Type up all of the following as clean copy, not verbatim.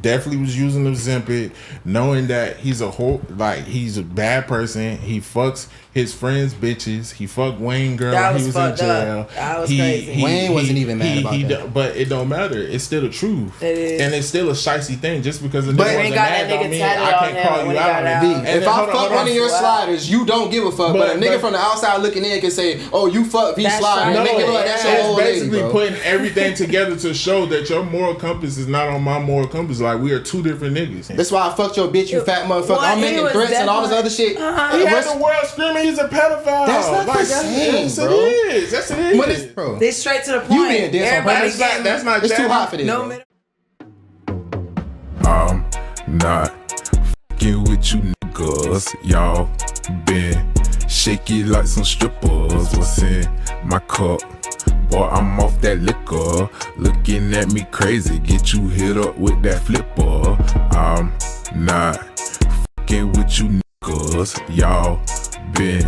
definitely was using the Ozempic, knowing that he's he's a bad person. He fucks his friends' bitches. He fucked Wayne girl when he was in jail. That was crazy. Wayne wasn't even mad about that. But it don't matter. It's still the truth. It is. And it's still a shicey thing. Just because a nigga But wasn't mad don't mean I can't call you out on it. If I fuck one of your sliders, you don't give a fuck. But a nigga from the outside looking in can say, "Oh, you fuck V slider." No, make it look like that's your it's old basically lady, putting everything together to show that your moral compass is not on my moral compass. Like, we are two different niggas. That's why I fucked your bitch, you fat motherfucker. I'm making threats and all this other shit. He had the world screaming he's a pedophile. That's not the same, bro. Yes, it is. What is, bro? They straight to the point. You being this on purpose. That's not. It's too hot for this. No. I'm not fucking with you niggas. Y'all been shaky like some strippers. What's in my cup? Boy, I'm off that liquor. Looking at me crazy. Get you hit up with that flipper. I'm not fucking with you niggas. Y'all been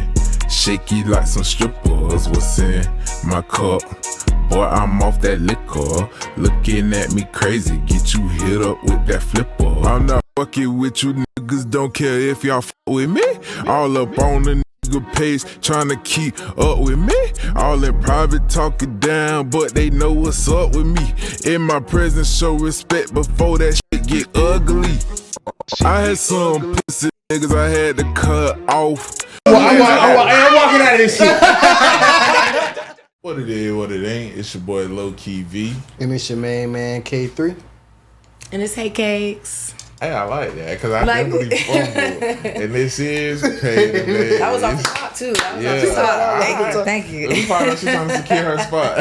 shaky like some strippers. What's in my cup? Boy, I'm off that liquor. Looking at me crazy. Get you hit up with that flipper. I'm not fucking with you niggas. Don't care if y'all fuck with me. All up on the nigga page trying to keep up with me. All in private talking down, but they know what's up with me. In my presence, show respect before that shit get ugly. I had some pussy niggas I had to cut off. I'm walking out of this shit. What it is, what it ain't. It's your boy Low Key V. And it's your main man K3. And it's Hey Cakes. Hey, I like that because I definitely fumbled. And this is Pay the Man. That was off the top too. That was off the top. Thank you. We find out she's trying to secure her spot.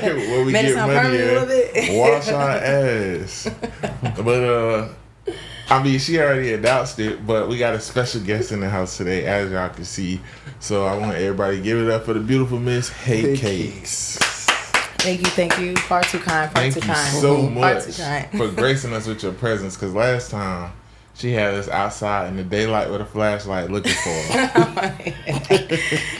When we get money in, wash our ass. But I mean, she already announced it, but we got a special guest in the house today, as y'all can see. So I want everybody to give it up for the beautiful Miss Hey Cakes. Thank you. Far too kind. Thank you so much for gracing us with your presence. Because last time she had us outside in the daylight with a flashlight looking for her.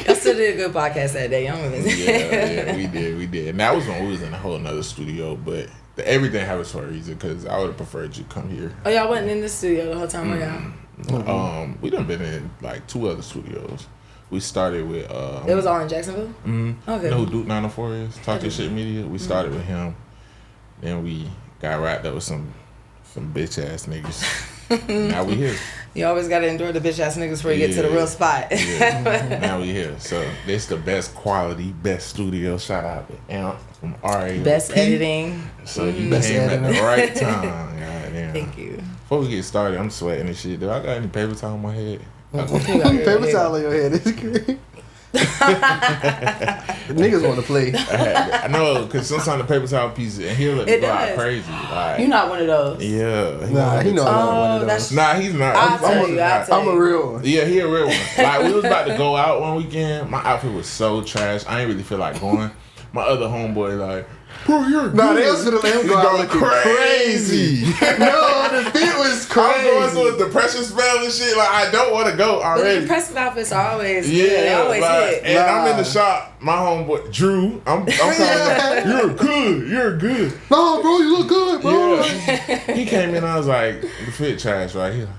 Y'all still did a good podcast that day. Yeah, we did. And that was when we was in a whole nother studio, but everything happens for a reason. Because I would have preferred you come here. Oh, y'all wasn't in the studio the whole time, were y'all? We done been in like 2 other studios. We started with it was all in Jacksonville? Mm-hmm. Okay. You know who Duke 904 is? Talking Shit Media. We started with him. Then we got wrapped up with some bitch ass niggas. Now we here. You always gotta endure the bitch ass niggas before you get to the real spot. Yeah. Now we here. So this the best quality, best studio. Shout out to Amp from RA. Best editing. So you came at the right time. Goddamn. Thank you. Before we get started, I'm sweating and shit. Do I got any paper towel on my head? Paper towel on your head. It's great. Niggas want to play. I know, because sometimes the paper towel piece and he'll let me go out crazy. Like, you're not one of those. Yeah. He know I'm not one of those. Nah, he's not. I'm a real one. Yeah, he a real one. Like, we was about to go out one weekend. My outfit was so trash. I ain't really feel like going. My other homeboy like, bro, you're nah, they was gonna let him go out looking crazy. No, the fit was crazy. I'm going through a depression spell and shit. Like, I don't want to go already. But the depressive outfits are always they always hit. And I'm in the shop. My homeboy Drew, I'm calling him, you're good. No, bro, you look good, bro. Yeah. He came in. I was like, the fit trash, right? He like,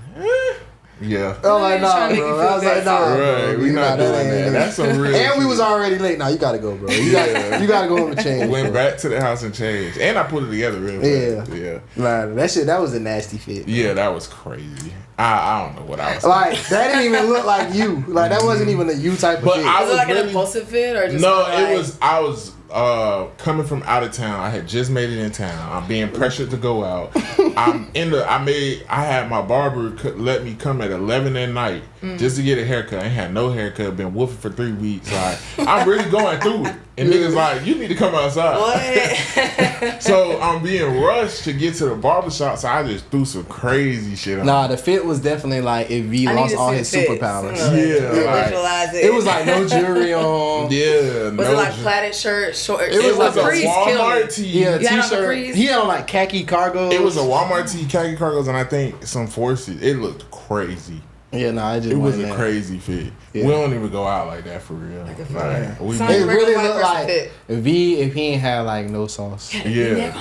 yeah. I'm like, nah, bro. I was like, nah, right, we not doing that. That's some real. And we was already late. Now you gotta go, bro. You gotta go home and change. Went back to the house and changed, and I put it together real fast. Yeah. Nah, that was a nasty fit. Yeah, that was crazy. I don't know what I was like. That didn't even look like you. Like that wasn't even a you type of fit. Was it like an impulsive fit or just I was coming from out of town. I had just made it in town. I'm being pressured to go out. I had my barber let me come at 11 at night just to get a haircut. I ain't had no haircut. Been woofing for 3 weeks. Like, I'm really going through it. And niggas like, you need to come outside. What? So I'm being rushed to get to the barbershop. So I just threw some crazy shit on. Nah, the fit was definitely like if V lost all his superpowers. Yeah, it was like no jewelry on. Yeah, was it like plaited shirt, short? It was like a Walmart tee. Yeah, t-shirt. He had on like khaki cargos. It was a Walmart tee, khaki cargos, and I think some forces. It looked crazy. Yeah, no, it was a crazy fit. Yeah. We don't even go out like that for real. Like, it really looked like V if he ain't had like no sauce. Yeah.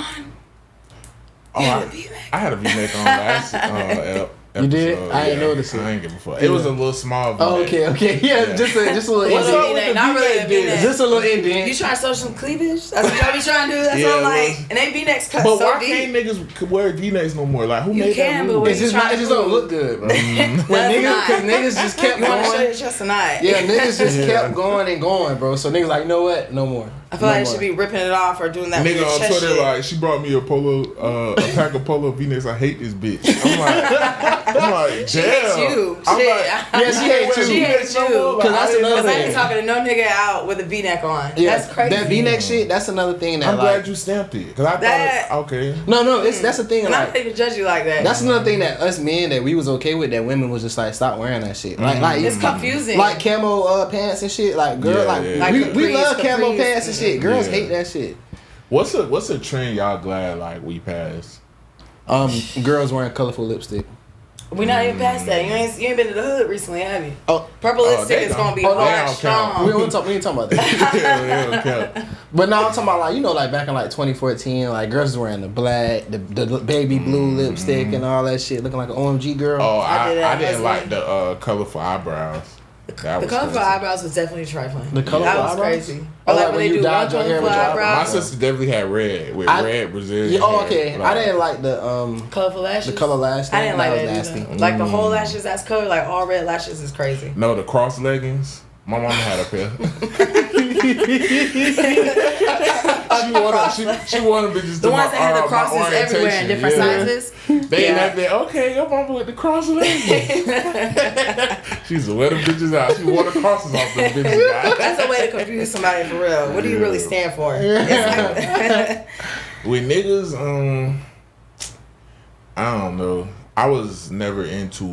Oh, I had a V-neck on last episode. You did? I ain't yeah. noticed it. I ain't give a fuck. It was a little small V-neck. Oh, okay. Yeah, just a little What's up with indent. the Not really a V-neck. Just a little indent. You trying to show some cleavage? That's what y'all be trying to do? That's what I'm like. And they V-necks cut But so why deep. can't niggas wear V-necks no more? Like, who You made can, that but move? It just don't look good, bro. Because niggas just kept You want to show going. your chest tonight? Yeah, niggas just kept going and going, bro. So niggas like, you know what? No more. I feel like they should be ripping it off or doing that Nigga weird on chest Twitter shit. like, she brought me a pack of polo V-necks. I hate this bitch. I'm like, She hates you. I'm Shit. like, yeah, she hates you. She hates you. Because that's another Because I ain't thing. talking to no nigga out with a V-neck on. Yeah, That's crazy. that V-neck shit, that's another thing that I'm like. glad you stamped it. Because I That- thought, okay. No, that's the thing. And I Like, don't even judge you like that. that's another thing that us men that we was okay with, that women was just like, stop wearing that shit. Like it's confusing. like camo pants and shit. Like girl, Yeah, like yeah. Like we capris, love camo capris. pants and shit. Girls Yeah. hate that shit. What's a trend y'all glad like we passed? Girls wearing colorful lipstick. We're not even past that. You ain't been to the hood recently, have you? Oh, Purple lipstick they is gonna be don't- they hard, don't strong. we ain't talking about that. Yeah, okay. But now I'm talking about like, you know, like back in like 2014, like girls was wearing the black, the baby blue lipstick and all that shit, looking like an OMG girl. Oh, I did that I didn't husband. like the colorful eyebrows. That The was colorful crazy. eyebrows was definitely trifling. The colorful That was eyebrows? crazy. Oh, Or like like when when they you do one dyed your hair colorful with your My eyebrows. sister definitely had red with red Brazilian. Yeah, oh, hair. okay. Like, I didn't like the Colorful lashes. the color lash. I didn't like was that nasty. either. Like the whole lashes that's colored, like all red lashes is crazy. No, the cross leggings. My mom had a pair. she wanted bitches The to ones that had the my crosses everywhere in orientation. different Yeah. sizes. They Yeah. had that. Okay, your mama with the cross leggings. She used to wear them bitches out. She wore the crosses off them bitches out. That's a way to confuse somebody for real. What do you really stand for? It's like- With niggas, I don't know. I was never into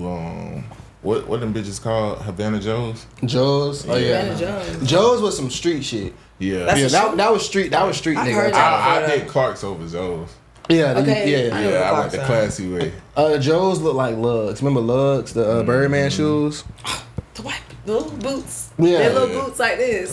what them bitches called? Havana Joes? Joe's. Oh yeah. Havana Joes. Joe's was some street shit. Yeah. That's Yeah, a street- that was street. That was street I've nigga. heard that. I did Clark's over Joes. Yeah, Okay. yeah. I know Yeah, I the went the Clark's classy way. Joe's look like Lugs. Remember Lugs, the Birdman shoes? The white little boots. Yeah. They're little boots like this.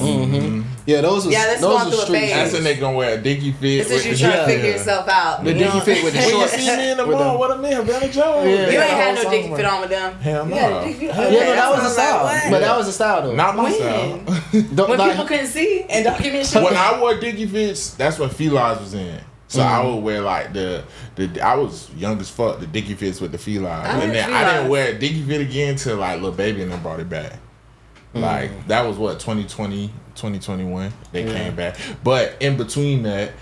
Yeah, those was Yeah, that's those going was through a street. phase. That's when they gonna wear a dinky fit. This is you with trying to yeah. figure yourself out. The you dinky know? fit with the When you shorts. see me in the with mall, the- what I mean, Havana Joes. Yeah. You ain't had no All dinky summer. fit on with them. Hell no. You had a dinky fit on. Yeah, Okay, no, that was the sounds like style. what? But that was the style though. Not my When? style. Don't- When like- people couldn't see and document shit. When I wore dinky fits, that's when felines was in. So I would wear like the I was young as fuck, the dinky fits with the felines. I And like then I didn't felines. wear a dinky fit again till like Lil Baby and them brought it back. Like that was what 2020, 2021 they came back. But in between that,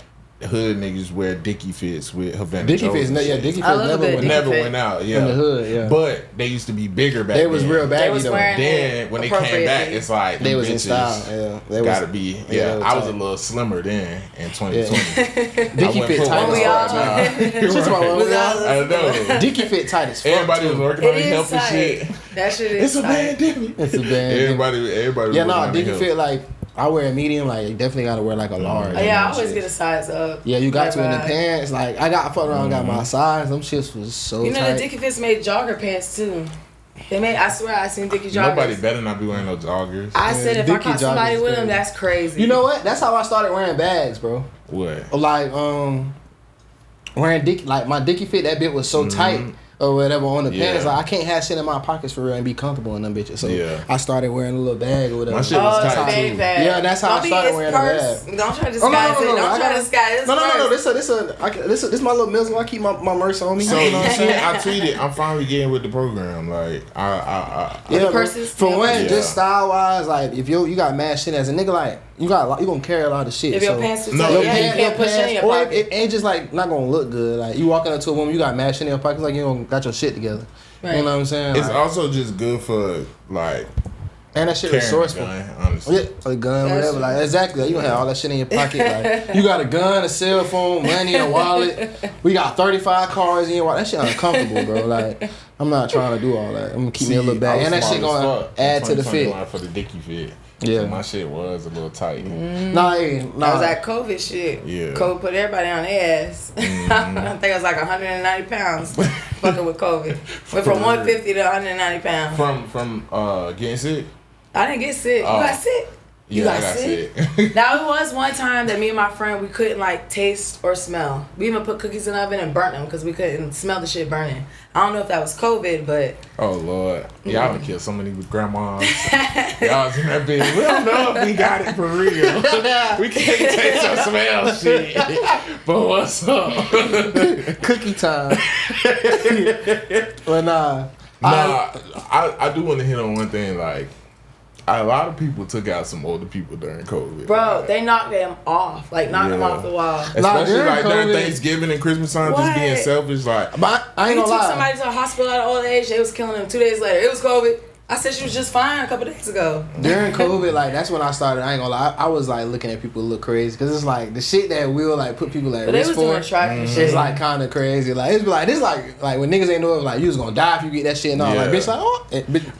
hood niggas wear dicky fits with Havana Dicky Joes fits, and yeah, shit. Dicky I fits love a never good went Dicky out. Never fit. went out, yeah. In the hood, yeah. But they used to be bigger back They then. was real They baggy was though. wearing Then when they came back, appropriately. it's like They them was in bitches style. Yeah, they gotta was. be. they Yeah, was I was a tight. little slimmer then in 2020. Dicky I went fit full tight on as we all- fuck. now. She's talking about when we all- I know. Dicky fit tight as fuck. Everybody was too. working It on their is health and tight. shit. That shit is It's a tight. pandemic. It's a band. Everybody was Yeah, working no, on their Dicky health. fit like I wear a medium. Like you definitely gotta wear like a large. Oh, yeah, I and always shit. get a size up. Yeah, you got to in the Never- pants. Like I got fucked around, got my size. Them shits was so You know tight. the Dickie Fits made jogger pants too. They made. I swear I seen Dickie joggers. Nobody better not be wearing no joggers. I said if I Dickie caught somebody joggers with them, crazy. that's crazy. You know what? That's how I started wearing bags, bro. What? Like wearing Dicky, like my Dicky fit. That bit was so tight or whatever on the Yeah. pants. Like I can't have shit in my pockets for real and be comfortable in them bitches. So Yeah. I started wearing a little bag or whatever. My shit was Oh, it's tight, a fanny too. bag. Yeah, that's how I Don't be started his wearing a purse. bag. Don't try to disguise Oh, no, no, it. no, Don't I try gotta- to disguise it. No. This my little mizzle. I keep my merch on me. So you know what I'm saying? I tweeted, I'm finally getting with the program. Like I Yeah, the bro. purses? For one, Yeah. just style wise, like if you got mad shit as a nigga, like you gonna carry a lot of shit. If your so- pants too No, tight, your yeah, you pants- can't push it in your or pocket. it ain't just like not gonna look good. Like you walking up to a woman, you got mad shit in your pockets, like you don't got your shit together. Right. You know what I'm saying? it's Like, also just good for like and that shit carrying a resourceful. gun, honestly. Yeah, a gun, That's whatever. true. Like exactly, you gonna have all that shit in your pocket. Like you got a gun, a cell phone, money, a wallet. We got 35 cars in your wallet. That shit uncomfortable, bro. Like I'm not trying to do all that. I'm gonna keep me a little I bag, was and that smart shit as gonna fuck add in to the 2020 fit. going for the dicky fit. Yeah. So my shit was a little tight. Nah, That was that COVID shit. Yeah. COVID put everybody on their ass. I think it was like 190 pounds fucking with COVID. Went from 150 to 190 pounds. From getting sick. I didn't get sick. Oh. You got sick? You got sick? Now, it was one time that me and my friend, we couldn't like taste or smell. We even put cookies in the oven and burnt them because we couldn't smell the shit burning. I don't know if that was COVID, but... Oh, Lord. Y'all done killed so many grandmas. Y'all was in that bitch. We don't know if we got it for real. We can't taste or smell shit. But what's up? Cookie time. Well, I do want to hit on one thing. Like, a lot of people took out some older people during COVID. Bro, they knocked them off. Like, knocked them off the wall. Especially during Thanksgiving and Christmas time, just being selfish. Like, but I ain't gonna lie. We took somebody to the hospital at old age. They was killing them 2 days later. It was COVID. I said she was just fine a couple days ago. During COVID, like, that's when I started. I ain't gonna lie. I was like looking at people look crazy because it's like the shit that we'll like put people at risk for. It's like kind of crazy. Like it's like when niggas ain't know if like you was gonna die if you get that shit and all. Like bitch, like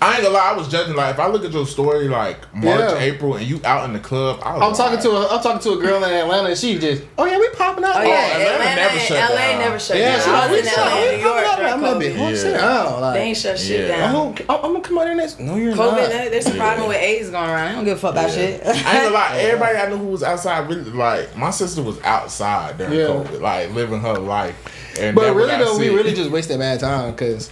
I ain't gonna lie. I was judging. Like if I look at your story like March, April, and you out in the club, I'm talking to a girl in Atlanta and she just we popping out. Oh yeah, Atlanta never shut down. LA never shut down. I was in LA, New York. They ain't shut shit down. I'm gonna come out there. No, you're not. There's a problem with AIDS going around. I don't give a fuck about shit. I ain't gonna lie. Everybody I knew who was outside, really, like my sister was outside during COVID, like living her life. And but really though, we really just wasted mad time because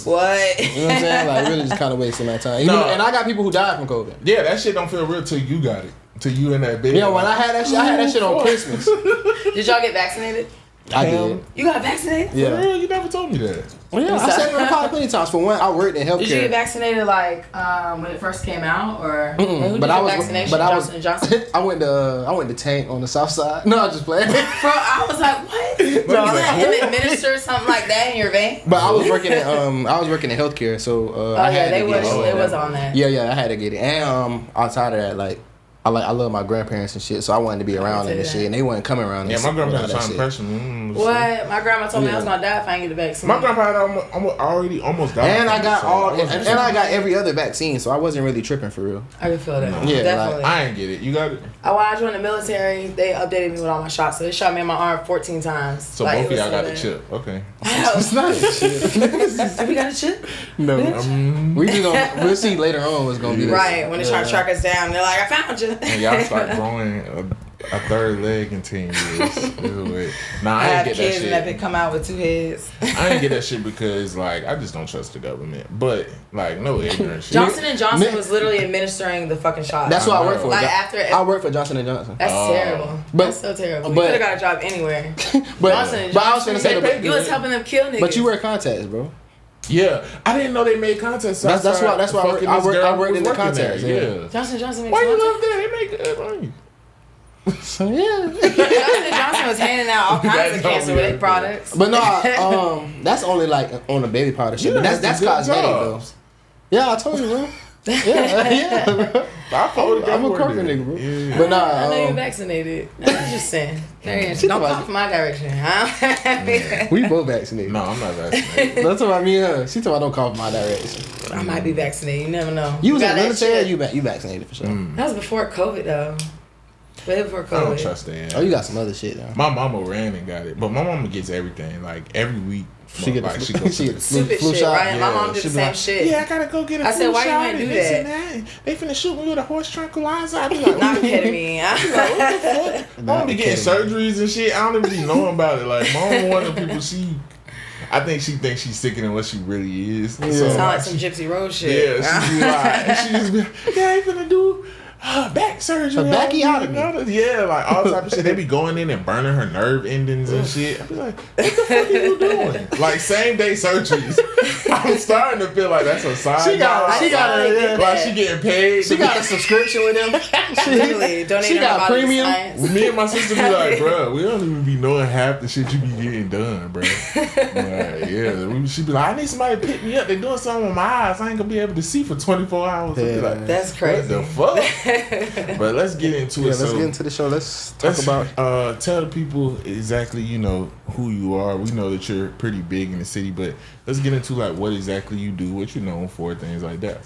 what? You know what I'm saying? Like really just kind of wasted mad time. And I got people who died from COVID. Yeah, that shit don't feel real till you got it. Till you in that bed. Yeah, when I had that shit on Christmas. Did y'all get vaccinated? I did. You got vaccinated? Yeah. For real? You never told me that. Well, yeah, I said it probably plenty of times. For one, I worked in healthcare. Did you get vaccinated like when it first came out, or but I was vaccination? Johnson & Johnson. I went to Tank on the south side. No, I just playing. Bro, I was like, what? You let him administer something like that in your vein? But I was working at healthcare, so I had to get it. It was on there. Yeah, I had to get it. And outside of that, like. I love my grandparents and shit, so I wanted to be around them and shit, and they wasn't coming around. Yeah, my grandparents trying to pressure me. What? My grandma told me I was gonna die if I didn't get the vaccine. My grandpa already almost died. And I got I got every other vaccine, so I wasn't really tripping for real. I can feel that. No. Yeah, definitely. Like, I ain't get it. You got it? When I joined the military, they updated me with all my shots, so they shot me in my arm 14 times. So like, both of y'all got the chip. Okay. It's not a chip. We got a chip? No. We'll see later on what's gonna be this. Right, when they try to track us down, they're like, I found you. And y'all start growing a third leg in 10 years. Nah, I ain't get that shit. I have kids that been come out with 2 heads. I ain't get that shit because like I just don't trust the government. But like no ignorant shit. Johnson & Johnson was literally administering the fucking shot. That's what I work for. Like I work for Johnson & Johnson. That's terrible. That's so terrible. You could have got a job anywhere. But Johnson & I was gonna say you was helping them kill niggas. But you wear contacts, bro. Yeah, I didn't know they made contacts. That's why I worked in the contacts. Yeah. Johnson & Johnson makes why you love that? They make good money. So yeah, Johnson & Johnson was handing out all kinds of cancer-related products. But no, that's only like on the baby powder shit. But that's cosmetic though. Yeah, I told you, bro. Yeah, bro. I'm a corporate nigga, bro. Yeah. But nah, I know you're vaccinated. I'm just saying. Don't come from my direction, huh? We both vaccinated. No, I'm not vaccinated. Don't talk about me and her. She talking about don't come from my direction. I might be vaccinated. You never know. You was in the military. You vaccinated for sure. That was before COVID though. Way before COVID. I don't trust that. Oh, you got some other shit though. My mama ran and got it, but my mama gets everything like every week. She get like, the flu shit, right? Yeah. My mom did the same shit. Yeah, I gotta go get a flu shot. I said, why you ain't do that? They finna shoot me with a horse tranquilizer. I be like, not kidding me. I be like, what the fuck? I don't be getting surgeries and shit. I don't even be knowing about it. Like, my mom one of the people I think she thinks she's sicker than what she really is. Yeah. So, sound like some Gypsy Rose shit. Yeah, she be like, she just be like, yeah, I ain't finna do back surgery. A backiotomy. Yeah, like all type of shit. They be going in and burning her nerve endings and shit. I be like, what the fuck are you doing? Like same day surgeries. I'm starting to feel like that's a side. She got she getting paid. She got a subscription with them. She got premium. Me and my sister be like, bro, we don't even be knowing half the shit you be getting done, bro. Like, yeah, she be like, I need somebody to pick me up. They doing something with my eyes. I ain't gonna be able to see for 24 hours. Yeah. Like, that's crazy. What the fuck? But let's get into it. Let's get into the show. Let's talk about. Tell the people exactly, who you are. We know that you're pretty big in the city, but let's get into like what exactly you do, what you're known for, things like that.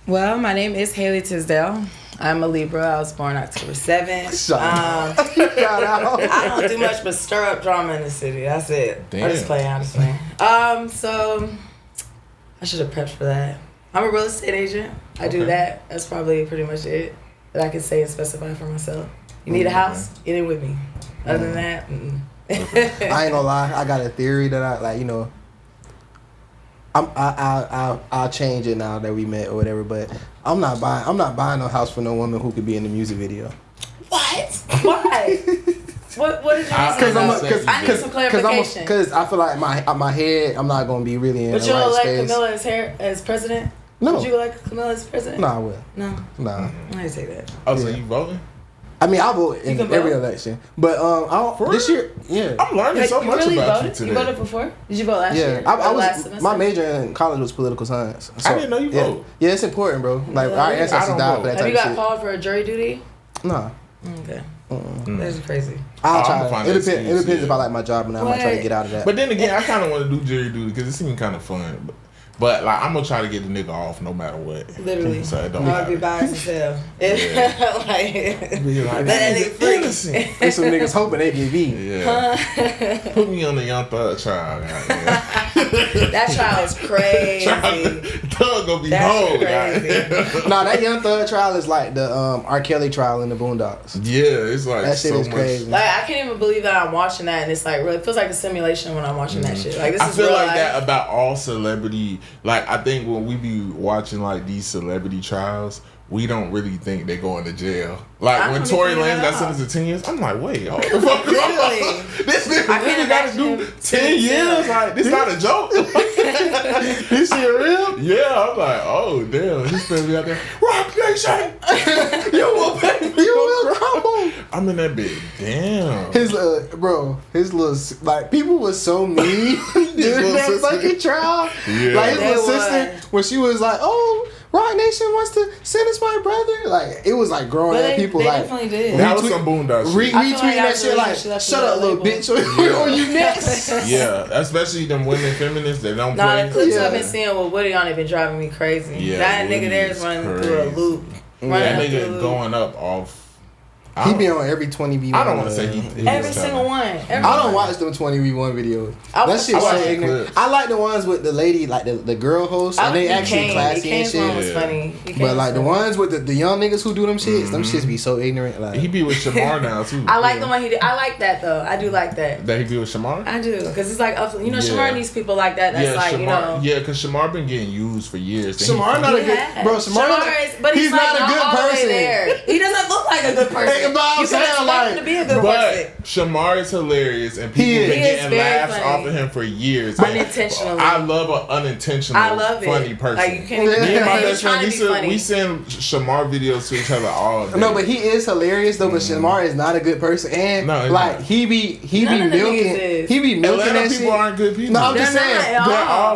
Well, my name is Haley Tisdale. I'm a Libra. I was born October 7th. I don't do much but stir up drama in the city. That's it. Damn. I'm just playing. So I should have prepped for that. I'm a real estate agent. I do that. That's probably pretty much it. that I can say and specify for myself. You need a house? Get in with me. Other than that, I ain't gonna lie. I got a theory that I like. You know, I'll change it now that we met or whatever. But I'm not buying no house for no woman who could be in the music video. What? Why? What is your reason? I need some clarification. Because I feel like my head, I'm not gonna be really in the right space. But you'll elect Camilla as president? No. Would you elect Camilla as president? No, I will. No. Nah. I didn't say that. Oh, so you voting? I mean, I vote in every election, but I don't. This year, yeah. I'm learning so much about you today. You voted before? Did you vote last year? I was. My major in college was political science. So, I didn't know you vote. Yeah, it's important, bro. Like our ancestors died for that type of shit. Have you got called for a jury duty? Nah. Okay. That's crazy. I'll try. It depends if I like my job, and I might try to get out of that. But then again, I kind of want to do jury duty because it seems kind of fun. But like, I'm gonna try to get the nigga off no matter what. Literally. So it don't I'll be biased as hell. Let that nigga free. There's some niggas hoping they get beat. Yeah. Put me on the Young Thug trial. That trial is crazy. Thug gonna be whole. Nah, that Young Thug trial is like the R. Kelly trial in the Boondocks. Yeah, it's like that shit so is crazy. Like, I can't even believe that I'm watching that, and it's like really, it feels like a simulation when I'm watching that shit. Like, this I is feel real like life. that about all celebrity. Like, I think when we be watching like these celebrity trials, we don't really think they going to jail. Like when Tory Lanez got sentenced to 10 years, I'm like, wait, hold the fuck on. This nigga really got to do 10 years? Like, this not a joke? This shit real? Yeah, I'm like, oh damn, he's supposed to be out there. Rock Nation, you will pay me, you will crumble. I'm in that bitch. Damn. His little like people was so mean during that fucking trial. Yeah. Like his little sister, when she was like, oh, Rock Nation wants to sentence my brother. Like, it was like growing up people they like definitely did. That was some Boondocks shit. Retweeting that shit like, shut up, little bitch. Or you next? Yeah, especially them women feminists that don't play. Nah, the clips I've been seeing with Woody on it been driving me crazy. Yeah, that nigga there is running through a loop. That nigga going up off. He be on every 20v1. I don't want to say he every single one. I don't watch them 20v1 videos. That shit's so ignorant. I like the ones with the lady, like the girl host, and they actually classy and shit. Was funny. But like the ones with the young niggas who do them shits, them shits be so ignorant. Like he be with Shamar now too. I like the one he did. I like that though. I do like that. That he be with Shamar? I do, because it's like Shamar needs people like that. That's like Shamar, because Shamar been getting used for years. Shamar not a good bro. Shamar is, but he's not a good person. He doesn't look like a good person. Like, to be a good person. Shamar is hilarious, and people been getting laughs off of him for years. Unintentionally. I love an unintentional, funny person. Like, you can't Me and my best friend, we send Shamar videos to each other all day. No, but he is hilarious though. But Shamar is not a good person, and like he be milking that shit. People aren't good people. No, I'm just saying.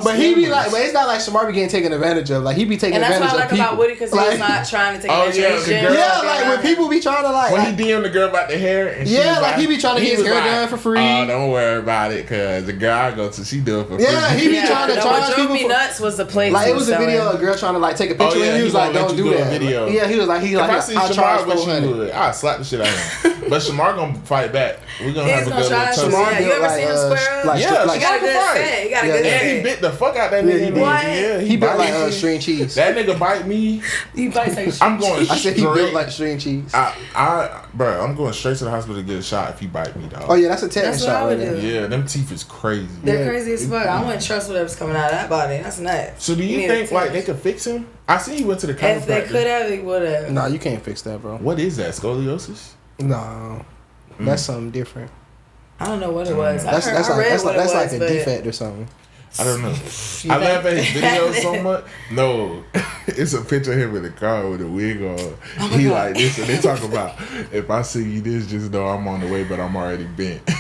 But he be like, but it's not like Shamar be getting taken advantage of. Like he be taking advantage of people. And that's what I like about Woody, because he's not trying to take advantage of people. Yeah, like when people be trying to like when he DM the girl about the hair, and like he be trying to get his hair done for free. Oh, don't worry about it, cause the girl I go to, she do it for free. Yeah, he be trying to charge people. What drove me nuts was the place. Like it was a video of a girl trying to like take a picture, and he was like, "Don't do that." Yeah, he was like, "If I see Shamar, what she would, I slap the shit out of him." But Shamar gonna fight back. We gonna have a good little Shamar, you ever seen him square up? Yeah, he got a good set. He got a good set. He bit the fuck out that nigga. What? He built like string cheese. That nigga bite me. He bites like cheese. I'm going. I said he built like string cheese. Bro, I'm going straight to the hospital to get a shot if he bite me, dog. Oh yeah, that's a tetanus shot right there. Yeah, them teeth is crazy. They're crazy as fuck. I wouldn't trust whatever's coming out of that body. That's nuts. So do you think like they could fix him? I see he went to the chiropractor. If they could have, they would have. No, you can't fix that, bro. What is that? Scoliosis? No, that's something different. I don't know what it was. That's like a defect or something. I don't know. I laugh at his videos so much. No, it's a picture of him in the car with a wig on. He like this, and they talk about, if I see you this, just know I'm on the way, but I'm already bent. No,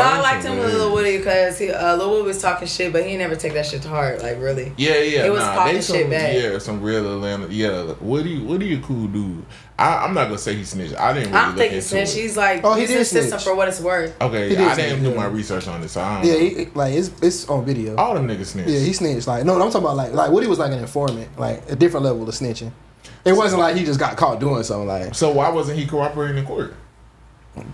I liked him with Lil Woody because Lil Woody was talking shit, but he never take that shit to heart. Like really. Yeah. He was talking shit back. Yeah, some real Atlanta. Yeah, Woody a cool dude. I'm not gonna say he snitched. I didn't really I don't think he snitched. He's like, he's a system for what it's worth. Okay, I didn't do my research on this. So I don't know. It's on video. All them niggas snitched. Yeah, he snitched. Like, no, I'm talking about like Woody was like an informant, like a different level of snitching. It wasn't like he just got caught doing something like. So why wasn't he cooperating in court?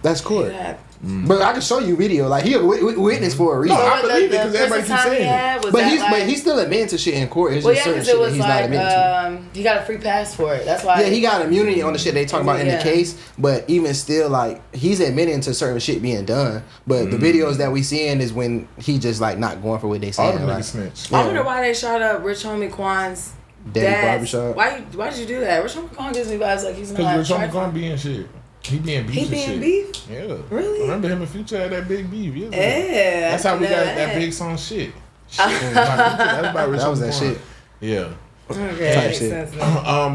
That's court. But I can show you video. Like he a witness for a reason. No, I believe it because everybody keeps saying it. But he's still admitting to shit in court. It's just certain shit that he's not admitting to. He got a free pass for it. That's why. Yeah, he got immunity on the shit they talk about in the case. But even still, like he's admitting to certain shit being done. But the videos that we seeing is when he just like not going for what they saying. All the niggas snitch. I wonder why they shot up Rich Homie Quan's dad's barbershop. Why did you do that? Rich Homie Quan gives me vibes like he's not. Because Rich Homie Quan being shit. He being beef. He being beef? Yeah. Really? Remember him and Future had that big beef? Yeah. That's how we got that big song shit. That's about Rich. That was that shit. Yeah. Okay. Type shit.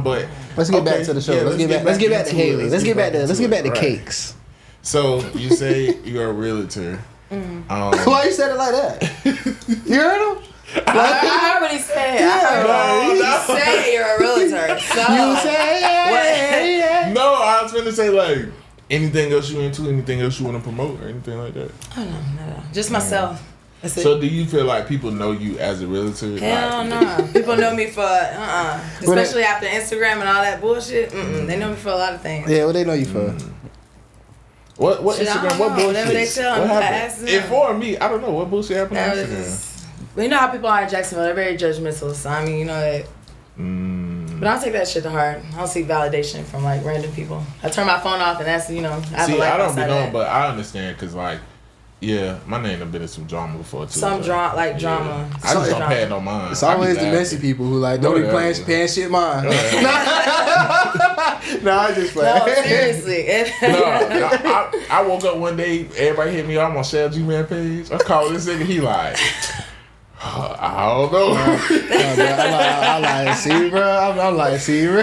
But let's get back to the show. Let's get back to Haley. Let's get back to cakes. So you say you're a realtor. Why you said it like that? You heard him? I heard what he said. You say you're a realtor. So. You say yeah. No, I was going to say like anything else you into, anything else you want to promote or anything like that. Oh no. Just myself. That's it. So do you feel like people know you as a realtor? Hell no. People know me for especially after Instagram and all that bullshit. They know me for a lot of things. Yeah, what they know you for? What Instagram? What bullshit? Whatever they tell me, what happened? Inform me. I don't know what bullshit happened on Instagram. But you know how people are in Jacksonville, they're very judgmental. So I mean, you know that. But I don't take that shit to heart. I don't seek validation from like random people. I turn my phone off and that's, you know. I don't be knowing, but I understand because like, yeah, my name have been in some drama before too. Some drama. I just don't pay no mind. It's always the messy people who like don't be paying shit mind. No, I just play. No, seriously. I woke up one day, everybody hit me on my Shell G-Man page. I called this nigga, he like, I don't know. I'm like, see, bro.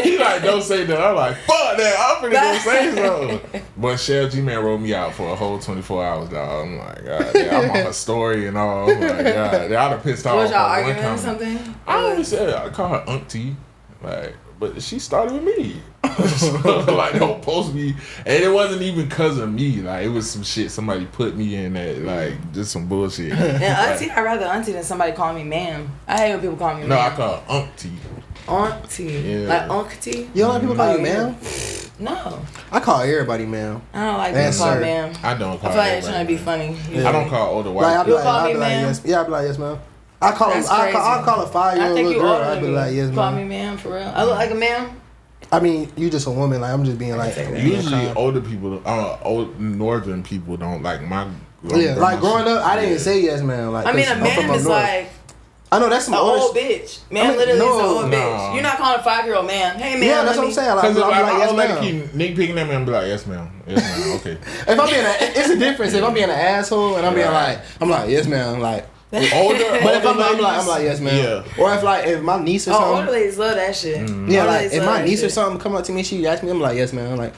He like, don't say that. I'm like, fuck that. I'm finna go say something. But Shell G-Man wrote me out for a whole 24 hours, dog. I'm like, God damn, I'm on her story and all. I'm like, God, I'd have pissed off. Was y'all arguing or something? I always said, I call her auntie. Like, but she started with me. So, like, don't post me. And it wasn't even because of me. Like, it was some shit somebody put me in that, like, just some bullshit. And auntie, I'd rather auntie than somebody call me ma'am. I hate when people call me ma'am. No, I call her auntie. Auntie. Yeah. Like auntie. You don't like people call you ma'am? No. I call everybody ma'am. I don't like being called ma'am. I don't call I feel like they're trying to be funny. Yeah. I don't call older white people. I'll be like yes. Yeah, I'll be like, yes, ma'am. I call a 5-year-old little girl. I'd be like, yes, ma'am. Call me ma'am for real. I look like a ma'am. I mean, you just a woman. Like I'm just being like. Usually, older people, old northern people don't like my. Like growing up, I didn't say yes, ma'am. Like I mean, a ma'am is like. I know that's some old bitch. Man, literally is an old bitch. You're not calling a 5-year-old man. Hey, man. Yeah, that's what I'm saying. Like, because if I don't let her keep nitpicking at me, I'm like, yes, ma'am. Yes, ma'am. Okay. If I'm being, it's a difference. If I'm being an asshole and I'm being like, yes, ma'am. Like. Older, but if I'm like yes, ma'am. Yeah. Or if my niece or something. Older ladies love that shit. Yeah, like if my niece or something come up to me, she ask me, I'm like, yes, ma'am. I'm like,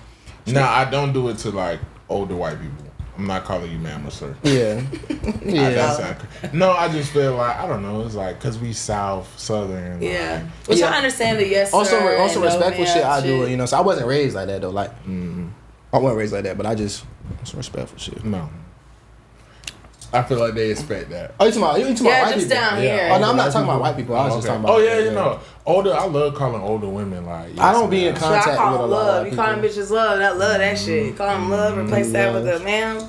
nah, I don't do it to like older white people. I'm not calling you ma'am or sir. Yeah. No, I just feel like I don't know. It's like because we southern. Yeah. Which I understand the yes. Also respectful shit. I do it. You know, so I wasn't raised like that though. Like, I wasn't raised like that, but I just some respectful shit. No. I feel like they expect that. Oh, you talking about white just people? down here. Oh, no, I'm not talking about white people. I was just talking about. Oh, yeah, you know. Older, I love calling older women like. Yes, I don't be in contact with a lot of people. You call them bitches love. That love that shit. You call them love, replace that with a ma'am.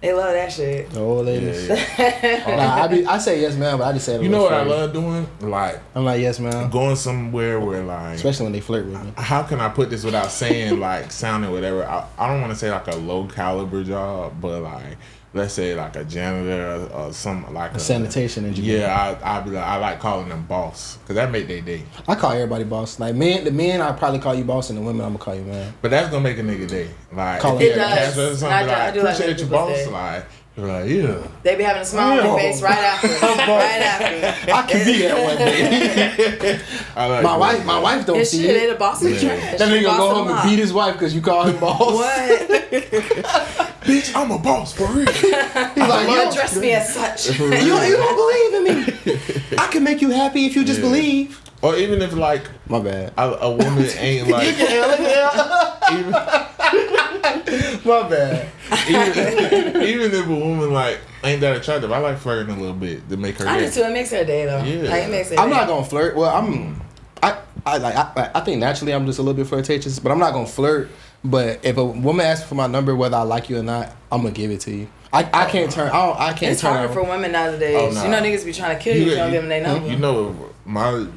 They love that shit. The old ladies. I say yes, ma'am, but I just say it. You know what I love doing? Like I'm like yes, ma'am. Going somewhere where like, especially when they flirt with me. How can I put this without saying like sounding whatever? I don't want to say like a low caliber job, but like. Let's say like a janitor or some like a sanitation engineer. Yeah, I be like I like calling them boss because that make their day. I call everybody boss. Like the men I probably call you boss, and the women I'm gonna call you man. But that's gonna make a nigga day. Like if you had a cash or something, like appreciate your boss. Day. Like you're like yeah. They be having a smile on their face right after. Right after. I can be that one day. Like my wife don't see it. They the boss of the trash. That nigga gonna go home and beat his wife because you call him boss. What? Bitch, I'm a boss for real. He's like, you address me as such. You don't believe in me. I can make you happy if you just believe. Or even if like my bad, a woman ain't like. Even, my bad. Even if a woman like ain't that attractive, I like flirting a little bit to make her. I do too. It makes her day though. Yeah. Like, it makes her I'm not gonna flirt. Well, I think naturally I'm just a little bit flirtatious, but I'm not gonna flirt But if a woman asks for my number, whether I like you or not, I'm gonna give it to you. I can't turn. I can't it's turn. It's harder for women nowadays. Oh, nah. You know niggas be trying to kill you if you don't give them their number. You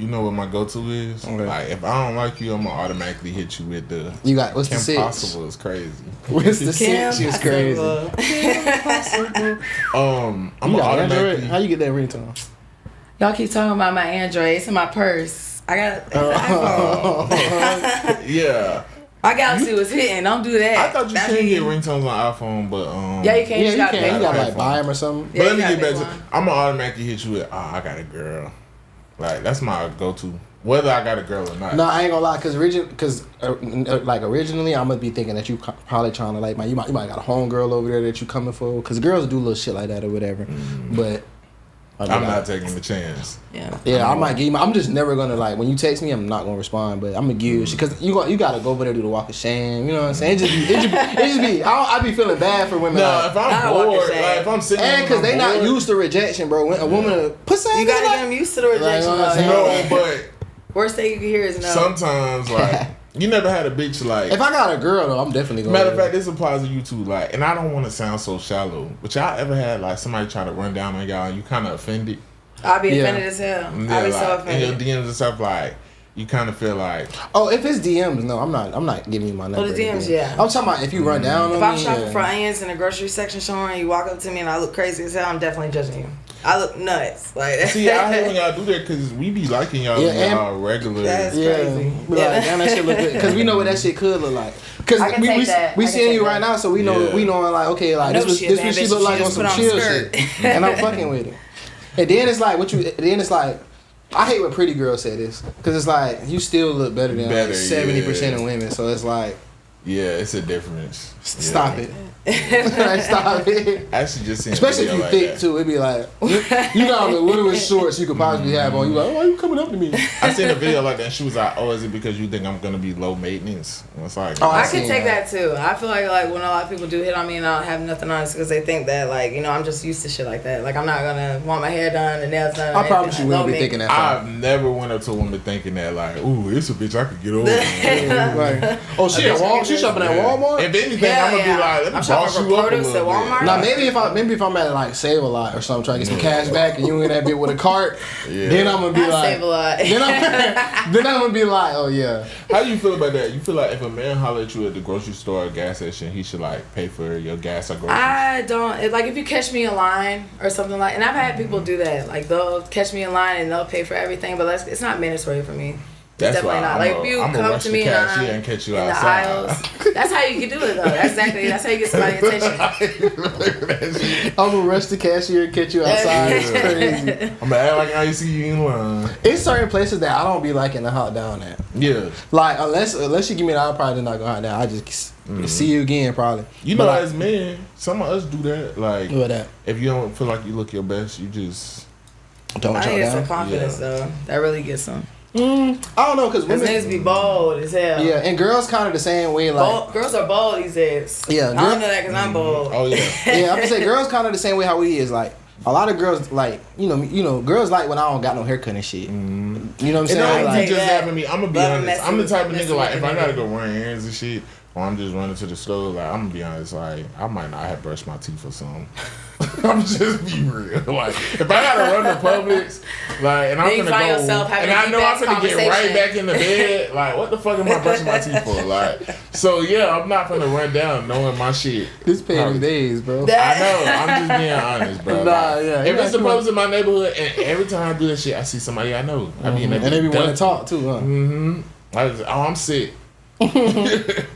know what my go-to is? Okay. Like if I don't like you, I'm gonna automatically hit you with the. You got what's Kim the six? Possible is crazy. What's the six? Is crazy. I'm gonna automatically. How you get that ringtone? Y'all keep talking about my Android. It's in my purse. I got iPhone. Yeah. My Galaxy was hitting. Don't do that. I thought you can't get ringtones on iPhone, but yeah, you can. Yeah, you can. You gotta like buy them or something. Yeah, but let me get back to. I'm gonna automatically hit you with. I got a girl. Like that's my go-to, whether I got a girl or not. No, I ain't gonna lie, cause originally I'm gonna be thinking that you probably trying to like you might got a homegirl over there that you coming for, cause girls do little shit like that or whatever. Mm-hmm. But I'm not taking the chance. Yeah, I might give you. I'm just never gonna like when you text me. I'm not gonna respond, but I'm gonna give you because you gotta go over there do the walk of shame. You know what I'm saying? It just be. I be feeling bad for women. No, like, if I'm bored, like if I'm sitting, and because they not used to rejection, bro. When a woman pussy, you gotta get them used to the rejection. No, but worst thing you can hear is no. Sometimes like. You never had a bitch like. If I got a girl though, I'm definitely going. Matter of fact, this applies to you too. Like, and I don't want to sound so shallow, but y'all ever had like somebody try to run down on y'all and you kind of offended? I'll be offended as hell. Yeah, I'll be like, so offended. And your DMs and stuff like. You kind of feel like. Oh, if it's DMs, no, I'm not giving you my number. Oh, the DMs, yeah. I'm talking about if you run down on me. If I'm shopping for onions in the grocery section somewhere and you walk up to me and I look crazy as hell, I'm definitely judging you. I look nuts. Like see, I hate when y'all do that because we be liking y'all y'all regular. That's crazy. Like, damn, that shit look good. Because we know what that shit could look like. Because we seeing you right now, so we know like okay, like this what she look like on some chill shit, and I'm fucking with it. And then it's like I hate when pretty girls say this because it's like you still look better than 70% of women, so it's like it's a difference. Stop it. Stop it. Actually, just seeing especially if you like thick that. too, it'd be like you got the littlest shorts you could possibly have on. You like, why are you coming up to me? I seen a video like that. And she was like, "Oh, is it because you think I'm gonna be low maintenance?" And it's like, I can take that too. I feel like when a lot of people do hit on me and I don't have nothing on, it's because they think that like I'm just used to shit like that. Like I'm not gonna want my hair done and nails done. I promise you wouldn't be thinking that. I've never went up to a woman thinking that like, "Ooh, it's a bitch I could get over." Like, oh, she shopping at Walmart. If anything, I'm gonna be like, "Let me boss you up a little bit." Walmart. Now maybe if I'm at like Save a Lot or something, trying to get some cash back, and you in that bit with a cart, then I'm gonna be like Save a Lot. Then I'm gonna be like, oh yeah. How you feel about that? You feel like if a man holler at you at the grocery store or gas station, he should like pay for your gas or groceries? I don't like if you catch me in line or something like, and I've had people do that. Like they'll catch me in line and they'll pay for everything, but it's not mandatory for me. That's definitely not. Like if you come to me and catch you in outside. The aisles, that's how you can do it though. That's how you get somebody's attention. I'm gonna rush the cashier and catch you outside. It's crazy. I'm gonna act like I see you in line. It's certain places that I don't be liking to hop down at. Yeah. Like unless you give me that, I'm probably not gonna hop down. I just see you again probably. You know, as men, some of us do that. Like what that? If you don't feel like you look your best, you just don't I chow get down. some confidence though. That really gets some. I don't know because women niggas be bold as hell. Yeah, and girls kind of the same way. Like girls are bold these days. Yeah, I don't know that because I'm bold. Oh yeah. Yeah, I'm gonna say girls kind of the same way how we is. Like a lot of girls like you know girls like when I don't got no haircut and shit. You know what I'm saying? It don't like, just happen to me. I'm gonna be honest. I'm the type of nigga like if I gotta go run errands and shit, or I'm just running to the store, like I'm gonna be honest, like I might not have brushed my teeth or something. I'm just be real. Like if I gotta run to Publix, like and I'm gonna go, and I know I'm gonna get right back in the bed. Like what the fuck am I brushing my teeth for? Like so yeah, I'm not gonna run down knowing my shit. This paying days, bro. I know. I'm just being honest, bro. If it's the Publix in my neighborhood, and every time I do that shit, I see somebody I know. I be in that and they be want to talk too, huh? I'm sick. I can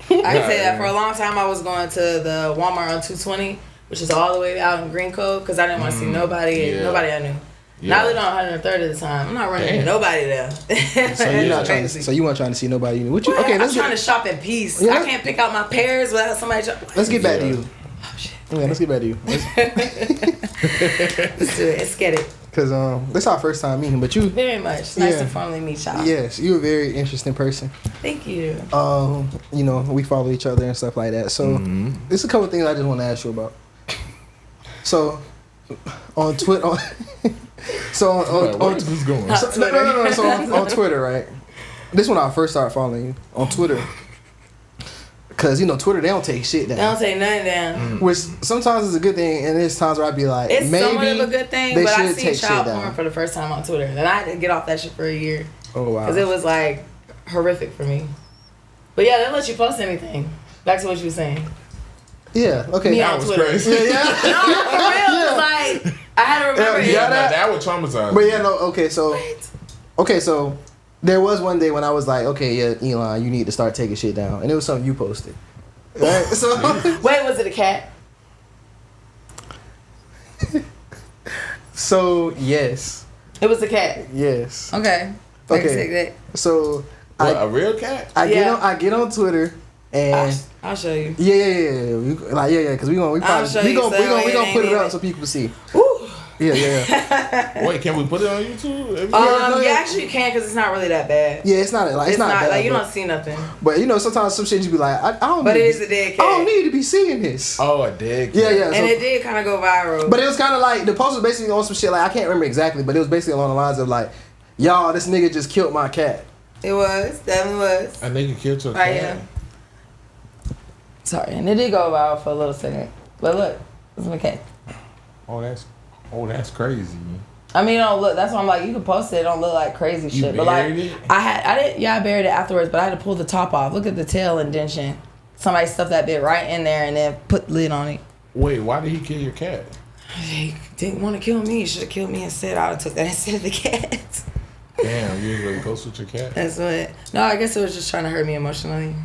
say that for a long time I was going to the Walmart on 220, which is all the way out in Green Cove, because I didn't want to see nobody I knew. Yeah. Now I live on 103rd at the time. I'm not running into nobody there. So you're not trying to. So you weren't trying to see nobody. What you? Okay, I'm trying to shop in peace. Yeah. I can't pick out my pears without somebody. Let's get back to you. Oh shit. Yeah, let's get back to you. Let's do it. Let's get it. Cause this is our first time meeting, but you very much nice to formally meet y'all. Yes, you're a very interesting person. Thank you. You know, we follow each other and stuff like that. So there's a couple things I just want to ask you about. So on Twitter, So on Twitter, right? This is when I first started following you on Twitter. Cause Twitter, they don't take shit down. They don't take nothing down. Which sometimes is a good thing, and there's times where I'd be like, it's maybe somewhat of a good thing. But I seen child porn down. for the first time on Twitter, and I had to get off that shit for a year. Oh wow. Because it was like horrific for me. But yeah, they don't let you post anything. Back to what you were saying. Yeah. Okay. Me that on was Twitter. crazy. No, for real. Yeah. Like I had to remember. That was traumatizing. But yeah, no. Okay, so there was one day when I was like, okay, yeah, Elon, you need to start taking shit down, and it was something you posted. Right? So wait, was it a cat? So yes. It was a cat. Yes. Okay. Okay. So a real cat? I get on Twitter and I'll show you. Yeah. Because we gonna put it up so people can see. Ooh. Yeah. Wait, can we put it on YouTube? Actually you can because it's not really that bad. Yeah, it's not bad, like you don't see nothing. But sometimes some shit you be like, I don't. But it is a dead cat. I don't need to be seeing this. Oh, a dead cat. Yeah. And it did kind of go viral. But it was kind of like the post was basically on some shit like I can't remember exactly, but it was basically along the lines of like, y'all, this nigga just killed my cat. It was definitely was. A nigga killed your cat. Yeah. Sorry, and it did go viral for a little second. But look, this is my cat. Oh, that's crazy. I mean, don't look. That's why I'm like, you can post it. It don't look like crazy shit. You but like, buried it? I buried it afterwards. But I had to pull the top off. Look at the tail indentation. Somebody stuffed that bit right in there and then put the lid on it. Wait, why did he kill your cat? He didn't want to kill me. He should have killed me instead. I would have took that instead of the cat. Damn, you was really close with your cat? That's what. No, I guess it was just trying to hurt me emotionally.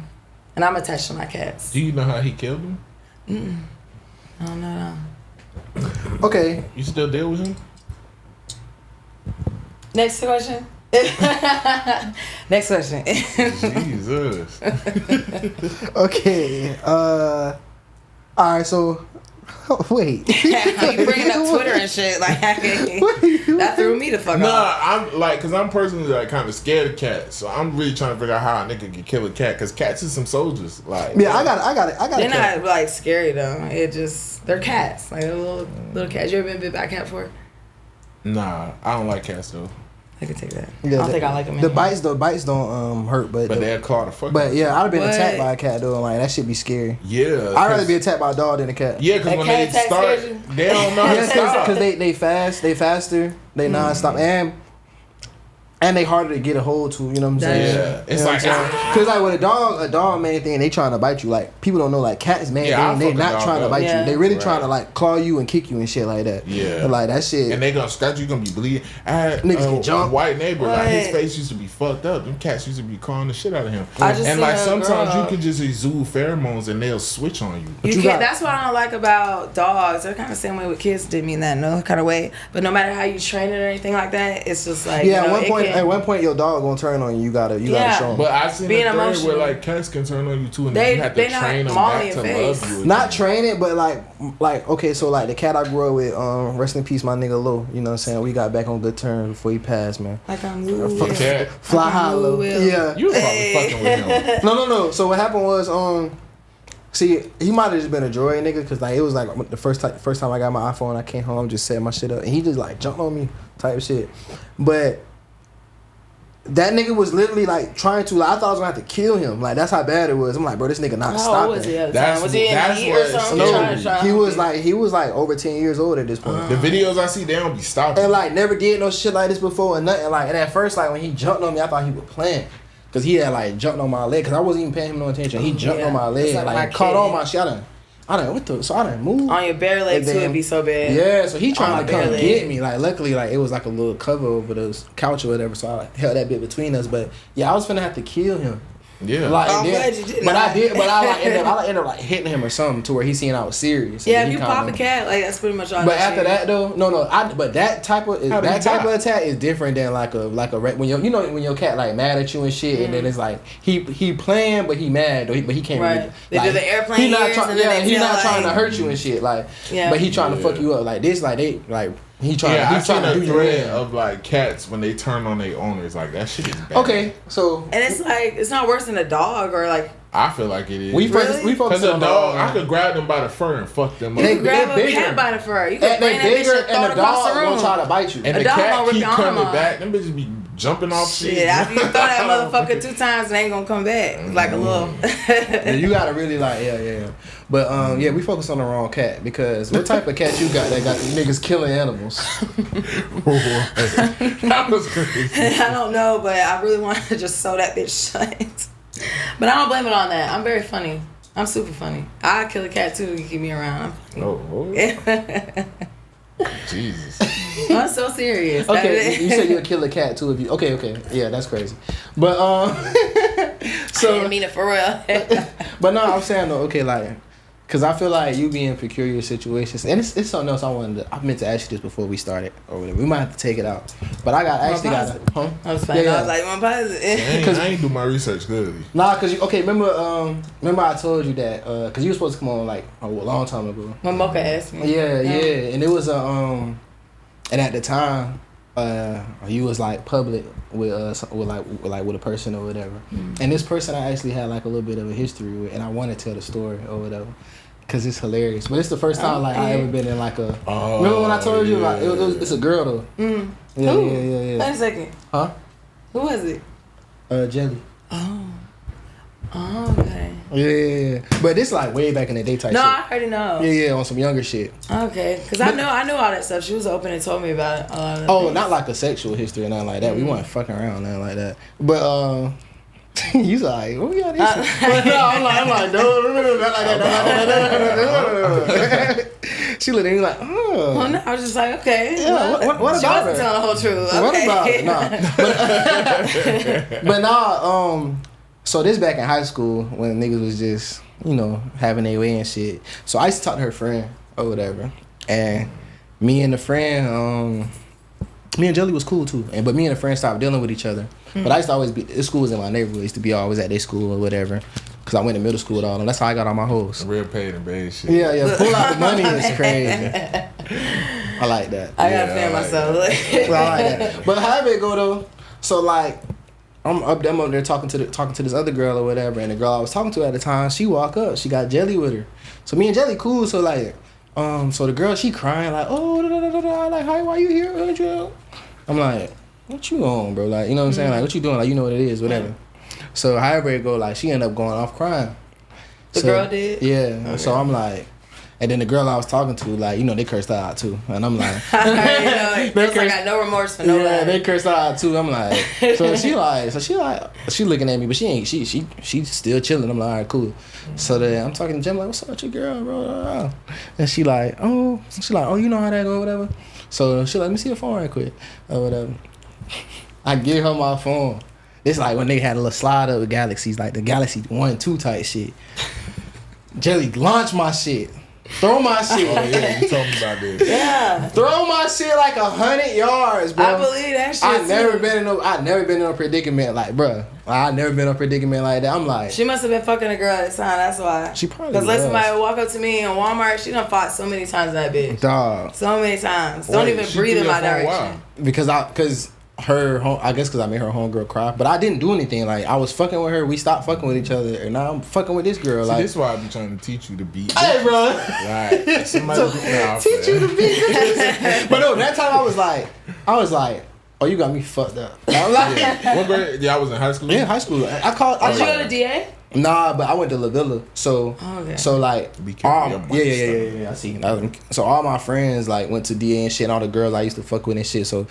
And I'm attached to my cats. Do you know how he killed him? I don't know. Okay. You still deal with him? Next question. Next question. Jesus. Okay. All right. So, wait. You bringing up Twitter and shit like that threw me the fuck off. Nah, I'm like, cause I'm personally like kind of scared of cats, so I'm really trying to figure out how a nigga can kill a cat, cause cats is some soldiers. Like, yeah, I got it. They're not like scary though. It just they're cats, like little cats. You ever been bit by a cat before? Nah, I don't like cats though. I can take that. Yeah, I don't think I like them. The bites don't hurt, but they'll claw the fuck. But yeah, I'd have been attacked by a cat though. Like that shit be scary. Yeah, I'd rather be attacked by a dog than a cat. Yeah, because when they start, they don't know how to stop. Because they fast, they faster, they non-stop, and they harder to get a hold to. You know what I'm saying? Yeah, it's like because like with a dog main thing, they trying to bite you. Like people don't know like cats main thing, they not trying to bite you. They really trying to like claw you and kick you and shit like that. Yeah, and like that shit. And they gonna scratch you, gonna be bleeding. I had a white neighbor, like his face used to be fucked up. Them cats used to be clawing the shit out of him. And like sometimes you can just exude pheromones and they'll switch on you. You can't. That's what I don't like about dogs. They're kind of the same way with kids. Didn't mean that no kind of way. But no matter how you train it or anything like that, it's just like at one point your dog gonna turn on you. You gotta show them. But I've seen a thread where like cats can turn on you too, and you have to train them back to love you. Not train it, but like okay, so like the cat I grew up with, rest in peace, my nigga Lo. You know what I'm saying? We got back on good terms before he passed, man. Like I'm Lou. Fly high, Lo. Yeah, you was probably fucking with him. No. So what happened was see, he might have just been a droid nigga, cause like it was like the first time I got my iPhone, I came home, just set my shit up, and he just like jumped on me type shit, but. That nigga was literally like trying to. Like, I thought I was gonna have to kill him. Like that's how bad it was. I'm like, bro, this nigga not stopping. How old was he at the time? Was he in the heat or something? No, he was like over 10 years old at this point. The videos I see, they don't be stopping. And like never did no shit like this before and nothing. Like and at first, like when he jumped on me, I thought he was playing. Cause he had like jumped on my leg. Cause I wasn't even paying him no attention. He jumped on my leg, like caught on my shit. I didn't move. On your bare leg too, it'd be so bad. Yeah, so he trying to come get me. Like luckily, like it was like a little cover over the couch or whatever, so I like, held that bit between us. But yeah, I was finna have to kill him. Yeah, like, I'm glad you did. But I did. But I ended up like hitting him or something to where he seen I was serious. Yeah, if you pop a cat, like that's pretty much all. But after that though, no. But that type of attack is different than like a when when your cat like mad at you and shit, and then it's like he playing but he mad but he can't. Right. Really, they do the airplane. He's not trying to hurt you and shit. Like, but he trying to fuck you up like this. Like they like. He trying to do thread of like cats when they turn on their owners, like that shit is bad. Okay, so and it's like it's not worse than a dog or like. I feel like it is. We focus on a dog. I could grab them by the fur and fuck them up. You can grab a cat by the fur. You can bring that bitch and throw it across the room. Gonna try to bite you. And the cat keep coming back. Them bitches be jumping off shit. Yeah, after you throw that motherfucker 2 times, it ain't gonna come back. It's like a little. Yeah, you gotta really like, yeah. But yeah, we focus on the wrong cat because what type of cat you got that got the niggas killing animals? That was crazy. I don't know, but I really want to just sew that bitch shut. But I don't blame it on that. I'm very funny. I'm super funny. I kill a cat too to keep me around. Jesus. I'm so serious. Okay, you said you'll kill a cat too if you. Okay, yeah, that's crazy. But so I didn't mean it for real. But no, I'm saying though, okay, like, cause I feel like you be in precarious situations, and it's something else I meant to ask you this before we started or whatever. We might have to take it out, but I got. I was fine. Yeah. I was like, my positive. I ain't do my research clearly. Nah, cause remember I told you that cause you were supposed to come on like a long time ago. My mocha asked me. Yeah, and it was and at the time, you was like public with a person or whatever, and this person I actually had like a little bit of a history with, and I want to tell the story or whatever, cause it's hilarious. But it's the first time like I ever been in like a. Remember when I told you like it's a girl though. Mm. Yeah, Who? yeah. Wait a second. Huh? Who was it? Jelly. Oh, okay. Yeah. But it's like way back in the day type shit. No, I already know. Yeah, on some younger shit. Okay, because I knew all that stuff. She was open and told me about it. A lot of things. Not like a sexual history or nothing like that. We weren't fucking around, nothing like that. But you like, what we got this? I'm like, no, She looked at me like, oh. Well, no, I was just like, okay. Yeah, what about she wasn't telling the whole truth. Okay. What about it? Nah. But nah, so this back in high school when niggas was just, having their way and shit. So I used to talk to her friend or whatever. And me and the friend, me and Jelly was cool too. But me and the friend stopped dealing with each other. Mm-hmm. But I used to always be, this school was in my neighborhood. I used to be always at their school or whatever. Because I went to middle school with all of them. That's how I got all my hoes. Real paid and bad shit. Yeah. Pull out the money is crazy. I like that. I gotta feel myself. Well, I like that. But however it go though, so like, I'm up there talking to this other girl or whatever, and the girl I was talking to at the time, she walk up, she got Jelly with her. So me and Jelly cool, so like, so the girl, she crying like, oh, like, hi, why you here? I'm like, what you on, bro? Like, you know what I'm saying? Like, what you doing? Like, you know what it is, whatever. So however it go, like, she ended up going off crying. The girl did? Yeah. Okay. So I'm like, and then the girl I was talking to, like, they cursed her out too. And I'm like, I got no remorse for nobody. Yeah, they cursed her out too. I'm like, she looking at me, but she still chilling. I'm like, all right, cool. So then I'm talking to Jim, like, what's up with your girl, bro? And she like, oh, you know how that go, whatever. So she like, let me see your phone right quick, or whatever. I give her my phone. It's like when they had a little slide up with Galaxies, like the Galaxy 1, 2 type shit. Jelly launched my shit. Throw my shit. Oh yeah, you told me about this. Yeah. Throw my shit like 100 yards, bro. I believe that shit. I never been in a predicament like, bro. I never been in a predicament like that. I'm like, she must have been fucking a girl at the time. That's why. She probably. Because let somebody walk up to me in Walmart, she done fought so many times in that bitch. Dog. So many times. Don't even breathe in my direction. Because I guess because I made her homegirl cry, but I didn't do anything. Like, I was fucking with her, we stopped fucking with each other, and now I'm fucking with this girl. See, like, this is why I be trying to teach you to beat. Hey, bro. Like, somebody teach you to beat. But no, that time I was like, oh, you got me fucked up. I'm like, what grade? Yeah, I was in high school. Yeah, high school. Did you go to DA? Nah, but I went to La Villa, so like, be careful. Yeah. I see. So all my friends like went to DA and shit, and all the girls I used to fuck with and shit. So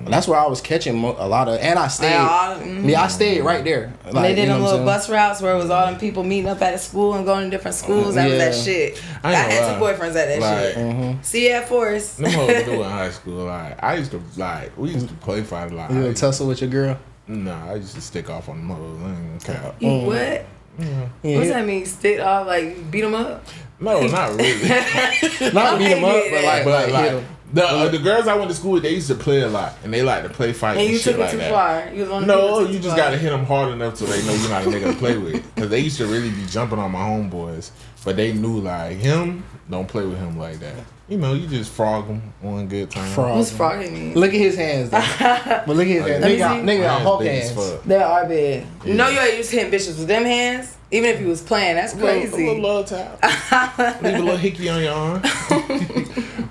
that's where I was catching a lot of, and I stayed. I stayed right there. Like, they did them little bus routes where it was all them people meeting up at a school and going to different schools. That was that shit. I had 2 boyfriends at that shit. See you at Forest. Them hoes do in high school. Like, we used to play fight a lot. You would tussle with your girl? Nah, I used to stick off on the hoes. I ain't gonna count. What? Yeah. What's that mean? Stick off, like beat them up? No, not really. Not beat them up, but hit them. The girls I went to school with, they used to play a lot, and they like to play fights and shit like that. And you took it too far. You was on no, you just gotta hit them hard enough so they know you're not a nigga to play with. Because they used to really be jumping on my homeboys, but they knew like him, don't play with him like that. You just frog him one good time. What's frogging me? Look at his hands, though. But look at his hands. Nigga got Hulk hands. They are big. Yeah. No, you ain't used to hitting bitches with them hands. Even if you was playing, that's crazy. A little love tap. Leave a little hickey on your arm.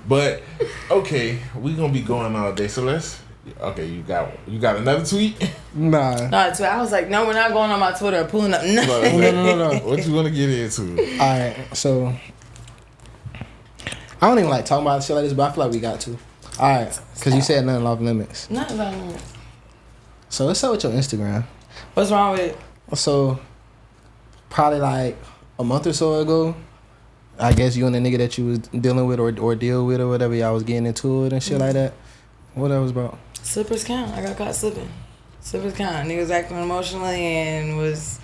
But, okay, we gonna be going all day. So let's Okay, you got another tweet? Nah. No, I was like, no, we're not going on my Twitter or pulling up nothing. No. What you want to get into? All right, so I don't even like talking about shit like this, but I feel like we got to. All right, because you said nothing off limits. Nothing off limits. So what's up with your Instagram? What's wrong with it? So probably like a month or so ago, I guess you and the nigga that you was dealing with or deal with or whatever, y'all was getting into it and shit like that. What that was about? Slippers count. I got caught slipping. Slippers count. Nigga was acting emotionally and was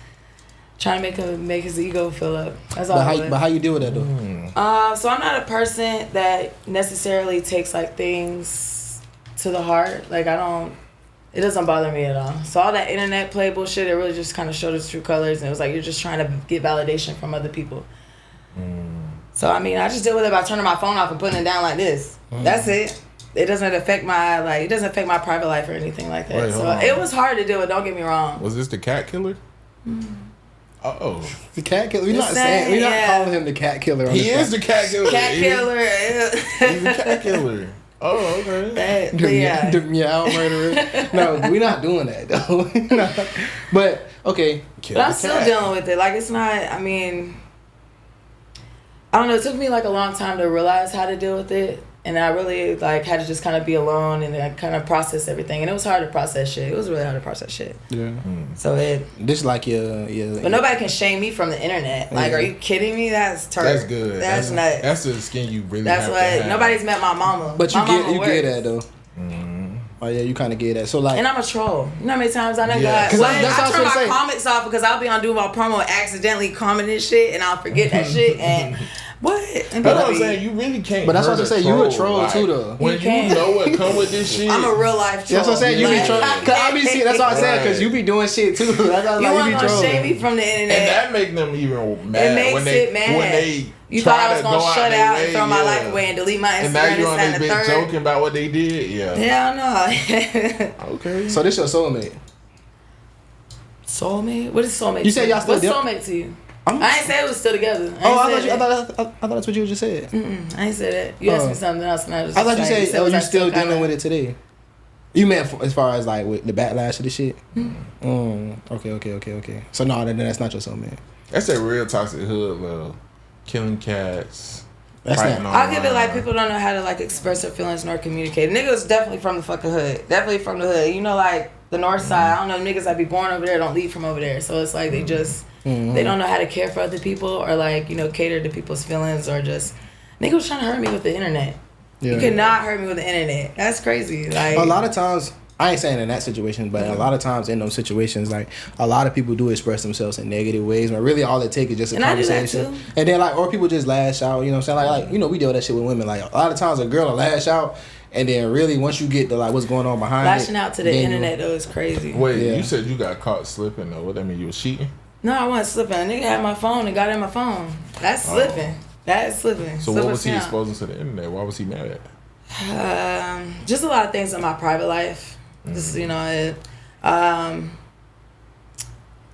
trying to make his ego fill up. That's all. But how you deal with that though? So I'm not a person that necessarily takes like things to the heart. Like it doesn't bother me at all. So all that internet play bullshit, it really just kind of showed its true colors, and it was like you're just trying to get validation from other people. So I mean, I just deal with it by turning my phone off and putting it down like this. That's it. It doesn't affect my private life or anything like that. Wait, so it was hard to deal with. Don't get me wrong. Was this the cat killer? Uh-oh. The cat killer? We're not calling him the cat killer. He is the cat killer. Cat killer. He's the cat killer. Oh, okay. The meow murderer. No, we're not doing that though. But okay. But I'm still dealing with it. Like it's not. I mean, I don't know. It took me like a long time to realize how to deal with it. And I really like had to just kind of be alone and then kind of process everything. And it was hard to process shit. It was really hard to process shit. Yeah. So this like your. But nobody can shame me from the internet. Like, are you kidding me? That's terrible. That's good. That's nuts. That's the skin you really. That's have what. to have. Nobody's met my mama. But you get that though. Mm-hmm. Oh yeah, you kind of get that. So like. And I'm a troll. You know how many times I done Yeah. got. I turn my comments off because I'll be on doing my promo and accidentally commenting shit and I'll forget that shit and. What? And that's what I'm saying. You really can't. But that's what I'm saying. You a troll too, though. When you know what come with this shit. I'm a real life troll. That's what I'm saying. You be trolling. Cause I be seeing. That's what I'm saying. Cause you be doing shit too. That's how you want to shame me from the internet. And that make them even mad. It makes it mad. When they you thought I was gonna shut out and throw my life away and delete my Instagram and now you on this bitch joking about what they did. Yeah. Hell no. Okay. So this your soulmate. Soulmate? What is soulmate? You said y'all still. What's soulmate to you? I ain't say it was still together. I thought that's what you just said. I ain't said that. You asked me something else, and I thought you said, "Oh, you still dealing with it today." You meant as far as like with the backlash of the shit. Okay. So no, that's not your soulmate. That's a real toxic hood love, killing cats. That's not. I'll give it like people don't know how to like express their feelings nor communicate. Niggas definitely from the fucking hood. Definitely from the hood. You know, like the north side. I don't know niggas that be born over there don't leave from over there. So it's like they just. They don't know how to care for other people or like, cater to people's feelings or just nigga was trying to hurt me with the internet. Yeah. You cannot hurt me with the internet. That's crazy. Like a lot of times, I ain't saying in that situation, but a lot of times in those situations, like a lot of people do express themselves in negative ways. But really, all it takes is just a conversation, and then like or people just lash out. You know what I'm saying? Like we deal with that shit with women. Like a lot of times, a girl will lash out. And then really, once you get to like what's going on behind lashing out to the internet though is crazy. Wait, you said you got caught slipping though. What that mean? You was cheating? No, I wasn't slipping. A nigga had my phone and got in my phone. That's slipping. That's slipping. So what was he exposing to the internet? Why was he mad at? Just a lot of things in my private life. Just I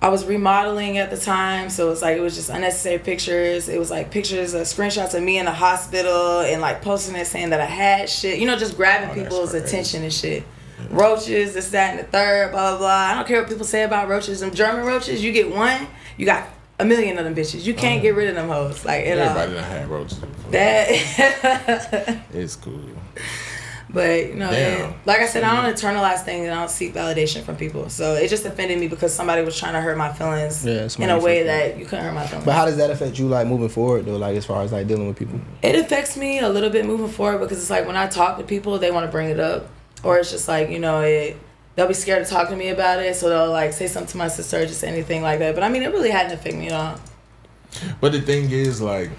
was remodeling at the time, so it was just unnecessary pictures. It was like pictures, screenshots of me in the hospital, and like posting it saying that I had shit. Just grabbing people's attention and shit. Roaches, this, that, and the third, blah, blah, blah. I don't care what people say about roaches. Them German roaches, you get one, you got a million of them bitches. You can't get rid of them hoes. Like everybody done had roaches before. That it's cool. But like I said, I don't internalize things and I don't seek validation from people. So it just offended me because somebody was trying to hurt my feelings in a way that you couldn't hurt my feelings. But how does that affect you like moving forward though, like as far as like dealing with people? It affects me a little bit moving forward because it's like when I talk to people, they want to bring it up. Or it's just like, they'll be scared to talk to me about it, so they'll like say something to my sister or just anything like that. But I mean, it really hadn't affected me at all. But the thing is, like,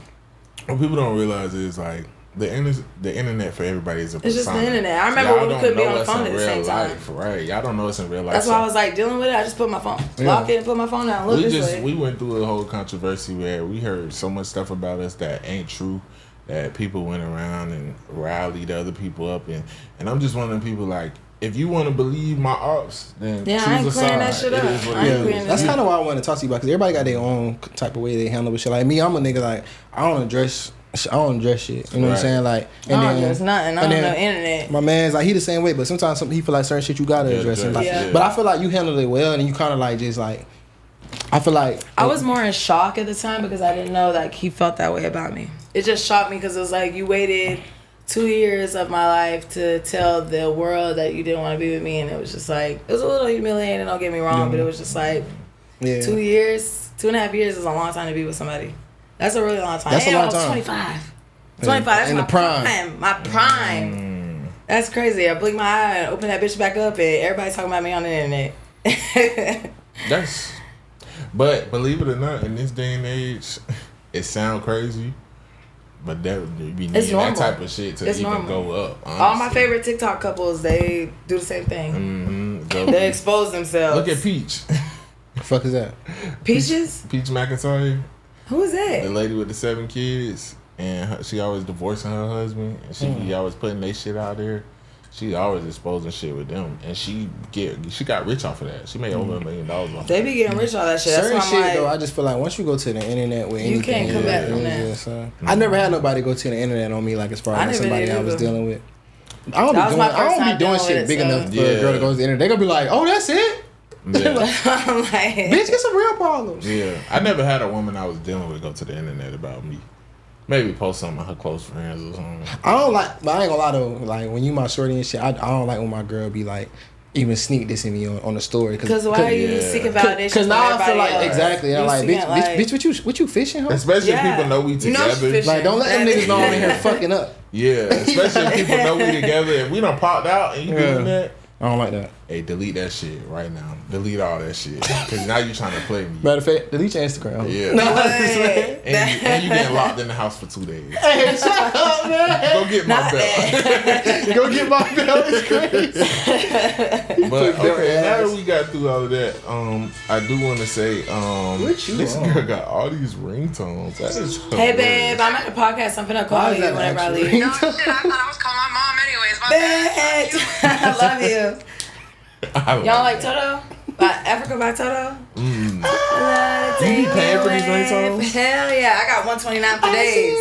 what people don't realize is like the internet for everybody is a persona. It's just the internet. I remember when we couldn't be on the phone at the same time. Right? Y'all don't know it's in real life. That's why I was like dealing with it. I just put my phone, lock it, and put my phone down. We went through a whole controversy where we heard so much stuff about us that ain't true. That people went around and rallied other people up, and I'm just one of them people like, if you want to believe my ops, then choose I ain't a clearing side. that shit up. That's kind of why I want to talk to you about, because everybody got their own type of way they handle with shit. Like me, I'm a nigga like I don't address I don't dress shit. You know what I'm saying? Like, and I don't dress nothing. I don't know internet. My man's like, he the same way, but sometimes he feel like certain shit you gotta address. Like, but I feel like you handled it well, and you kind of like just like. I feel like I was more in shock at the time because I didn't know like he felt that way about me. It just shocked me because it was like you waited 2 years of my life to tell the world that you didn't want to be with me, and it was just like it was a little humiliating. Don't get me wrong, but it was just like 2 years, 2.5 years is a long time to be with somebody. That's a really long time. That's a long time. I was 25. 25. That's my prime. My prime. That's crazy. I blink my eye and open that bitch back up, and everybody talking about me on the internet. But believe it or not, in this day and age, it sound crazy, but that would be that type of shit to even go up. Honestly. All my favorite TikTok couples, they do the same thing. They expose themselves. Look at Peach. The fuck is that? Peaches? Peach McIntyre. Who is that? The lady with the 7 kids, and she always divorcing her husband, and she always putting their shit out there. She always exposing shit with them, and she got rich off of that. She made over $1 million off. They be getting rich off that shit. Certain That's shit like, though, I just feel like once you go to the internet with anything, you can't come back from that. I never had nobody go to the internet on me like as far as somebody I was dealing with. I don't be doing shit big enough for a girl to go to the internet. They gonna be like, oh, that's it. Yeah. Like, bitch, get some real problems. Yeah, I never had a woman I was dealing with go to the internet about me. Maybe post some of her close friends or something. I don't like, but I ain't gonna lie though. Like when you my shorty and shit, I don't like when my girl be like even sneak dissing me on the story. Because why are you seeking validation? Because now I feel like exactly. I'm like, bitch, what you fishing? Huh? Especially if people know we together. Like don't let them niggas know I'm in here fucking up. Yeah, especially if people know we together and we done popped out and you doing that. I don't like that. Hey, delete that shit right now. Delete all that shit. Because now you trying to play me. Matter of fact, delete your Instagram. Yeah. And you getting locked in the house for 2 days. Hey, shut up, man. Go get my belt. Go get my belt. It's crazy. But okay, now that we got through all of that, I do want to say, this girl got all these ringtones. That is hilarious. Hey, babe, I'm at a podcast. I'm finna call you whenever I leave. No shit, I thought I was calling my mom anyways. Bitch, I love you. Y'all like Toto? By Africa by Toto? You be paying for these ringtones? Hell yeah. I got $129 for days.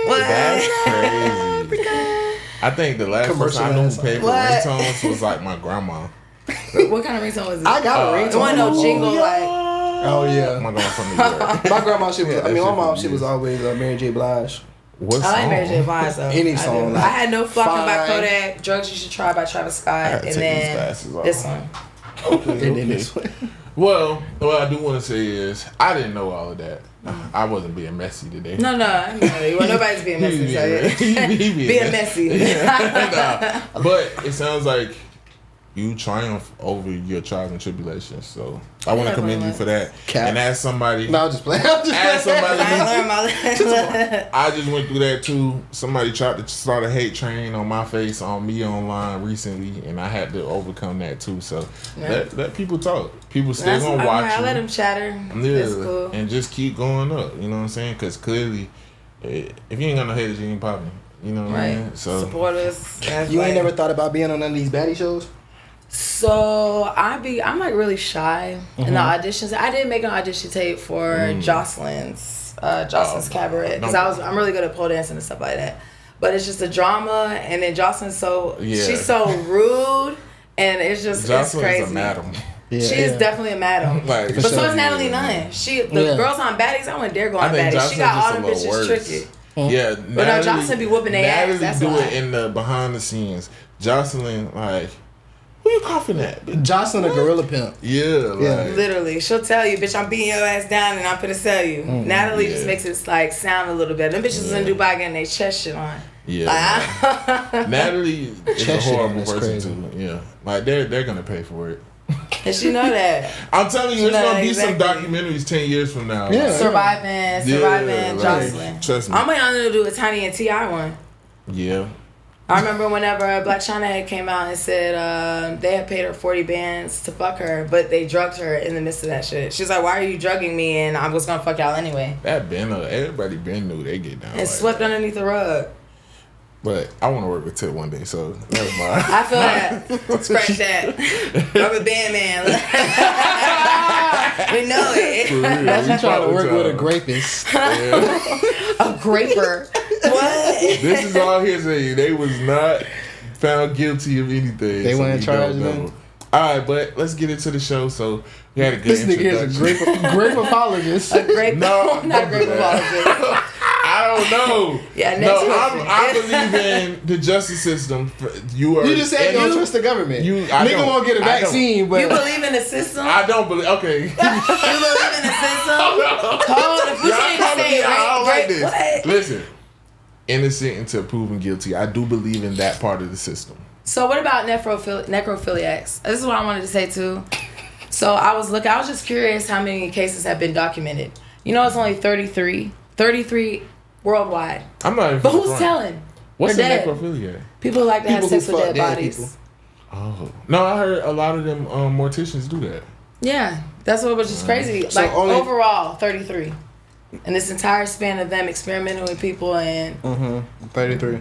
What? That's crazy. I think the last person I knew who paid for ringtones was like my grandma. What kind of ringtone was it? I got a ringtone. It wasn't no jingle like. Oh yeah. My grandma from New York. My grandma shit was, my mom shit was always Mary J. Blige. What song? I like Mary J. Blige though. Any song. I had No Flocking by Kodak, Drugs You Should Try by Travis Scott, and then this one. Okay. Well, what I do want to say is I didn't know all of that. I wasn't being messy today. No, I know. Well, nobody's being messy. Being messy. But it sounds like you triumph over your trials and tribulations. So I want to commend you for that. And as somebody, no, I'm just playing. I just went through that too. Somebody tried to start a hate train on my face on me online recently, and I had to overcome that too. So let people talk. People still gonna watch you. I let them chatter. It's cool. And just keep going up. You know what I'm saying? Because clearly, if you ain't got no haters, you ain't popping. You know what I mean? So support us. You ain't never thought about being on none of these baddie shows? So I'm like really shy in the auditions. I did make an audition tape for Jocelyn's cabaret because I'm really good at pole dancing and stuff like that. But it's just a drama, and then Jocelyn's she's so rude, and it's just it's crazy. Is a madam. Yeah, she is definitely a madam. But so is Natalie Nunn. The girls on Baddies, I wouldn't dare go on Baddies. She got all them bitches tricky. Yeah, but no, Jocelyn be whooping their ass. That's do it in the behind the scenes. Jocelyn, like, who you coughing at? Jocelyn, a gorilla pimp. Yeah, like, literally. She'll tell you, bitch, I'm beating your ass down and I'm finna sell you. Natalie just makes it like sound a little better. Them bitches in Dubai getting their chest shit on. Yeah, Natalie is a horrible person too. Yeah, like they're gonna pay for it. And she know that. I'm telling you, there's gonna be some documentaries 10 years from now. Yeah, surviving Jocelyn. Trust me. I'm waiting on them to do a Tiny and T.I. one. Yeah. I remember whenever Black China had came out and said they had paid her 40 bands to fuck her, but they drugged her in the midst of that shit. She's like, "Why are you drugging me? And I was gonna fuck y'all anyway." Everybody been knew they get down. And swept underneath the rug. But I want to work with Tip one day, so never mind. I feel that. Scratch that. Rubber band man. We know it. That's you trying to work with a grapist. A graper. What? This is all hearsay. They was not found guilty of anything. They weren't charged with them. All right, but let's get into the show. So we had a good This nigga is a grape apologist. A grape, no, not a grape apologist. I don't know. Yeah, I believe in the justice system. You just said you don't trust the government. Nigga won't get a vaccine, but you believe in the system. I don't believe. Okay. You believe in the system. Hold on, if we can't say I don't like this. What? Listen, innocent until proven guilty. I do believe in that part of the system. So what about necrophiliacs? This is what I wanted to say too. So I was just curious how many cases have been documented. You know, it's only 33 worldwide. I'm not even. But who's telling? What's a necrophiliac? People like to have sex with dead bodies. People. Oh no, I heard a lot of them morticians do that. Yeah, that's what was just crazy. So like only, overall, 33. And this entire span of them experimenting with people and 33.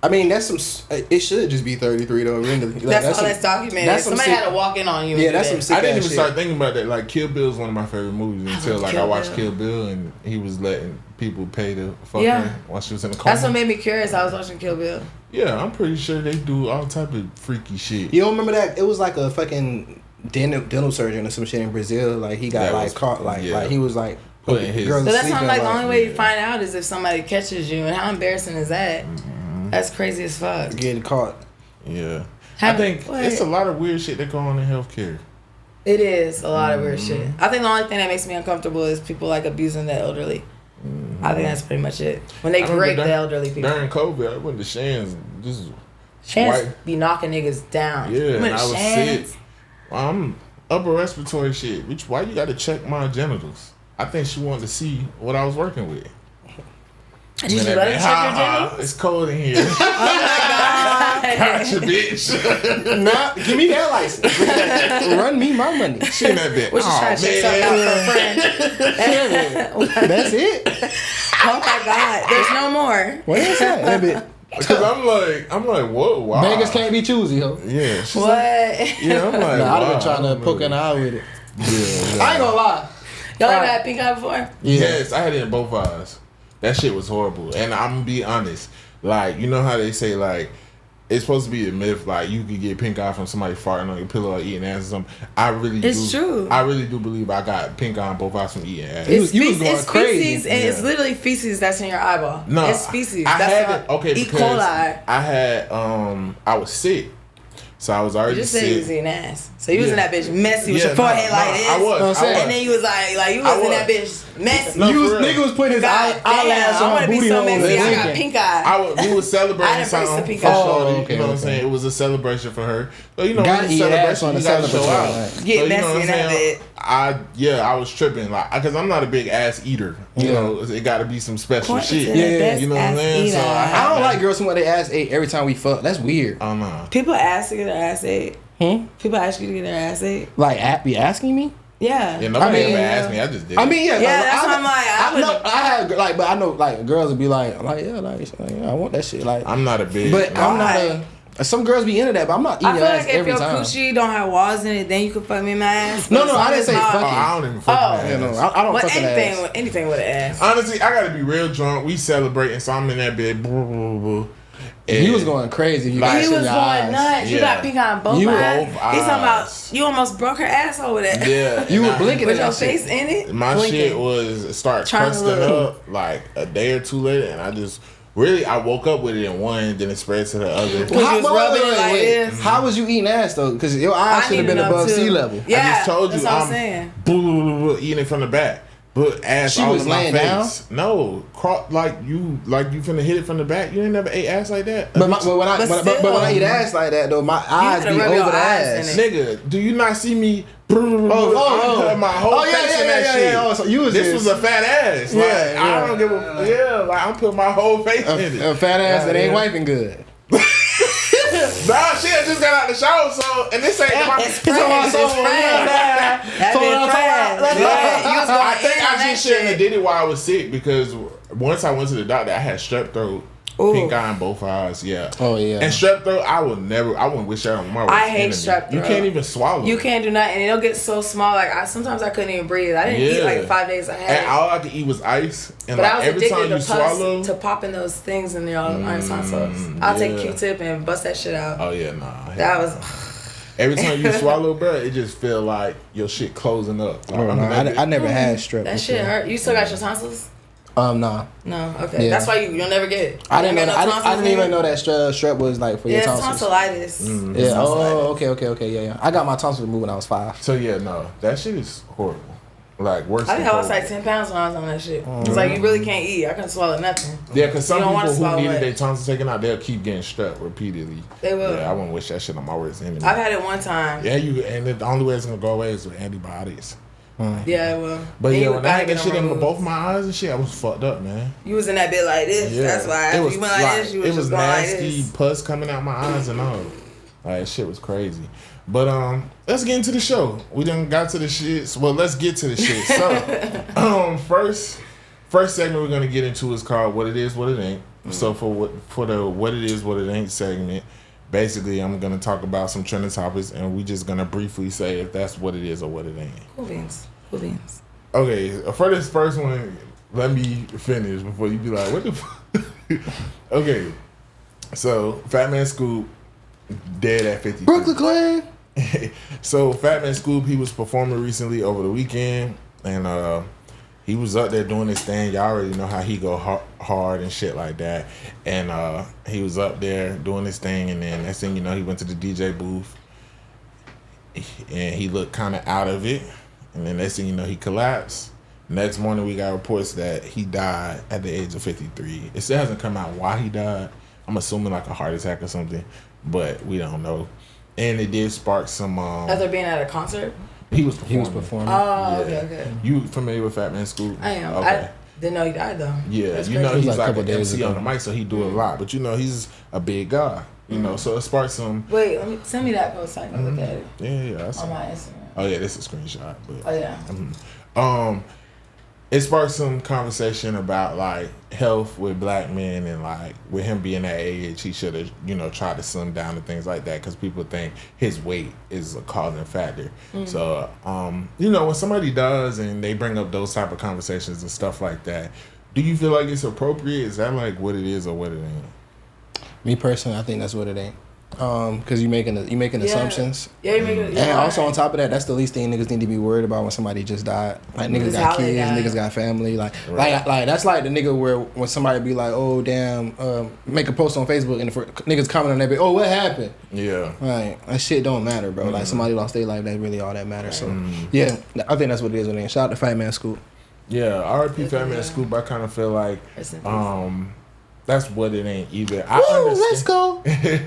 I mean, that's some. It should just be 33 though. Really, like, that's all that's documented. Somebody had to walk in on you. Yeah, that's some sick. I didn't even shit. start thinking about that. Like Kill Bill is one of my favorite movies until like I watched Kill Bill and he was letting people pay to fuck her while she was in the coma. That's what made me curious. I was watching Kill Bill. Yeah, I'm pretty sure they do all type of freaky shit. You don't remember that? It was like a fucking dental surgeon or some shit in Brazil. Like he got caught. Like he was like. But that's not like the only way you find out is if somebody catches you, and how embarrassing is that? That's crazy as fuck. Getting caught. Yeah. I think it's a lot of weird shit that go on in healthcare. It is a lot of weird shit. I think the only thing that makes me uncomfortable is people like abusing the elderly. I think that's pretty much it. When they rape the elderly people. During COVID, I went to Shan's. Shan's be knocking niggas down. Yeah, and I was sick. Well, I'm upper respiratory shit. Bitch, why you gotta check my genitals? I think she wanted to see what I was working with. Did you let her check your genitals? It's cold in here. Oh my God. Gotcha, bitch. Nah, give me that license. Run me my money. She in that bitch. We're just trying to check something out for a friend. That's it? Oh my God. There's no more. What is that? That bitch. Because I'm like, whoa, wow. Beggars can't be choosy, ho. Yeah. What? Like, yeah, I'm like, nah, I've been trying to poke an eye with it. Yeah. I ain't gonna lie. Y'all ever had pink eye before? Yeah. Yes, I had it in both eyes. That shit was horrible. And I'm gonna be honest. Like, you know how they say, like, it's supposed to be a myth, like, you could get pink eye from somebody farting on your pillow or eating ass or something. It's true. I really do believe I got pink eye on both eyes from eating ass. It's you was going crazy. Feces, and it's literally feces that's in your eyeball. No. It's feces. I that's had it, okay, E. because coli. I had, I was sick. So I was already You just said sick. you was eating ass. So you was in that bitch messy with your forehead like this. I was. And then you was like you was in that bitch messy. No, Nigga was putting his eyelash on booty hole. I got pink eye. We was celebrating something for Shorty. Okay, you know what I'm saying? It was a celebration for her. So you know, gotta eat ass on the celebration. Right. Get messy in that bit. I was tripping like because I'm not a big ass eater. You know, it got to be some special shit. Yeah, you know what I'm saying. So I don't like girls who want their ass ate every time we fuck. That's weird. Oh no. People ask to get their ass ate. People ask you to get their ass ate. Like, be asking me? Yeah. Yeah, nobody ever asked me. I just did. I mean, yeah. Yeah, that's what I'm like. I had like, but I know like girls would be like, yeah, I want that shit. Like, I'm not a big. But I'm not a. Some girls be into that, but I'm not eating I feel ass like every if your time. coochie don't have walls in it, then you can fuck me in my ass. No, I didn't say fucking. I don't even fuck you know, I don't fuck anything with anything with an ass. Honestly, I gotta be real drunk. We celebrating, so I'm in that bed. He was going crazy. He was going nuts. You got pink eye on both eyes. He's talking about you almost broke her ass over that. Yeah, you were blinking with your face in it. My shit was start crusting up like a day or two later, and I woke up with it in one, then it spread to the other. How was you eating ass though? Because your eyes should have been above sea level. Yeah, I just told you that's what I'm saying. Eating it from the back. But ass she all was in my laying face. down? No, like you finna hit it from the back. You ain't never ate ass like that. But when I eat ass like that though, my eyes be over the ass. Nigga, do you not see me? My whole face in that shit. Oh, so you was this was a fat ass. Like I don't give a like I'm putting my whole face in it. A fat ass that ain't wiping good. Nah, she had just got out the shower, so and this ain't my. It's fresh. I think I just shouldn't have did it while I was sick because once I went to the doctor, I had strep throat. Pink eye in both eyes. Yeah. Oh yeah. And strep throat, I wouldn't wish that on my worst I hate enemy. strep throat. You can't even swallow. You can't do nothing. And it'll get so small. Like sometimes I couldn't even breathe. I didn't eat like 5 days. I had. And all I could eat was ice. And but like I was every time addicted you swallow, to popping those things in your iron tonsils. I'll take a Q-tip and bust that shit out. Oh yeah, nah. That was. Every time you swallow, bro, it just feel like your shit closing up. Like, I never had strep. That shit hurt. You still got your tonsils? Nah. No, okay. Yeah. That's why you'll never get it. I didn't know. I didn't even know that strep was like for your tonsils. Tonsillitis. Yeah. Oh, okay. Yeah. I got my tonsils removed when I was 5. So yeah, no, that shit is horrible. Like worse. I think I lost like 10 pounds when I was on that shit. It's like you really can't eat. I couldn't swallow nothing. Yeah, because some people who needed their tonsils taken out, they'll keep getting strep repeatedly. They will. Yeah, I wouldn't wish that shit on my worst enemy. I've had it one time. Yeah, and the only way it's gonna go away is with antibiotics. Yeah, it will. But yeah, when I had that shit in both my eyes and shit, I was fucked up, man. You was in that bit like this. Yeah. That's why. It was you went like this. You was just going nasty like this. pus coming out my eyes and all. Like shit was crazy. But let's get into the show. We done got to the shit. Well, let's get to the shit. So, first segment we're gonna get into is called "What It Is, What It Ain't." So for the "What It Is, What It Ain't" segment, basically I'm gonna talk about some trending topics, and we just gonna briefly say if that's what it is or what it ain't. Cool beans. Okay, for this first one, let me finish before you be like, "What the fuck?" Okay, so Fat Man Scoop dead at 50. Brooklyn Clan. So Fat Man Scoop, he was performing recently over the weekend, and he was up there doing his thing. Y'all already know how he go hard and shit like that. And he was up there doing his thing, and then next thing you know, he went to the DJ booth, and he looked kind of out of it. And then next thing you know, he collapsed. Next morning, we got reports that he died at the age of 53. It still hasn't come out why he died. I'm assuming like a heart attack or something, but we don't know. And it did spark some. After being at a concert? He was performing. Oh, yeah. Okay. You familiar with Fat Man Scoop? I am. Okay. I didn't know he died though. Yeah, That's you know he's like an days MC ago. on the mic, so he do a lot. But you know he's a big guy. You know, so it sparked some. Wait, send me that post so I can look at it. Yeah. On my Instagram. Oh yeah, this is a screenshot. But, oh yeah. It sparked some conversation about like health with black men, and like with him being that age, he should have tried to slim down and things like that, because people think his weight is a causing factor. So when somebody does and they bring up those type of conversations and stuff like that, do you feel like it's appropriate? Is that like what it is or what it ain't? Me personally, I think that's what it ain't. Because you making assumptions. Yeah, you making. And also on top of that, that's the least thing niggas need to be worried about when somebody just died. Like niggas got kids, niggas got family. Like that's like the nigga where when somebody be like, oh damn, make a post on Facebook and the niggas comment on that, oh what happened? Yeah. Like that shit don't matter, bro. Like somebody lost their life, that's really all that matters. So yeah, I think that's what it is. When they shout out to Fat Man Scoop. Yeah, R.I.P. Fat Man Scoop. I kind of feel like that's what it ain't either. I understand. Let's go. Yeah.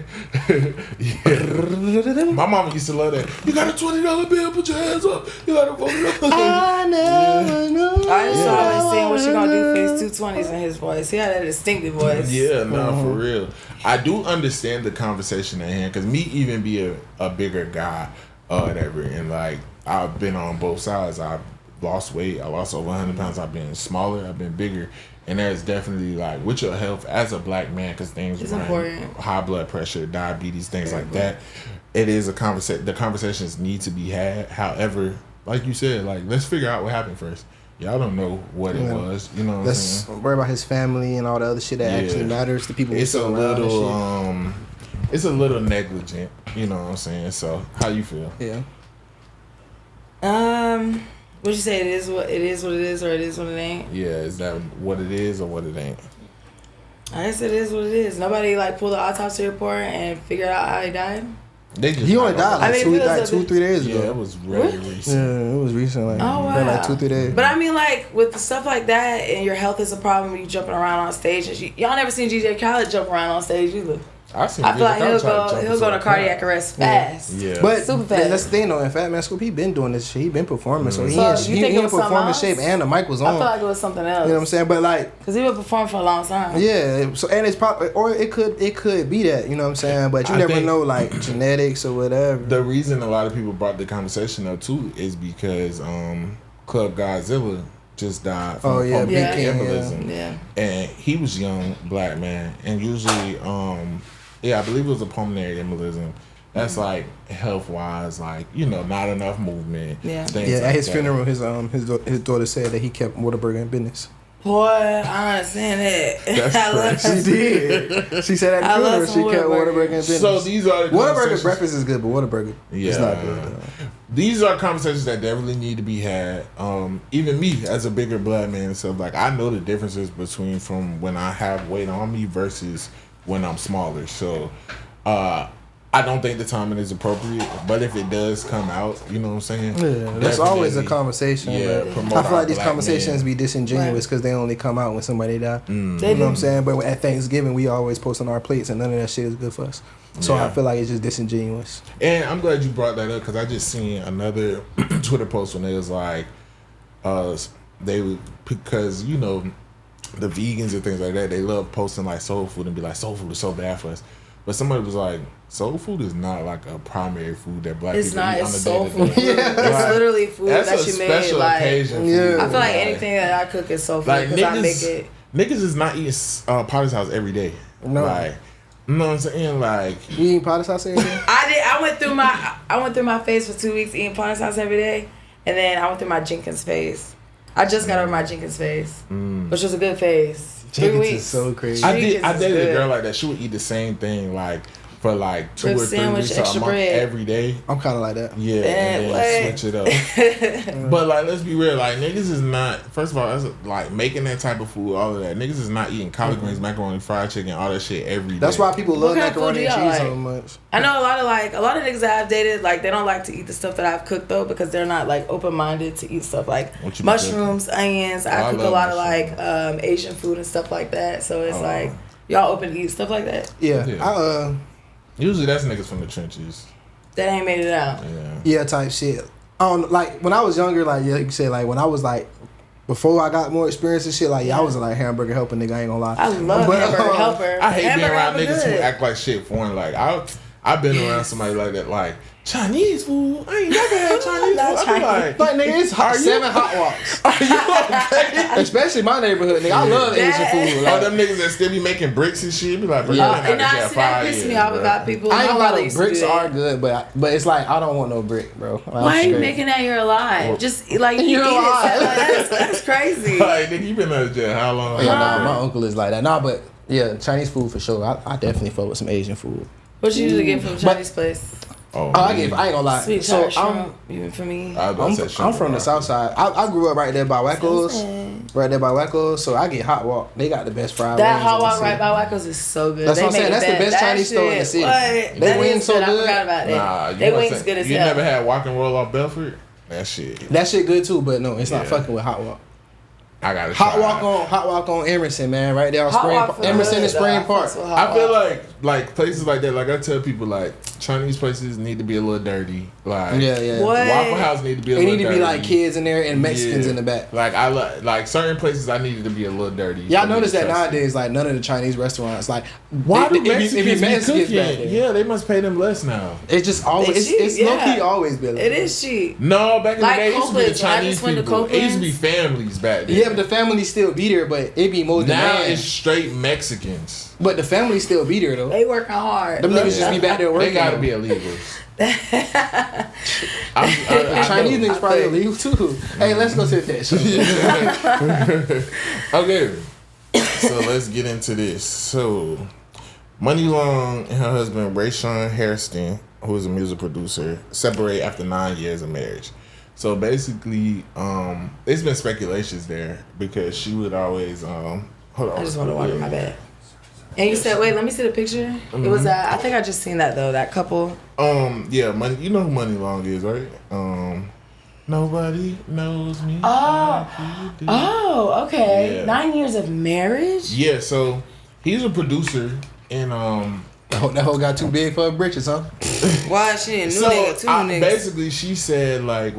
My mama used to love that. You got a $20 bill, put your hands up. You got a $40 bill. I never know. I just always saying what you gonna do for his 220s in his voice. He had that distinctive voice. Yeah, no, for real. I do understand the conversation at hand, because me even be a bigger guy or whatever, and like I've been on both sides. I've lost weight. I lost over 100 pounds. I've been smaller. I've been bigger. And there's definitely like with your health as a black man, because things it's run, important. High blood pressure, diabetes, things like that. It is a conversation. The conversations need to be had. However, like you said, like let's figure out what happened first. Y'all don't know what it was. You know what I'm saying? Let's worry about his family and all the other shit that actually matters to people. It's a little it's a little negligent. You know what I'm saying? So how you feel? Yeah. Would you say it is what it is, or it is what it ain't? Yeah, is that what it is or what it ain't? I guess it is what it is. Nobody like pulled the autopsy report and figured out how he died. He only died like 2-3 days ago. Yeah, it was really recent. Yeah, it was recent. Like, like 2-3 days. But I mean, like with the stuff like that, and your health is a problem. You jumping around on stage, and y'all never seen DJ Khaled jump around on stage either. I feel like he'll go to cardiac arrest fast. Yeah. But super fast. That's the thing though. In Fat Man Scoop, he been doing this shit. He been performing. So he in performance shape, and the mic was on. I feel like it was something else. You know what I'm saying? But like, because he been performing for a long time. Yeah. So and it's probably, or it could be that. You know what I'm saying? But you never know, like genetics or whatever. The reason a lot of people brought the conversation up too is because Club Godzilla just died from a pulmonary embolism. Yeah. And he was young, black man. And usually, I believe it was a pulmonary embolism. That's like health wise, like, you know, not enough movement. Yeah. At his funeral, his daughter said that he kept Whataburger in business. Boy, I understand that. That's She did. She said at the funeral she kept Whataburger in business. So these are the Whataburger breakfast is good, but Whataburger is not good. These are conversations that definitely need to be had. Even me, as a bigger black man and stuff, like, I know the differences between from when I have weight on me versus when I'm smaller. So, I don't think the timing is appropriate, but if it does come out, you know what I'm saying? Yeah, there's always a conversation. Yeah, I feel like these conversations be disingenuous because they only come out when somebody die. You know what I'm saying? But at Thanksgiving, we always post on our plates, and none of that shit is good for us. So I feel like it's just disingenuous. And I'm glad you brought that up because I just seen another Twitter post when they was like, because, you know, the vegans and things like that, they love posting like soul food and be like, soul food is so bad for us. But somebody was like, soul food is not like a primary food that black people eat on a It's soul food. day-to-day. It's literally food that you made. Like, occasion food. I feel like anything that I cook is soul food because I make it. Niggas is not eating Potter's house every day. No. Like, you know what I'm saying? Like, you eating Potter's house every day? I went through my phase for 2 weeks eating Potter's house every day, and then I went through my Jenkins phase. I just got over my Jenkins phase, which was a good phase. Jenkins 3 weeks. is so crazy. I dated a girl like that. She would eat the same thing like for like 2 or 3 sandwich, weeks or a extra month bread. every day. I'm kind of like that. Yeah, and then switch it up. But like, let's be real. Like, niggas is not. First of all, that's like making that type of food. All of that. Niggas is not eating collard greens, macaroni, fried chicken, all that shit every day. That's why people love macaroni and cheese like? so much. I know a lot of niggas that I've dated, like, they don't like to eat the stuff that I've cooked though because they're not like open minded to eat stuff like mushrooms, onions. I cook a lot of like Asian food and stuff like that. So it's like, y'all open to eat stuff like that? Yeah. Usually that's niggas from the trenches. That ain't made it out. Yeah, type shit. Like when I was younger, like you said, like when I was like before I got more experience and shit, like I was like hamburger helper nigga. I ain't gonna lie. I love hamburger helper. I hate being around hamburger niggas who act like shit foreign. Like I've been around somebody like that, like Chinese food. I ain't never had Chinese food. I be like nigga, it's 7 hot walks. Are you okay? Especially my neighborhood, nigga. I love Asian food. All them niggas that still be making bricks and shit. Be like, bro, and I see that piss me off about people. I ain't gonna lie, bricks are good, but it's like I don't want no brick, bro. Why are you making that you're alive? Just like you eat it. That's crazy. Like, nigga, you been out of jail how long? Yeah, my uncle is like that. Nah, but yeah, Chinese food for sure. I definitely fuck with some Asian food. What you usually get from a Chinese place? I ain't gonna lie. Sweet so shrimp, even for me. I'm from the south side. I grew up right there by Wacko's. Right there by Wacko's. So I get Hot Walk. They got the best fried wings. That Hot Walk right by Wacko's is so good. That's what I'm saying. That's the best Chinese store in the city. They wings so good. I forgot about that. They wings good as hell. You never had Walk and Roll off Belford? That shit good too, but no, it's not fucking with Hot Walk. I gotta Hot Walk on Emerson, man, right there on Emerson and Spring Park. I feel like places like that, like I tell people, like Chinese places need to be a little dirty. Like Waffle House need to be a little dirty. They need to be like kids in there and Mexicans in the back. Like I like certain places I needed to be a little dirty. Y'all notice that nowadays, like none of the Chinese restaurants, like why do Mexicans be cooking? Yeah, they must pay them less now. It's just always it's low key always been. It is cheap. No, back in the day, it used to be the Chinese people. It used to be families back then. Yeah, but the families still be there, but it be more demand. Now it's straight Mexicans. But the families still be there though. They working hard. Them niggas just be back there working. They gotta be illegals. Chinese niggas probably illegal too. Hey, let's go to that show. Okay, so let's get into this. So, Money Long and her husband Rayshawn Hairston, who is a music producer, separate after 9 years of marriage. So basically, there's been speculations there because she would always hold on. I just want to water my bed. And you said, wait, let me see the picture. Mm-hmm. It was I think I just seen that though. That couple. Yeah, Money. You know who Money Long is, right? Nobody knows me. Oh, okay. Yeah. 9 years of marriage. Yeah, so he's a producer and That hoe got too big for her britches, huh? Why she didn't niggas? Basically, she said like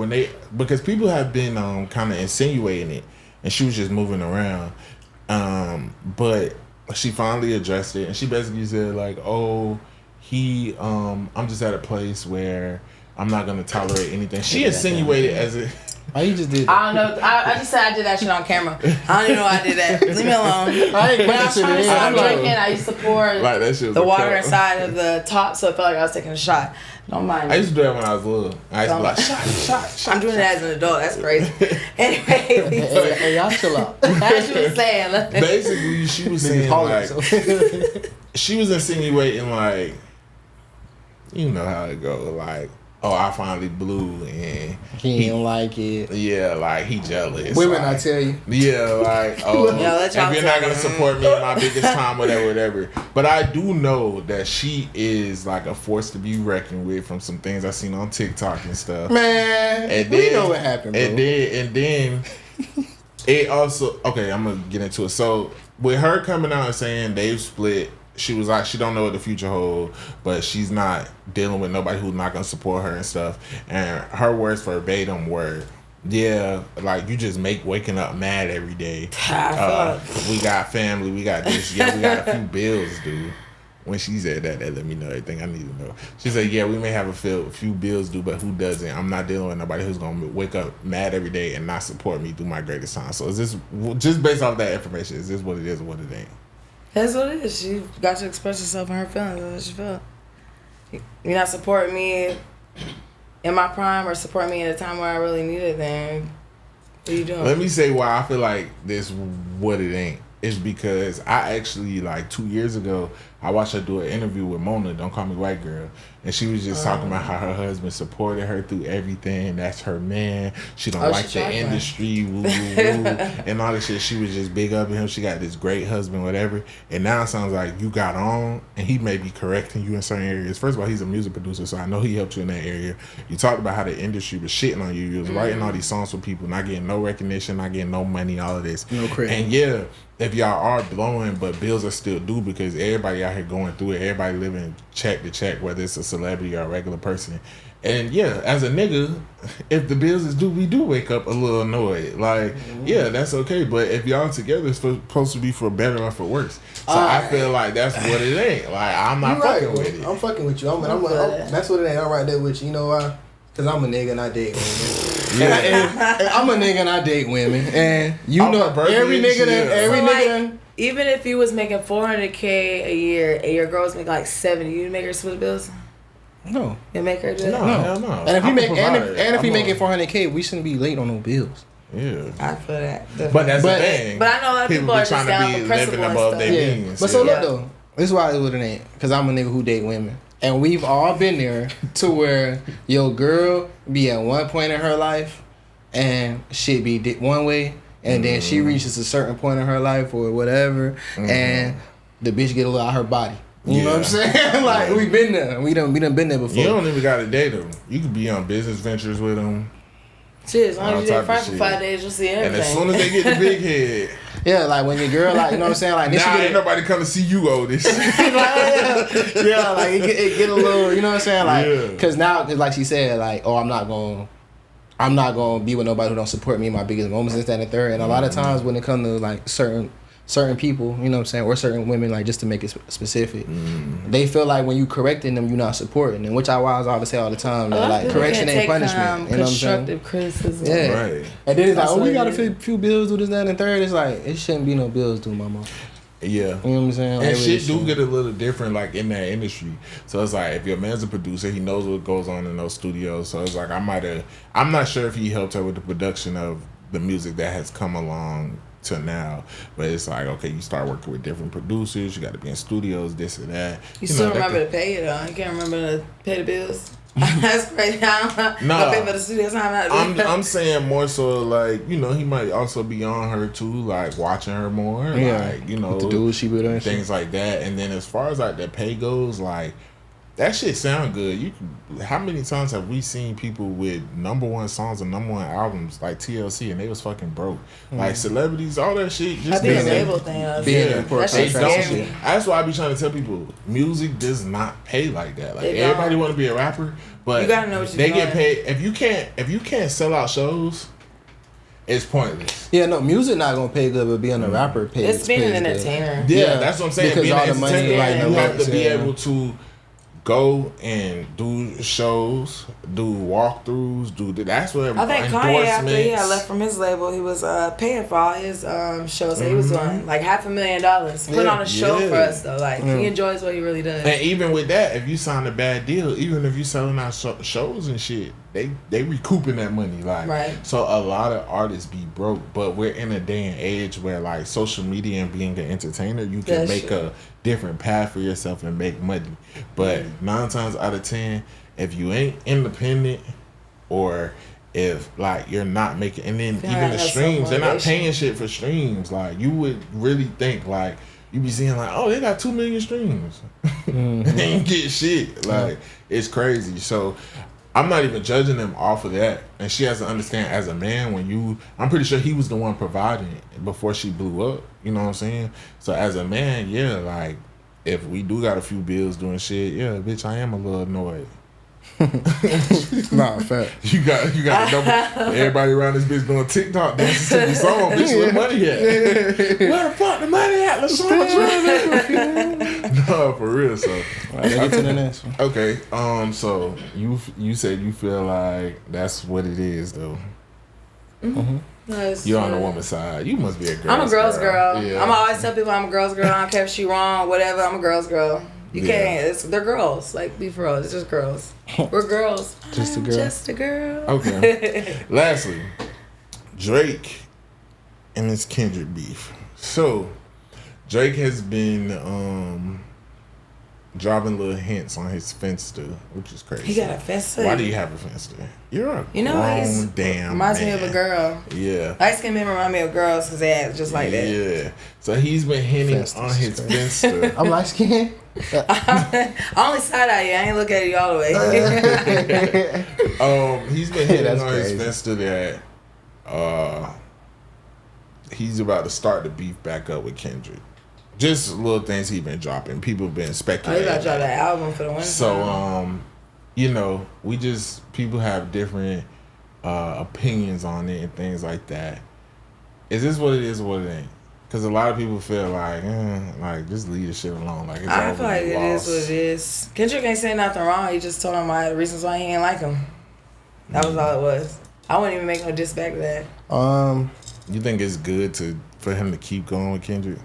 because people have been kind of insinuating it, and she was just moving around, but she finally addressed it, and she basically said like, oh, I'm just at a place where I'm not gonna tolerate anything. She insinuated as Why you just did that? I don't know. I just said I did that shit on camera. I don't even know why I did that. Leave me alone. I ain't When I was trying to stop drinking, I used to pour like that shit was the water inside of the top, so it felt like I was taking a shot. Don't mind me. I used to do that when I was little. I used to be like, shot. I'm doing that as an adult. That's crazy. Anyway, hey, y'all chill out. that's what you was saying. Basically, she was saying like, she was insinuating like, you know how it go, like, oh, I finally blew and he don't like it. Yeah, like he jealous. Women, like, I tell you. Yeah, like, oh, yeah, if you're not gonna support me in my biggest time, whatever. But I do know that she is like a force to be reckoned with from some things I've seen on TikTok and stuff. Man, and we know what happened, bro. And then it also, okay, I'm gonna get into it. So with her coming out and saying they've split, she was like, she don't know what the future holds, but she's not dealing with nobody who's not gonna support her and stuff. And her words verbatim were, yeah, like you just make waking up mad every day. We got family, we got this, yeah, we got a few bills, dude. When she said that let me know everything I need to know. She said, yeah, we may have a few bills due, but who doesn't? I'm not dealing with nobody who's gonna wake up mad every day and not support me through my greatest time. So is this, just based off that information, is this what it is or what it ain't? That's what it is. She got to express herself and her feelings. That's what she felt. You're not supporting me in my prime or support me at a time where I really need it, then what are you doing? Let me say why I feel like this what it ain't. Is because I actually, like 2 years ago, I watched her do an interview with Mona, Don't Call Me White Girl. And she was just talking about how her husband supported her through everything. That's her man. She don't like the industry, woo, woo, woo, and all this shit. She was just big up in him. She got this great husband, whatever. And now it sounds like you got on, and he may be correcting you in certain areas. First of all, he's a music producer, so I know he helped you in that area. You talked about how the industry was shitting on you. You was writing all these songs for people, not getting no recognition, not getting no money, all of this. No credit. And yeah, if y'all are blowing, but bills are still due because everybody out here going through it. Everybody living check to check, whether it's a celebrity or a regular person. And yeah, as a nigga, if the bills is due, we do wake up a little annoyed. Like, yeah, that's okay. But if y'all together, it's supposed to be for better or for worse. So I feel like that's what it ain't. Like, I'm not fucking with it. I'm fucking with you. I'm that's what it ain't. I'm right there with you. You know why? Because I'm a nigga and I date women. Yeah. and I'm a nigga and I date women. And you know, every nigga that... Even if you was making $400K a year and your girls make like 70, you'd make her split bills? No. You make her do that? No, hell no. And if we making $400K, we shouldn't be late on no bills. Yeah. I feel that. Definitely. But that's the thing. But I know a lot of people are trying just to be living above their means. But so look though, this is why it wouldn't ain't. Because I'm a nigga who date women. And we've all been there to where your girl be at one point in her life and shit be one way. And then she reaches a certain point in her life or whatever, and the bitch get a little out her body. You know what I'm saying? Like, we been there. We done been there before. You don't even got to date them. You could be on business ventures with them. Shit, as long as you're friends for 5 days, you'll see everything. And as soon as they get the big head. Yeah, like when your girl, like, you know what I'm saying? Like, nah, ain't nobody come to see you, Otis. like, yeah, like, it get a little, you know what I'm saying? Like, cause now, like she said, like, oh, I'm not gonna be with nobody who don't support me in my biggest moments, this, that, and the third. And a lot of times when it comes to like certain people, you know what I'm saying, or certain women, like just to make it specific, they feel like when you correcting them, you're not supporting them, which I always say all the time, that like correction ain't punishment. You know what I'm saying? Constructive criticism. Yeah. Right. And then it's like, oh, we got a few bills due, this, that, and the third. It's like, it shouldn't be no bills due, mama. Yeah. You know what I'm saying? Like, and shit do get a little different, like, in that industry. So it's like, if your man's a producer, he knows what goes on in those studios. So it's like, I'm not sure if he helped her with the production of the music that has come along to now. But it's like, okay, you start working with different producers, you got to be in studios, this and that. You still remember to pay it, though. You can't remember to pay the bills. That's crazy. I don't pay for the studio time. I'm saying more so like, you know, he might also be on her too, like watching her more, like, you know, to do what she would and things like that. And then as far as like the pay goes, like that shit sound good. How many times have we seen people with #1 songs and #1 albums like TLC and they was fucking broke? Like celebrities, all that shit. Just I think a label thing. That's why I be trying to tell people, music does not pay like that. Like everybody want to be a rapper, but you gotta know what you're doing. Get paid. If you can't sell out shows, it's pointless. Yeah, no, music not gonna pay good, but being a rapper pays. It's being an entertainer. Yeah, that's what I'm saying. Because being all an the money, entertainer, like, you have to be able to go and do shows, do walkthroughs, that's what I think Kanye, after he had left from his label, he was paying for all his shows. So he was doing like $500,000 put on a show for us though. Like he enjoys what he really does. And even with that, if you sign a bad deal, even if you selling out shows and shit, they recouping that money. Like right. So a lot of artists be broke, but we're in a day and age where like social media and being an entertainer, you can make a different path for yourself and make money. But 9 times out of 10, if you ain't independent or if like you're not making, and then even the streams, they're not paying shit for streams. Like you would really think like you be seeing like, oh, they got 2 million streams. They ain't get shit. Like it's crazy. So I'm not even judging them off of that. And she has to understand as a man, I'm pretty sure he was the one providing it before she blew up. You know what I'm saying? So as a man, yeah, like if we do got a few bills doing shit, yeah, bitch, I am a little annoyed. Nah, fact. You got the number. Everybody around this bitch doing TikTok dancing to the song. Bitch, where the money at? Where the fuck the money at? No, for real. So let's get to the next one. Okay. So you said you feel like that's what it is though. Mm-hmm. You're on the woman's side. You must be a girl. I'm a girl's girl. Yeah. I'm always tell people I'm a girl's girl. I don't care if she wrong, whatever. I'm a girl's girl. You can't. They're girls. Like, be for real. It's just girls. We're girls. Just a girl. Just a girl. Okay. Lastly, Drake and his Kendrick beef. So, Drake has been dropping little hints on his Finsta, which is crazy. He got a Finsta? Why do you have a Finsta? You're a grown damn reminds man. me of a girl. Yeah. Light skin men remind me of girls because they act just like that. Yeah. So he's been hinting on his Finsta. I'm light skinned. I only side eye you. I ain't look at you all the way. He's been hitting on his Finsta that he's about to start the beef back up with Kendrick. Just little things he's been dropping. People have been speculating. Oh, he about to drop that album for the winter. So you know, people have different opinions on it and things like that. Is this what it is or what it ain't? Because a lot of people feel like just leave the shit alone. Like it's I feel like it is what it is. Kendrick ain't saying nothing wrong. He just told him the reasons why he ain't like him. That was all it was. I wouldn't even make no diss back to that. You think it's good for him to keep going with Kendrick?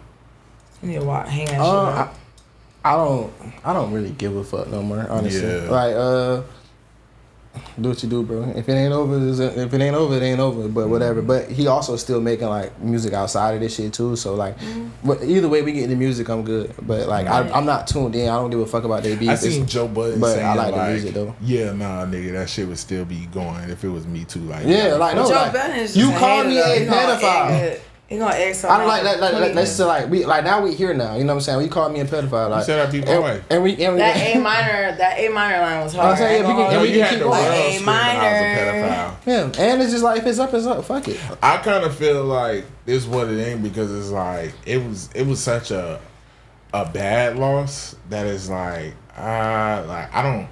You need to hang that shit up. I don't really give a fuck no more, honestly. Yeah. Like, do what you do, bro. If it ain't over, it ain't over. But whatever. But he also still making like music outside of this shit too. So like, either way we get into music, I'm good. But like, I'm not tuned in. I don't give a fuck about their beef. I seen Joe Budden saying I like the music though. Yeah, nah, nigga, that shit would still be going if it was me too. Like, yeah, like no, Joe like, Budden is you call me a pedophile. He gonna ask I don't like let's say like we like now we here now. You know what I'm saying? We call me a pedophile. Like, you said I beat my wife. And we that A minor line was hard. I'm saying, and we can keep going. A minor. Yeah, and it's just like if it's up, it's up. Fuck it. I kind of feel like it's what it ain't because it's like it was such a bad loss that it's like I don't,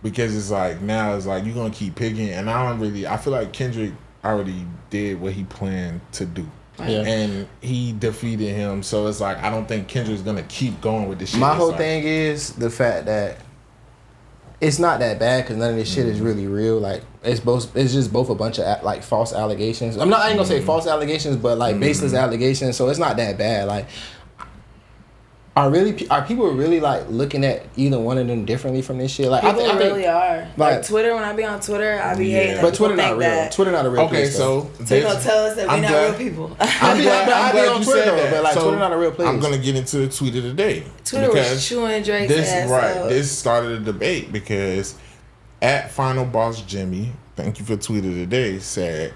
because it's like now it's like you're gonna keep picking, and I feel like Kendrick already did what he planned to do. Yeah. And he defeated him, so it's like I don't think Kendrick's gonna keep going with this shit. My whole thing is the fact that it's not that bad because none of this shit is really real. Like it's just both a bunch of like false allegations. I ain't gonna say false allegations, but like baseless allegations. So it's not that bad. Like, are people really like looking at either one of them differently from this shit? Like people I think really are. Like Twitter, when I be on Twitter, I be hating. But Twitter not real. That. Twitter not a real place. Okay, so they gonna tell us that we're not real people. I'm glad on you Twitter, said that. But like Twitter not a real place. I'm gonna get into the tweet of the day. Twitter was chewing Drake's ass up. This started a debate because at Final Boss Jimmy, thank you for tweet of the day, said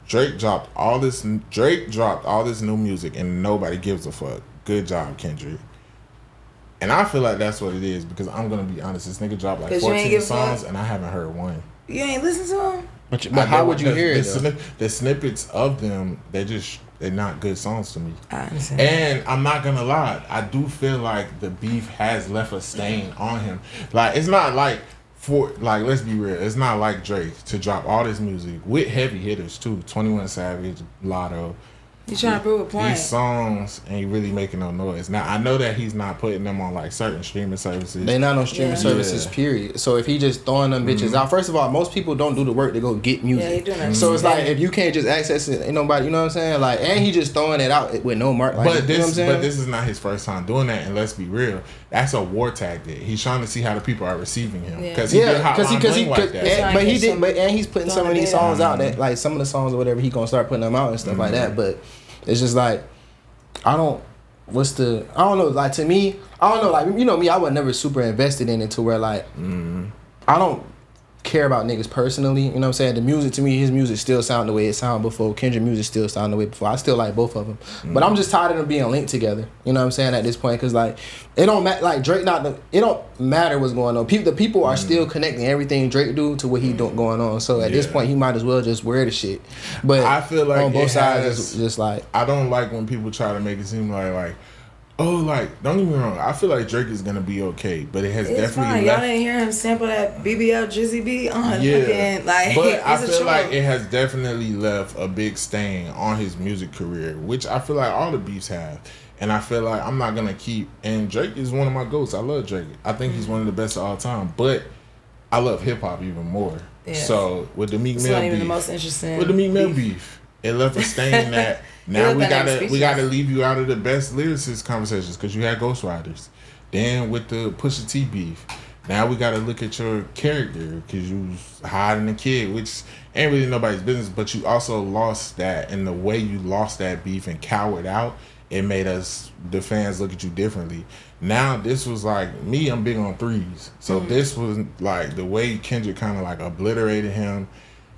Drake dropped all this new music and nobody gives a fuck. Good job, Kendrick. And I feel like that's what it is because I'm gonna be honest. This nigga dropped like 14 songs and I haven't heard one. You ain't listen to them? But how would you hear it? The snippets of them, they're not good songs to me. I understand. And I'm not gonna lie, I do feel like the beef has left a stain on him. Like it's not like let's be real. It's not like Drake to drop all this music with heavy hitters too. 21 Savage, Lotto. He's trying to prove a point. These songs ain't really making no noise. Now I know that he's not putting them on like certain streaming services. They not on streaming services, period. So if he just throwing them bitches out, first of all, most people don't do the work to go get music. Yeah, he doing that. So it's like if you can't just access it, ain't nobody. You know what I'm saying? Like, and he just throwing it out with no mark. Like, but this, you know what I'm saying? But this is not his first time doing that. And let's be real, that's a war tactic. He's trying to see how the people are receiving him because he did Hotline Bling like that. But he did. And he's putting some of these songs out that like some of the songs or whatever he gonna start putting them out and stuff like that. But it's just like I don't know, like to me, I don't know, like you know me, I was never super invested in it to where like I don't care about niggas personally, you know what I'm saying? The music to me, his music still sound the way it sounded before. Kendrick music still sound the way before. I still like both of them, but I'm just tired of them being linked together. You know what I'm saying at this point? Because like it don't matter. Like Drake, it don't matter what's going on. The people are still connecting everything Drake do to what he going on. So at this point, he might as well just wear the shit. But I feel like on both sides, it's just like I don't like when people try to make it seem like. Oh, like, don't get me wrong. I feel like Drake is going to be okay, but it has definitely fine. Y'all didn't hear him sample that BBL Drizzy beat on fucking, like, but I feel like it has definitely left a big stain on his music career, which I feel like all the beefs have. And I feel like I'm not going to keep, and Drake is one of my goats. I love Drake. I think he's one of the best of all time, but I love hip-hop even more. Yeah. So, with the Meek Mill beef, the most interesting with the Meek Mill beef, it left a stain that... Now we gotta leave you out of the best lyricist conversations because you had ghostwriters. Then with the Pusha T beef, now we gotta look at your character because you was hiding a kid, which ain't really nobody's business. But you also lost that, and the way you lost that beef and cowered out, it made us, the fans, look at you differently. Now this was like me. I'm big on threes, so this was like the way Kendrick kind of like obliterated him.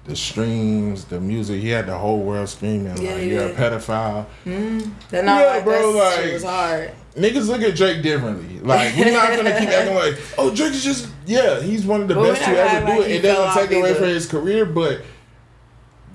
The streams, the music, he had the whole world screaming like you're a pedophile. They're not like bro, like shit was hard. Niggas look at Drake differently. Like we're not gonna keep acting like, oh, Drake is just he's one of the best to ever do it. It doesn't take away from his career, but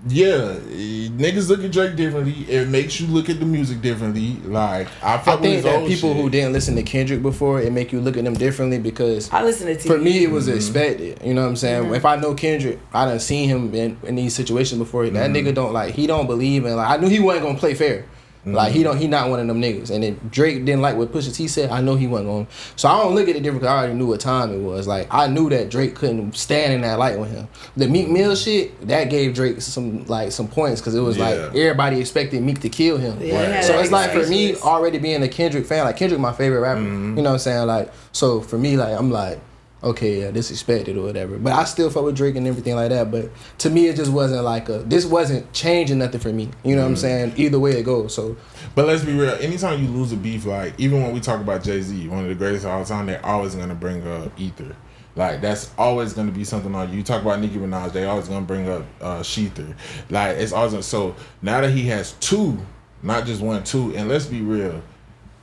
niggas look at Drake differently. It makes you look at the music differently. Like I think that people who didn't listen to Kendrick before, it make you look at them differently because I listen to TV. For me, it was expected. You know what I'm saying? If I know Kendrick, I done seen him in these situations before. That nigga don't believe in I knew he wasn't gonna play fair. Like he not one of them niggas. And if Drake didn't like what Pusha T said, I know he wasn't going. So I don't look at it different because I already knew what time it was. Like I knew that Drake couldn't stand in that light with him. The Meek Mill shit that gave Drake some points because it was like everybody expected Meek to kill him. Yeah, so it's like for me already being a Kendrick fan, like Kendrick my favorite rapper. You know what I'm saying? Like so for me, like I'm like, okay, yeah, this expected or whatever. But I still fuck with Drake and everything like that. But to me, it just wasn't this wasn't changing nothing for me. You know what I'm saying? Either way it goes. So, but let's be real. Anytime you lose a beef, like even when we talk about Jay-Z, one of the greatest of all time, they're always gonna bring up Ether. Like that's always gonna be something on you. You talk about Nicki Minaj, they always gonna bring up Sheether. Like it's always so now that he has two, not just one, two, and let's be real.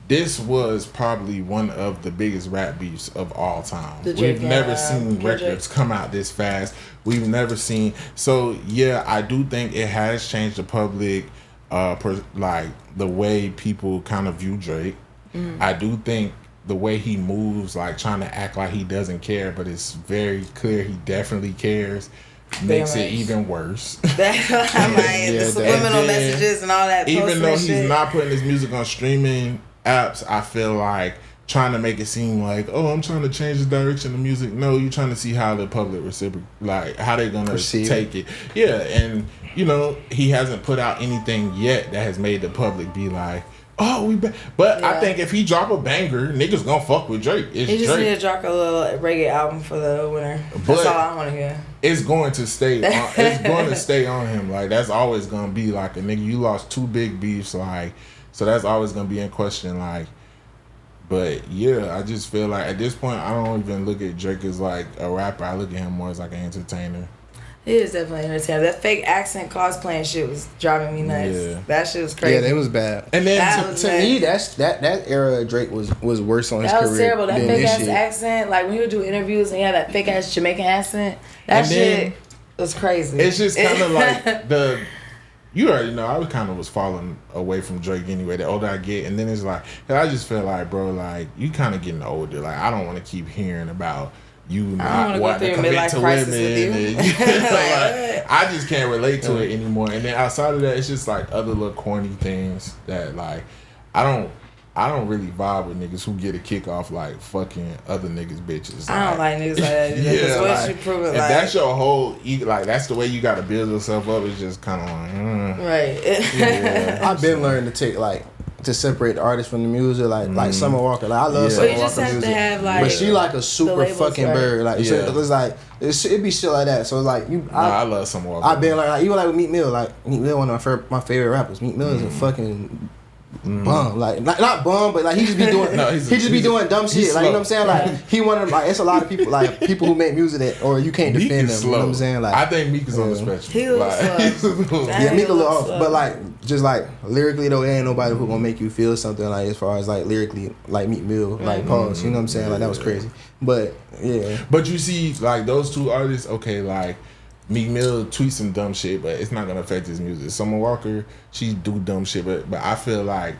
This was probably one of the biggest rap beefs of all time. We've never seen records come out this fast. We've never seen. So yeah, I do think it has changed the public, like the way people kind of view Drake. I do think the way he moves, like trying to act like he doesn't care, but it's very clear he definitely cares. Makes it even worse. The subliminal messages and all that. Even though he's not putting his music on streaming apps, I feel like trying to make it seem like, oh, I'm trying to change the direction of music. No, you're trying to see how the public like how they're gonna take it. Yeah, and you know he hasn't put out anything yet that has made the public be like, oh, but I think if he drop a banger, niggas gonna fuck with Drake. He just need to drop a little reggae album for the winter. That's all I want to hear. It's going to stay. It's going to stay on him. Like that's always gonna be like a nigga. You lost two big beefs, like. So that's always going to be in question, like, but yeah, I just feel like at this point, I don't even look at Drake as like a rapper. I look at him more as like an entertainer. He is definitely entertainer. That fake accent cosplaying shit was driving me nuts. Yeah. That shit was crazy. Yeah, that was bad. And then to me, that era of Drake was worse on his career. That was terrible. That fake ass accent, like when he would do interviews and he had that fake ass Jamaican accent, that shit was crazy. It's just kind of like you already know I was falling away from Drake anyway. The older I get, and then it's like I just feel like, bro, like you kind of getting older. Like I don't want to keep hearing about you not want to commit to women. I just can't relate to it anymore. And then outside of that, it's just like other little corny things that like I don't really vibe with niggas who get a kick off like fucking other niggas bitches. I don't like niggas like that. Yeah, like, you prove it, if that's your whole like that's the way you got to build yourself up. It's just kind of like right. Yeah. I've been learning to take like to separate the artist from the music, like Summer Walker. Like I love Summer Walker music, to have, like, but she like a super fucking bird. Like so it's like it be shit like that. So it's like I love Summer Walker. I've been like even like with Meek Mill. Like Meek Mill, one of my favorite rappers. Meek Mill is a fucking bum, like not bum, but like he just be doing doing dumb shit. Like you know what I'm saying? Like he one of like it's a lot of people like people who make music that or you can't defend them. Slow. You know what I'm saying? Like I think Meek is on the spectrum. He looks slow. Yeah, Meek a little off, but like just like lyrically though, there ain't nobody who gonna make you feel something like as far as like lyrically like Meek Mill, like pause. You know what I'm saying? Like that was crazy. But yeah. But you see, like those two artists, okay, like Meek Mill tweets some dumb shit, but it's not gonna affect his music. Summer Walker, she do dumb shit, but I feel like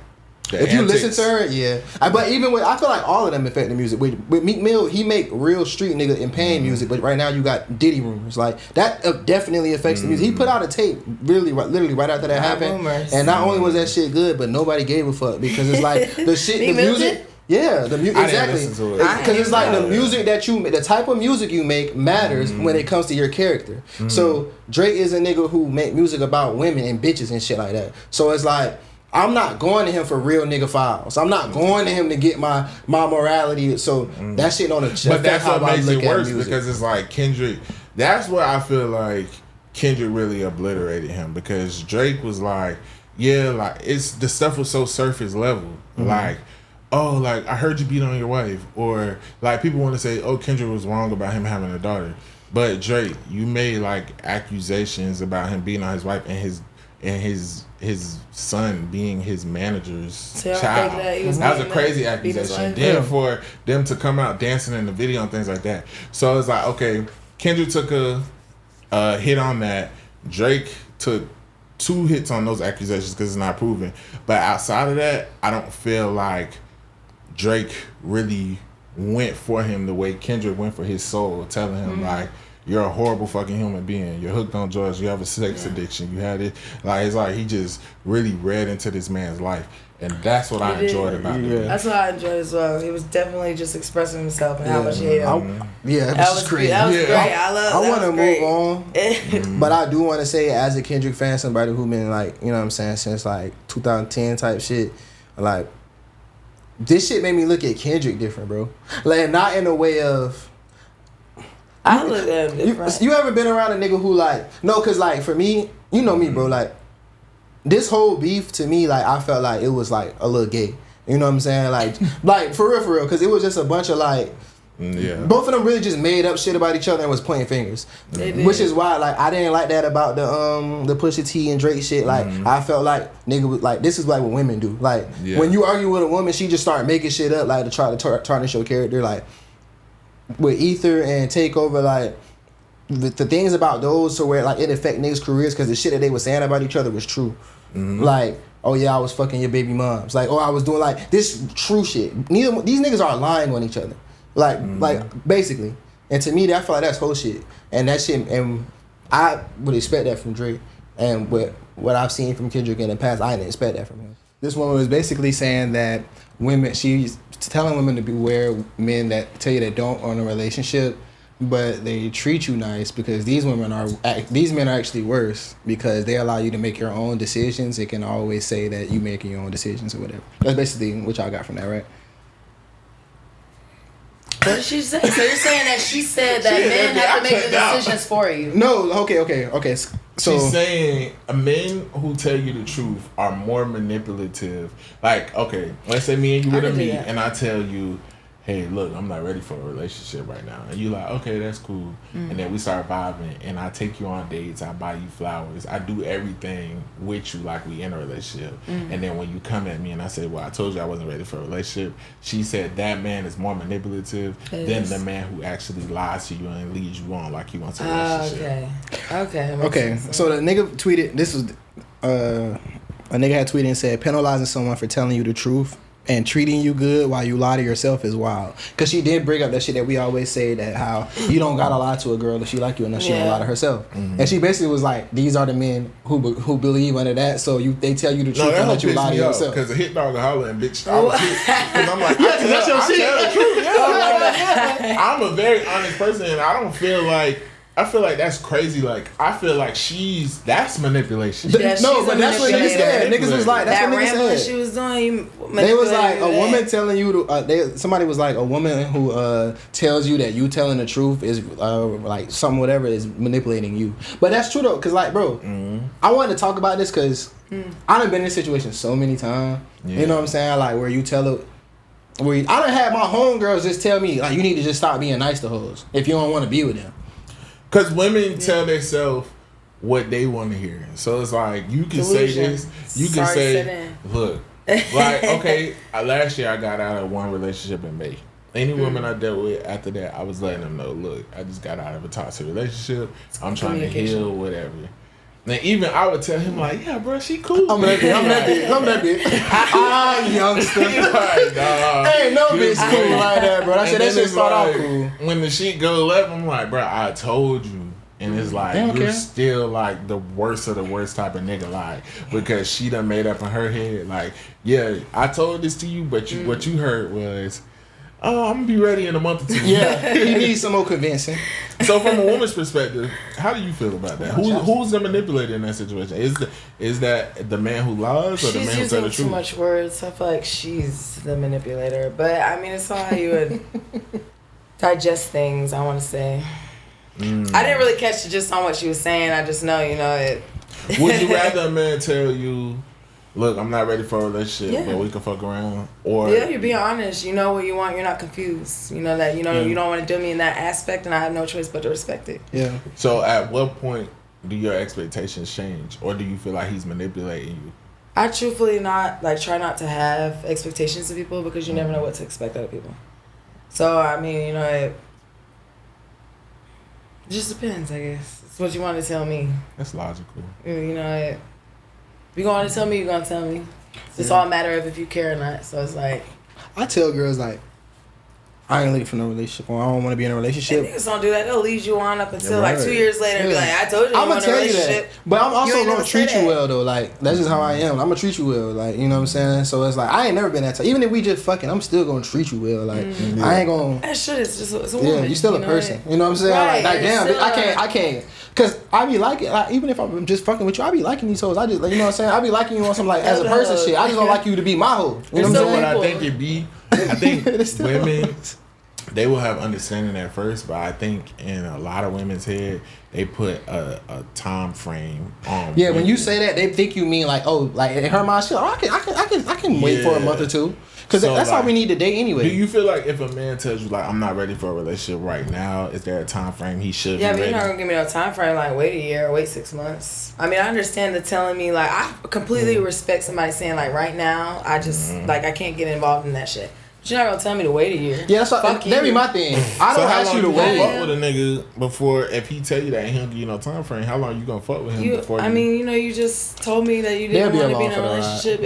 if you listen to her, yeah. But even with, I feel like all of them affect the music. With Meek Mill, he make real street nigga and pain music, but right now you got Diddy rumors. Like that definitely affects the music. He put out a tape literally right after that happened, and not only was that shit good, but nobody gave a fuck because it's like the shit, the music. Yeah, the music exactly. Because it's like the music that the type of music you make matters when it comes to your character. So Drake is a nigga who make music about women and bitches and shit like that. So it's like I'm not going to him for real nigga files. I'm not going to him to get my morality. So that shit on the chest. But that's what makes it worse because it's like Kendrick. That's where I feel like Kendrick really obliterated him because Drake was like, yeah, like the stuff was so surface level, like. Oh, like I heard you beat on your wife, or like people want to say, oh, Kendrick was wrong about him having a daughter, but Drake, you made like accusations about him beating on his wife and his son being his manager's child. That was a crazy accusation. Then for them to come out dancing in the video and things like that, so it's like okay, Kendrick took a hit on that. Drake took 2 hits on those accusations because it's not proven. But outside of that, I don't feel like Drake really went for him the way Kendrick went for his soul, telling him like you're a horrible fucking human being, you're hooked on drugs, you have a sex addiction, you had it. Like it's like he just really read into this man's life, and that's what I enjoyed about it. That's what I enjoyed as well. He was definitely just expressing himself and how much he hated him. That was crazy. That was great. I want to move on, but I do want to say as a Kendrick fan, somebody who been like, you know what I'm saying, since like 2010 type shit, like. This shit made me look at Kendrick different, bro. Like, not in a way of... I look at him different. You ever been around a nigga who, like... No, because, like, for me, you know me, bro. Like, this whole beef, to me, like, I felt like it was, like, a little gay. You know what I'm saying? Like for real. Because it was just a bunch of, like... Yeah. Both of them really just made up shit about each other and was pointing fingers, which is why like I didn't like that about the Pusha T and Drake shit. Like I felt like nigga was like this is like what women do. Like when you argue with a woman, she just start making shit up like to try to tarnish your character. Like with Ether and Takeover, like the things about those to where like it affect niggas' careers because the shit that they were saying about each other was true. Like. Oh yeah, I was fucking your baby moms. Like, oh, I was doing like this true shit. These niggas are lying on each other. Like basically. And to me, I feel like that's whole shit. And that shit, and I would expect that from Drake. And what I've seen from Kendrick in the past, I didn't expect that from him. This woman was basically saying that she's telling women to beware men that tell you they don't own a relationship, but they treat you nice because these men are actually worse because they allow you to make your own decisions. They can always say that you making your own decisions or whatever. That's basically what y'all got from that, right? What did she say? So you're saying that she said that men have to make the decisions for you? No, okay. So she's saying men who tell you the truth are more manipulative. Like, okay, let's say me and you were to meet and I tell you, hey, look, I'm not ready for a relationship right now. And you like, okay, that's cool. And then we start vibing and I take you on dates, I buy you flowers, I do everything with you like we in a relationship. And then when you come at me and I say, well, I told you I wasn't ready for a relationship, she said that man is more manipulative than the man who actually lies to you and leads you on like he wants a relationship. Okay. So the nigga tweeted, this was, a nigga had tweeted and said, penalizing someone for telling you the truth and treating you good while you lie to yourself is wild. Cause she did bring up that shit that we always say, that how you don't gotta lie to a girl if she like you enough, she don't lie to herself. And she basically was like, these are the men who believe under that, so they tell you the truth and let you lie to yourself. Cause a hit dog hollering, bitch, I was hit. Cause I'm like, that's your shit. Tell the truth. Yeah. I'm a very honest person, and I don't feel like. I feel like that's crazy. Like, I feel like that's manipulation. Yeah, no, but that's what niggas said. Niggas was like, that's that what niggas said. she was doing. They was like a woman telling you to. Somebody was like, a woman who tells you that you telling the truth is like something whatever is manipulating you. But that's true though, cause like, bro, I wanted to talk about this cause I done been in this situation so many times. Yeah. You know what I'm saying? Like where you tell it. I done had my homegirls just tell me like, you need to just stop being nice to hoes if you don't want to be with them. Because women tell themselves what they want to hear. So it's like, you can say this. You can say, look, like, okay, last year I got out of one relationship in May. Any woman I dealt with after that, I was letting them know, look, I just got out of a toxic relationship. I'm trying to heal, whatever. Now, even I would tell him, like, yeah, bro, she cool. I'm that bitch. Youngster. Ain't no bitch cool like that, bro. I said that shit start off cool. When the shit go left, I'm like, bro, I told you. And it's like, you're still like the worst of the worst type of nigga, like, because she done made up in her head, like, yeah, I told this to you, but what you heard was, oh, I'm gonna be ready in a month or two. Yeah, he needs some more convincing. So from a woman's perspective, how do you feel about that? Who's the manipulator in that situation? Is that the man who lies or the man who said the truth? She's using too much words. I feel like she's the manipulator. But I mean, it's all how you would digest things, I want to say. I didn't really catch the gist on what she was saying. I just know, it. Would you rather a man tell you, look, I'm not ready for a relationship, but we can fuck around? Or you're being honest. You know what you want. You're not confused. You know that. You don't want to do me in that aspect, and I have no choice but to respect it. Yeah. So at what point do your expectations change, or do you feel like he's manipulating you? I truthfully try not to have expectations of people because you never know what to expect out of people. So I mean, it just depends. I guess it's what you want to tell me. That's logical. If you're going to tell me, you're going to tell me. It's all a matter of if you care or not. So it's like, I tell girls like, I ain't looking for no relationship, or I don't want to be in a relationship. And niggas don't do that. They'll lead you on up until like 2 years later and be like, I told you I'm going to tell you that. But I'm also going to treat you well though. Like, that's just how I am. I'm going to treat you well. Like, you know what I'm saying? So it's like, I ain't never been that type. Even if we just fucking, I'm still going to treat you well. Like, I ain't going to. That shit is just, it's a woman. Yeah, you still a person. You know what I'm saying? Right, like damn, I can't. Cause I be liking, like, even if I'm just fucking with you, I be liking these hoes. I just, like, you know what I'm saying? I be liking you on some like as a person shit. I just don't like you to be my hoe. You know what I'm saying? What I think it be, I think women, they will have understanding at first, but I think in a lot of women's head, they put a time frame on. Yeah, when you say that, they think you mean like, oh, like in her mind, shit. I can wait for a month or two. Because that's how we need to date anyway. Do you feel like if a man tells you, like, I'm not ready for a relationship right now, is there a time frame he should be ready? Yeah, but you're not going to give me no time frame, like, wait a year or wait 6 months. I mean, I understand the telling me, like, I completely respect somebody saying, like, right now, I just, like, I can't get involved in that shit. But you're not going to tell me to wait a year. Yeah, that's what, that be my thing. I don't ask you to wait. Fuck with a nigga before, if he tell you that he don't give you no time frame, how long you going to fuck with him before I mean, you just told me that you didn't want to be in a relationship.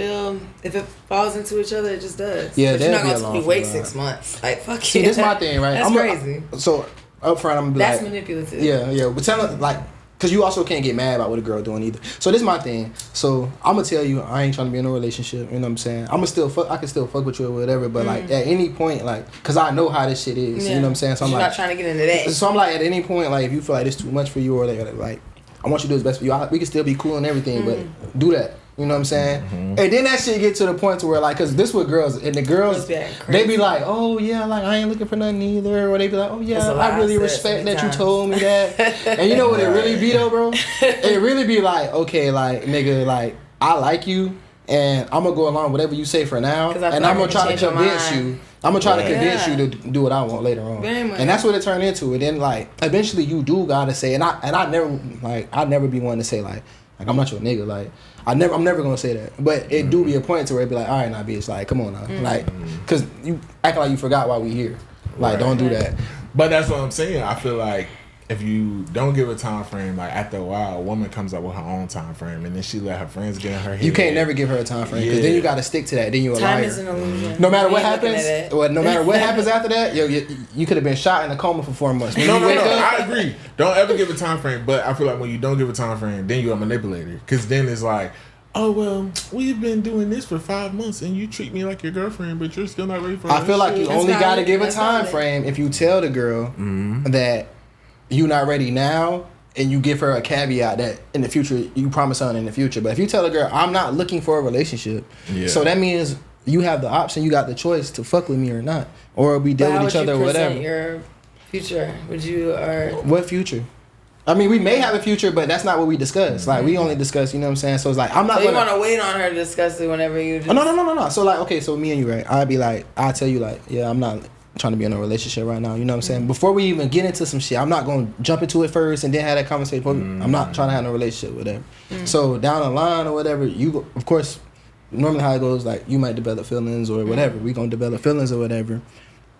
If it falls into each other, it just does. Yeah, but you're not going to tell me wait 6 months. Like, fuck you. See, this is my thing, right? That's crazy. So, up front, I'm going to be that's like... That's manipulative. Yeah. But tell her, like... Because you also can't get mad about what a girl doing either. So this is my thing. So I'm going to tell you, I ain't trying to be in a relationship. You know what I'm saying? I can still fuck with you or whatever. But like at any point, like, because I know how this shit is. You know what I'm saying? So I'm You're like, not trying to get into that. So I'm like, at any point, like, if you feel like it's too much for you or like I want you to do what's best for you. We can still be cool and everything, but do that. You know what I'm saying? And then that shit get to the point to where, like, because this what girls, and the girls, they be like, oh, yeah, like, I ain't looking for nothing either. Or they be like, oh, yeah, I really respect that you told me that. And you know what it really be, though, bro? It really be like, okay, like, nigga, like, I like you, and I'm going to go along with whatever you say for now. And I'm going to try to convince you. I'm going to try to convince you to do what I want later on. And that's what it turned into. And then, like, eventually you do got to say, and I never, like, I'd never be one to say, like, I'm not your nigga, like, I'm never gonna say that, but it do be a point to where it be like, all right, now, bitch, like, come on now, like, cause you act like you forgot why we here, like, don't do that. But that's what I'm saying. I feel like if you don't give a time frame, like after a while, a woman comes up with her own time frame, and then she let her friends get in her head. You can't never give her a time frame because then you got to stick to that. Then you're a liar. Time is an illusion. No matter what happens, no matter what happens after that, you could have been shot in a coma for 4 months. No, I agree. Don't ever give a time frame, but I feel like when you don't give a time frame, then you're a manipulator. Because then it's like, oh, well, we've been doing this for 5 months and you treat me like your girlfriend, but you're still not ready for it. I feel like you only got to give a time frame if you tell the girl that you're not ready now and you give her a caveat that in the future, you promise her in the future. But if you tell a girl, I'm not looking for a relationship, so that means you have the option, you got the choice to fuck with me or not. Or we deal with each other or whatever. Your future? Would you What future? I mean, we may have a future, but that's not what we discuss. Like, we only discuss, you know what I'm saying? So it's like, I'm not So you want to wait on her to discuss it whenever you just... Oh, no. So like, okay, so me and you, right? I'll tell you like, yeah, I'm not trying to be in a relationship right now. You know what I'm saying? Before we even get into some shit, I'm not going to jump into it first and then have that conversation. I'm not trying to have no relationship with whatever. So down the line or whatever, of course, normally how it goes, like, you might develop feelings or whatever. We going to develop feelings or whatever.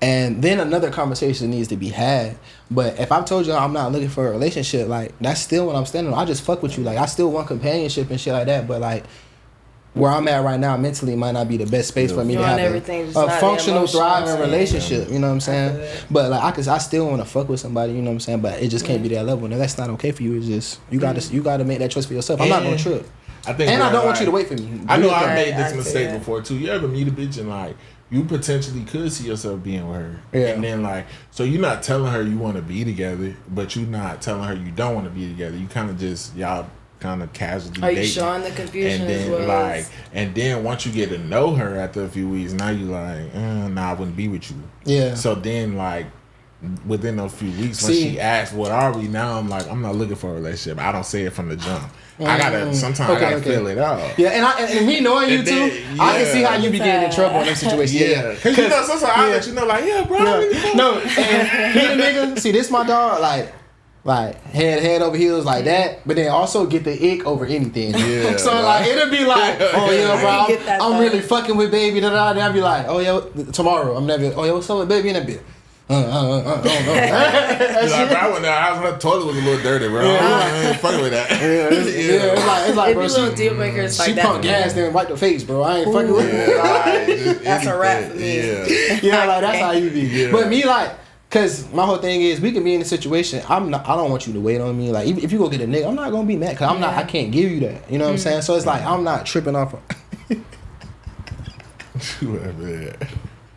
And then another conversation needs to be had. But if I've told you I'm not looking for a relationship, like, that's still what I'm standing on. I just fuck with you. Like, I still want companionship and shit like that. But, like, where I'm at right now mentally might not be the best space for me to have a functional, thriving relationship. You know what I'm saying? But, like, I still want to fuck with somebody, you know what I'm saying? But it just can't be that level. Now, that's not okay for you. It's just, you gotta make that choice for yourself. I'm not going to trip. I don't want you to wait for me. I know I made this mistake before, too. You ever meet a bitch and, like, you potentially could see yourself being with her. Yeah. And then, like, so you're not telling her you want to be together, but you're not telling her you don't want to be together. You kind of just, y'all kind of casually Are you showing the confusion and then, as well? Like, and then once you get to know her after a few weeks, now you like, nah, I wouldn't be with you. Yeah. So then, like, within those few weeks, when she asked, what are we? Now I'm like, I'm not looking for a relationship. I don't say it from the jump. I gotta feel it out. Yeah, and me knowing you too, I can see how you be getting in trouble in that situation. Yeah, because you know sometimes I let you know, like, yeah, bro. Yeah. No, and he the nigga. See, this my dog, like head over heels like that, but then also get the ick over anything. Yeah. So like it'll be like, oh yeah, bro, I'm really fucking with baby. I'll be like, oh yo, tomorrow I'm never. Oh yo, what's up with baby in a bit? Like, bro, I went there. Her toilet was a little dirty, bro. I ain't fucking with that. It's like, bro, little deal breakers like that. She pumped gas there and wiped the face, bro. I ain't fucking with it. That's a wrap for me. Yeah, like that's how you be. Yeah. But me, like, cause my whole thing is we can be in a situation. I don't want you to wait on me. Like, if you go get a nigga, I'm not gonna be mad. Cause I can't give you that. You know what I'm saying? So it's like I'm not tripping off.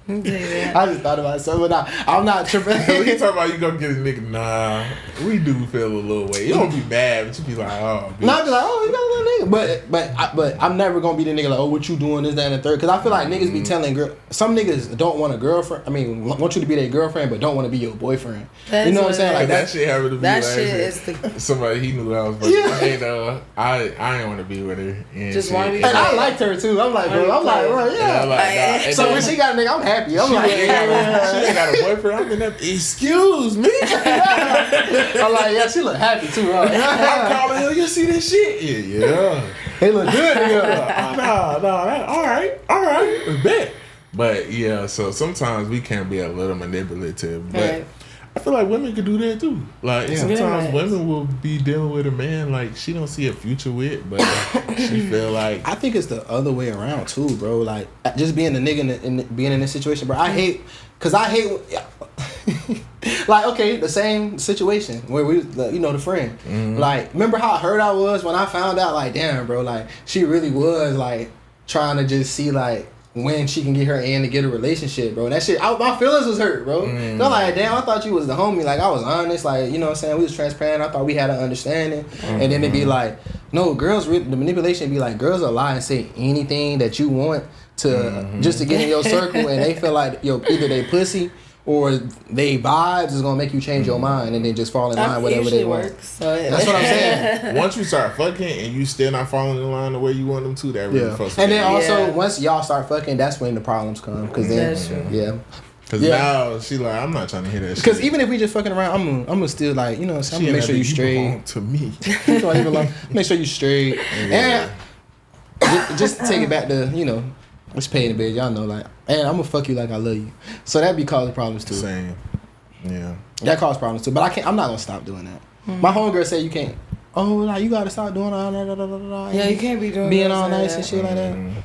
I just thought about something. I'm not tripping. We can talk about you gonna get a nigga. Nah, we do feel a little way. You don't be mad, but you be like, oh. Bitch. No, I be like, oh, you got a little nigga. But I'm never gonna be the nigga like, oh, what you doing, this, that, and the third. Because I feel like niggas be telling some niggas don't want a girlfriend. I mean, want you to be their girlfriend, but don't want to be your boyfriend. You know what I'm saying? Like that shit happened to me. That shit is somebody he knew I was like, I ain't want to be with her. And just want to be. And I liked her too. I'm like, bro, yeah. So when she got a nigga, I'm happy. I'm like. She ain't got a boyfriend. I'm in that. Excuse me. I'm like, yeah, she look happy too, bro. I'm calling her. You see this shit? Yeah. They look good. No. All right. Bet. But yeah, so sometimes we can be a little manipulative, but. Right. I feel like women could do that too. Like sometimes women will be dealing with a man like she don't see a future with, but she feel like. I think it's the other way around too, bro. Like just being a nigga and being in this situation, bro. I hate. Like okay, the same situation where we, the friend. Mm-hmm. Like remember how hurt I was when I found out? Like damn, bro. Like she really was like trying to just see like. When she can get her in to get a relationship, bro. That shit, my feelings was hurt, bro. I'm like, damn, I thought you was the homie. Like, I was honest. Like, you know what I'm saying? We was transparent. I thought we had an understanding. And then it'd be like, no, girls, the manipulation be like, girls will lie and say anything that you want to just to get in your circle. And they feel like, either they pussy or they vibes is going to make you change your mind and then just fall in line whatever they want. That's what I'm saying. Once you start fucking and you still not falling in line the way you want them to, that really frustrates. And then also, once y'all start fucking, that's when the problems come. Cause then, Because now she like, I'm not trying to hear that shit. Because even if we just fucking around, I'm gonna still like, I'm gonna make sure you straight. To me. Make sure you straight. And just to take it back to, it's paying the bill. Y'all know, like, and I'm gonna fuck you like I love you. So that be causing problems too. Same. Yeah. That causes problems too. But I'm not gonna stop doing that. My homegirl said you can't. Oh, like you gotta stop doing all that. Yeah, you can't be being all nice and shit like that.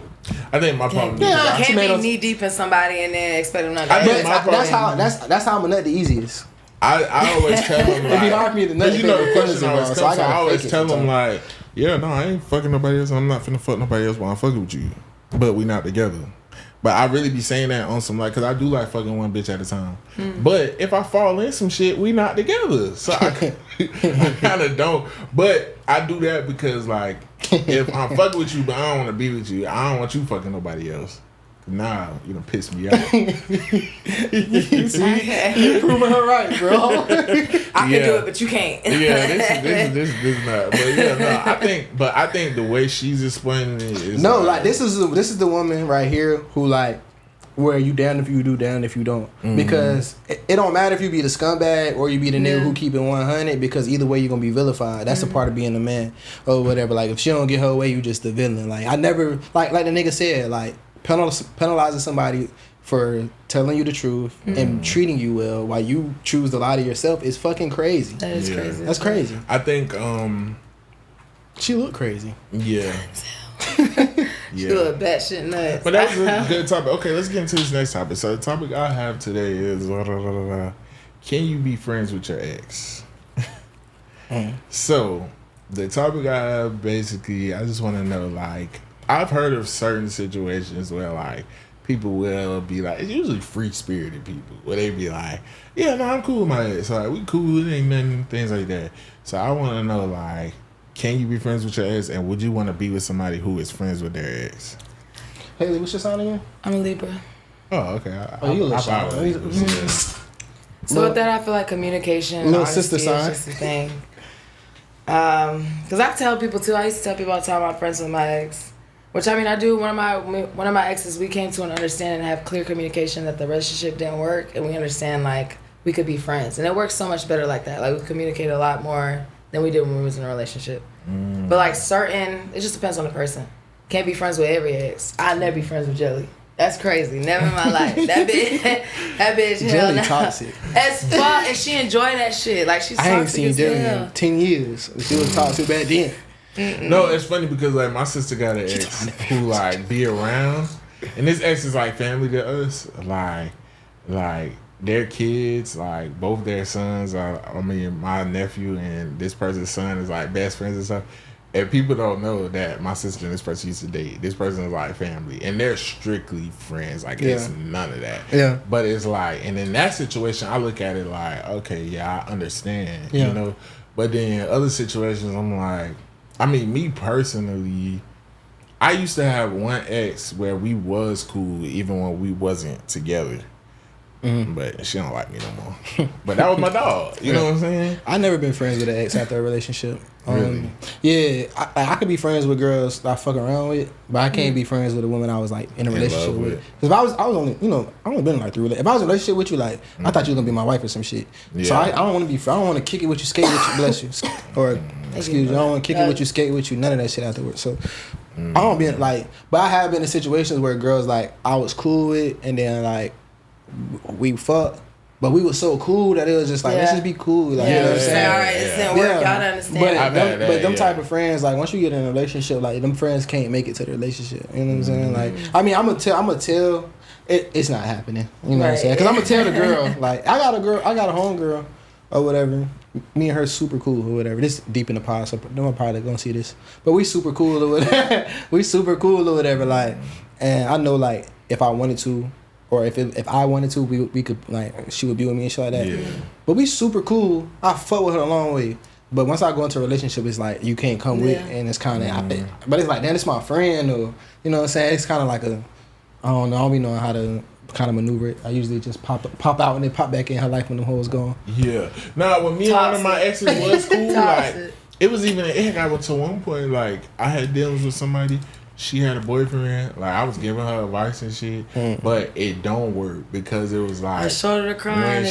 I think my problem. You can't be knee deep in somebody and then expect them not. That's how I'm a nut the easiest. I always tell them like, it'd be hard for me to nut. You know the question always comes. So I always tell them like, yeah, no, I ain't fucking nobody else. I'm not finna fuck nobody else while I'm fucking with you. But we not together. But I really be saying that on some like, cause I do like fucking one bitch at a time. But if I fall in some shit, we not together. So I kind of don't. But I do that because like, if I'm fucking with you, but I don't want to be with you, I don't want you fucking nobody else. Nah, you done piss me off. You proving her right, bro. I can do it, but you can't. Yeah, this not. But yeah, no, I think the way she's explaining it is no, like this is the woman right here who like where you down if you do, down if you don't. Because it don't matter if you be the scumbag or you be the nigga who keep it 100. Because either way you're gonna be vilified. That's a part of being a man or whatever. Like if she don't get her way, you just the villain. Like I never like the nigga said like. Penalizing somebody for telling you the truth and treating you well while you choose to lie to yourself is fucking crazy. That is crazy. That's crazy. I think she looked crazy. Yeah. She look batshit nuts. But that's a good topic. Okay, let's get into this next topic. So the topic I have today is can you be friends with your ex? So the topic I have basically, I just want to know like, I've heard of certain situations where like people will be like, it's usually free spirited people where they be like, yeah, no, I'm cool with my ex. So like, we cool, it ain't nothing, things like that. So I want to know like, can you be friends with your ex, and would you want to be with somebody who is friends with their ex? Haley, what's your sign again? I'm a Libra. Oh, okay. You a little shy. So with that, I feel like communication, little sister sign, is just the thing. Because I tell people too. I used to tell people all the time I'm friends with my ex. Which I mean, I do. One of my exes, we came to an understanding and have clear communication that the relationship didn't work, and we understand like we could be friends, and it works so much better like that. Like we communicate a lot more than we did when we was in a relationship. But like it just depends on the person. Can't be friends with every ex. I'll never be friends with Jelly. That's crazy. Never in my life. That bitch. Jelly toxic. As fuck, and she enjoy that shit. Like she's toxic. I ain't seen Jelly in 10 years. She was toxic back then. No, it's funny because like my sister got an ex who like be around, and this ex is like family to us. Like their kids, like both their sons are. I mean, my nephew and this person's son is like best friends and stuff. And people don't know that my sister and this person used to date. This person is like family, and they're strictly friends. Like it's none of that. Yeah. But it's like, and in that situation, I look at it like, okay, yeah, I understand. You know. But then other situations, I'm like. I mean, me personally, I used to have one ex where we was cool even when we wasn't together. But she don't like me no more. But that was my dog. You know what I'm saying? I never been friends with an ex after a relationship. Really? Yeah, I could be friends with girls that I fuck around with, but I can't be friends with a woman I was like in a relationship with. Because I was only, I only been in like 3 relationships. If I was in a relationship with you, like I thought you was gonna be my wife or some shit. Yeah. So I don't want to be. I don't want to kick it with you, skate with you, bless you, or excuse me. I don't want to kick it with you, skate with you, none of that shit afterwards. So I don't be like, but I have been in situations where girls like I was cool with, and then like we fucked. But we were so cool that it was just like, let's just be cool. Like, you know what I'm saying? All right, it didn't work. Y'all don't understand. But them type of friends, like once you get in a relationship, like them friends can't make it to the relationship. You know what I'm saying? Like, I mean, I'm gonna tell. It's not happening. You know what I'm saying? Because I'm gonna tell the girl, like, I got a homegirl or whatever. Me and her super cool or whatever. This deep in the pod, so no one probably gonna see this. But we super cool or whatever. Like, and I know like if I wanted to. Or if I wanted to, we could, like, she would be with me and shit like that. Yeah. But we super cool. I fuck with her a long way. But once I go into a relationship, it's like, you can't come with, and it's kind of, but it's like, damn, it's my friend, or, you know what I'm saying? It's kind of like I don't know, I don't be knowing how to kind of maneuver it. I usually just pop out and then pop back in her life when the hoes gone. Yeah. Nah, when me and one of my exes was cool, like, it got to one point, like, I had dealings with somebody. she had a boyfriend, like I was giving her advice and shit, but it don't work because it was like I showed her the crying.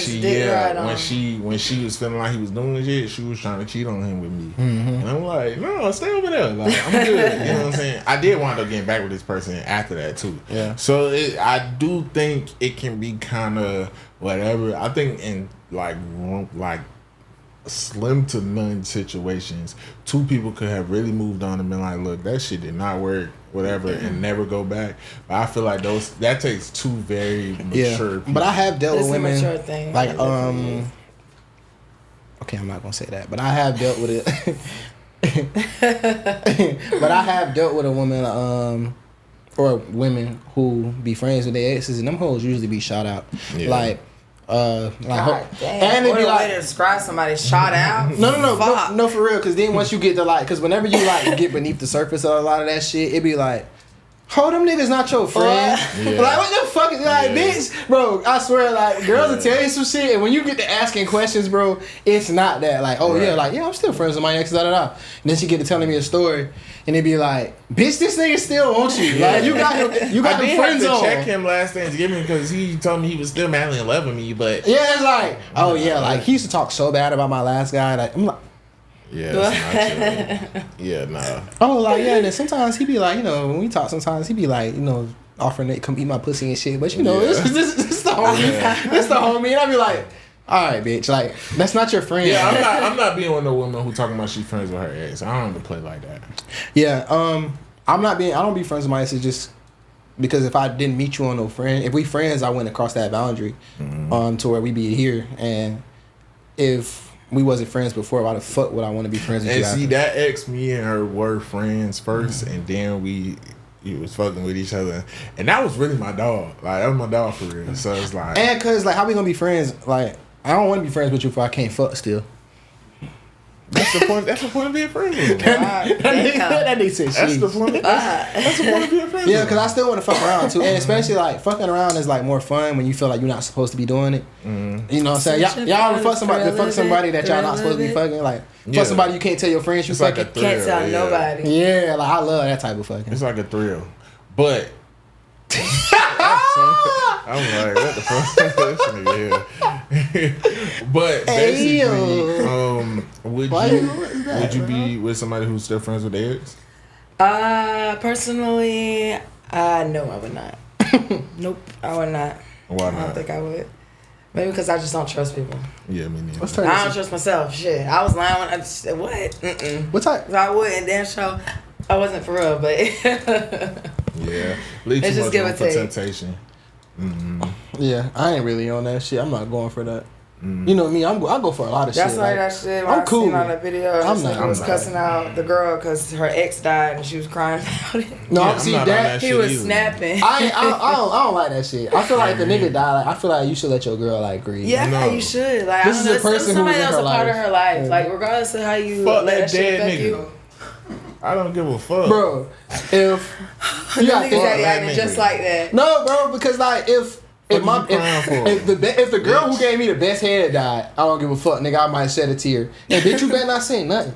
When she was feeling like he was doing shit, she was trying to cheat on him with me, and I'm like, no, stay over there, like I'm good. You know what I'm saying? I did wind up getting back with this person after that too. Yeah. So I do think it can be kind of whatever. I think in like slim to none situations, two people could have really moved on and been like, look, that shit did not work, whatever, and never go back. But I feel like that takes two very mature people. But I have dealt with women mature thing. like okay, I'm not gonna say that, but I have dealt with it. But I have dealt with a woman or women who be friends with their exes, and them hoes usually be shot out. Yeah. Like God damn. And it'd be like, way to describe somebody shot out. No, for real. Because then once you get to like, because whenever you like get beneath the surface of a lot of that shit, it be like, oh, them niggas not your friend. Yeah. Like, what the fuck is like, bitch, bro? I swear, like, girls will tell you some shit, and when you get to asking questions, bro, it's not that. Like, oh yeah, like I'm still friends with my ex, da da da. And then she get to telling me a story. And they be like, bitch, this nigga still wants you. Like, you got him friends on. I did have to check him last Thanksgiving because he told me he was still madly in love with me, but... Yeah, it's like, oh yeah, like, he used to talk so bad about my last guy. Like, I'm like... Yeah, that's not true. Yeah, nah. Oh, like, yeah, and then sometimes he be like, you know, when we talk sometimes, he be like, you know, offering to come eat my pussy and shit. But, you know, this the homie. This the homie. And I be like... All right, bitch. Like, that's not your friend. Yeah, I'm not being with no woman who talking about she friends with her ex. I don't play like that. Yeah, I don't be friends with my ex just because if I didn't meet you on no friend, if we friends, I went across that boundary, to where we be here. And if we wasn't friends before, why the fuck would I want to be friends with you? And see, that ex, me and her were friends first, and then we was fucking with each other, and that was really my dog. Like, that was my dog for real. So it's like, and cause like, how we gonna be friends? Like, I don't want to be friends with you if I can't fuck still. That's the point. That's the point of being friends. That nigga said that's the point. That's the point of being friends. Yeah, because I still want to fuck around too, and especially like fucking around is like more fun when you feel like you're not supposed to be doing it. You know what I'm saying? Y'all ever fuck somebody that y'all not supposed to be fucking? Like fuck somebody you can't tell your friends you fucking. Like a thrill, can't tell nobody. Yeah, like I love that type of fucking. It's like a thrill, but. I'm like, what the fuck? But basically, would you be with somebody who's still friends with their ex? Personally, no, I would not. Nope, I would not. Why not? I don't think I would. Maybe because I just don't trust people. Yeah, me neither. I don't trust myself. Shit, I was lying when I just said, what? What type? I wouldn't. Damn sure I wasn't for real, but yeah, leave too much room for temptation. Yeah, I ain't really on that shit. I'm not going for that. You know me, I go for a lot of shit. That's why that shit. When I'm cool. Seen on the video, I was cussing out the girl because her ex died and she was crying about it. No, see that he was snapping. I don't like that shit. I feel like if the nigga died, like, I feel like you should let your girl like grieve. Yeah, you should. Like, this is a person somebody else a part of her life. Yeah. Like, regardless of how you let that shit affect you. I don't give a fuck, bro. If you got acting just like that, no, bro, because like if the girl who gave me the best head died, I don't give a fuck, nigga. I might shed a tear. And bitch, you better not say nothing.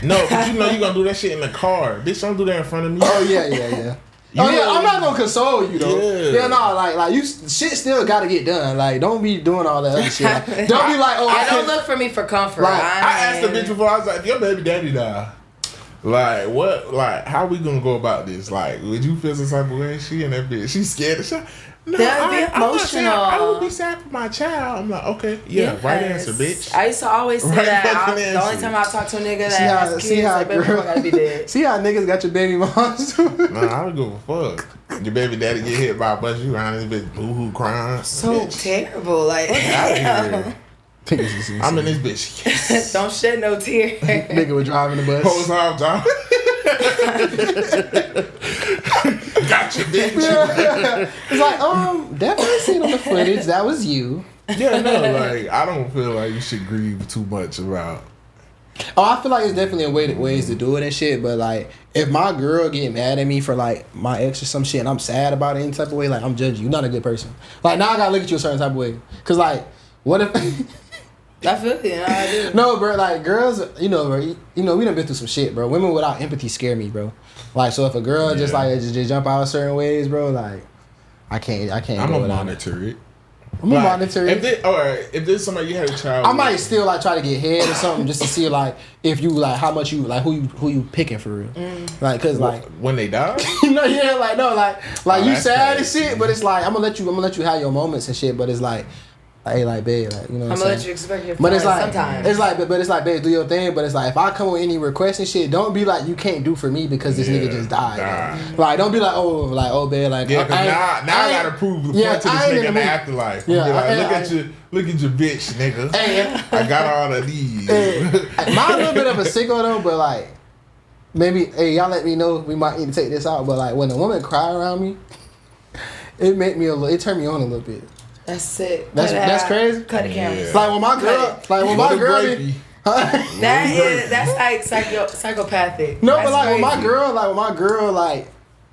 No, but you know you gonna do that shit in the car. Bitch, don't do that in front of me. Oh yeah. I'm not gonna console you though. Yeah, no, like you, shit still gotta get done. Like, don't be doing all that other shit. Like, don't be like, oh, don't look for me for comfort. Like, I asked the bitch before. I was like, if your baby daddy died, like what? Like, how we gonna go about this? Like, would you feel some type of way? She and that bitch, she's scared. No, I would be sad for my child. I'm like, okay, right answer, bitch. I used to always say that. The only time I talk to a nigga that has kids, like, baby mama gotta be dead. See how niggas got your baby moms? Nah, I don't give a fuck. Your baby daddy get hit by a bus, you around this bitch boo-hoo crying. So bitch. Terrible. Like, I'm in this bitch. Yes. Don't shed no tear. Nigga was driving the bus. Whole time driving. Gotcha, bitch. It's like, definitely seen on the footage that was you. Yeah, no, like, I don't feel like you should grieve too much about. Oh, I feel like it's definitely ways to do it and shit, but like, if my girl get mad at me for like my ex or some shit and I'm sad about it in type of way, like, I'm judging you. You're not a good person. Like, now I gotta look at you a certain type of way. Cause like, what if I feel you. I do. No, bro. Like girls, bro. We done been through some shit, bro. Women without empathy scare me, bro. Like, so if a girl just jump out certain ways, bro, like I can't. I'm gonna monitor it. I'm gonna monitor it. If there's somebody you had a child, I might still like try to get head or something just to see like if you like how much you like who you picking for real. Like, cause like when they die, you you sad and shit, but it's like I'm gonna let you have your moments and shit, but it's like. Hey, like, babe, like, you know what I'm saying? I'm gonna let you expect your but it's like, sometimes. It's like, but it's like, babe, do your thing. But it's like, if I come with any requests and shit, don't be like, you can't do for me because this nigga just died. Like, don't be like, babe, like, yeah, cause now I gotta prove the point to this nigga in the afterlife. Yeah, look at your bitch, nigga. I got all of these. Mine a little bit of a sicko though, but like, maybe, y'all let me know. We might need to take this out. But like, when a woman cry around me, it turned me on a little bit. That's sick. That's crazy. Cut the cameras. Like when my girl, that's like psychopathic. No, that's but like crazy. when my girl,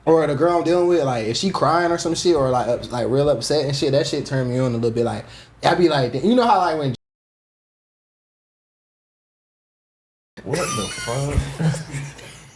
or the girl I'm dealing with, like if she crying or some shit, or like real upset and shit, that shit turned me on a little bit. Like I be like, you know how like when. What the fuck?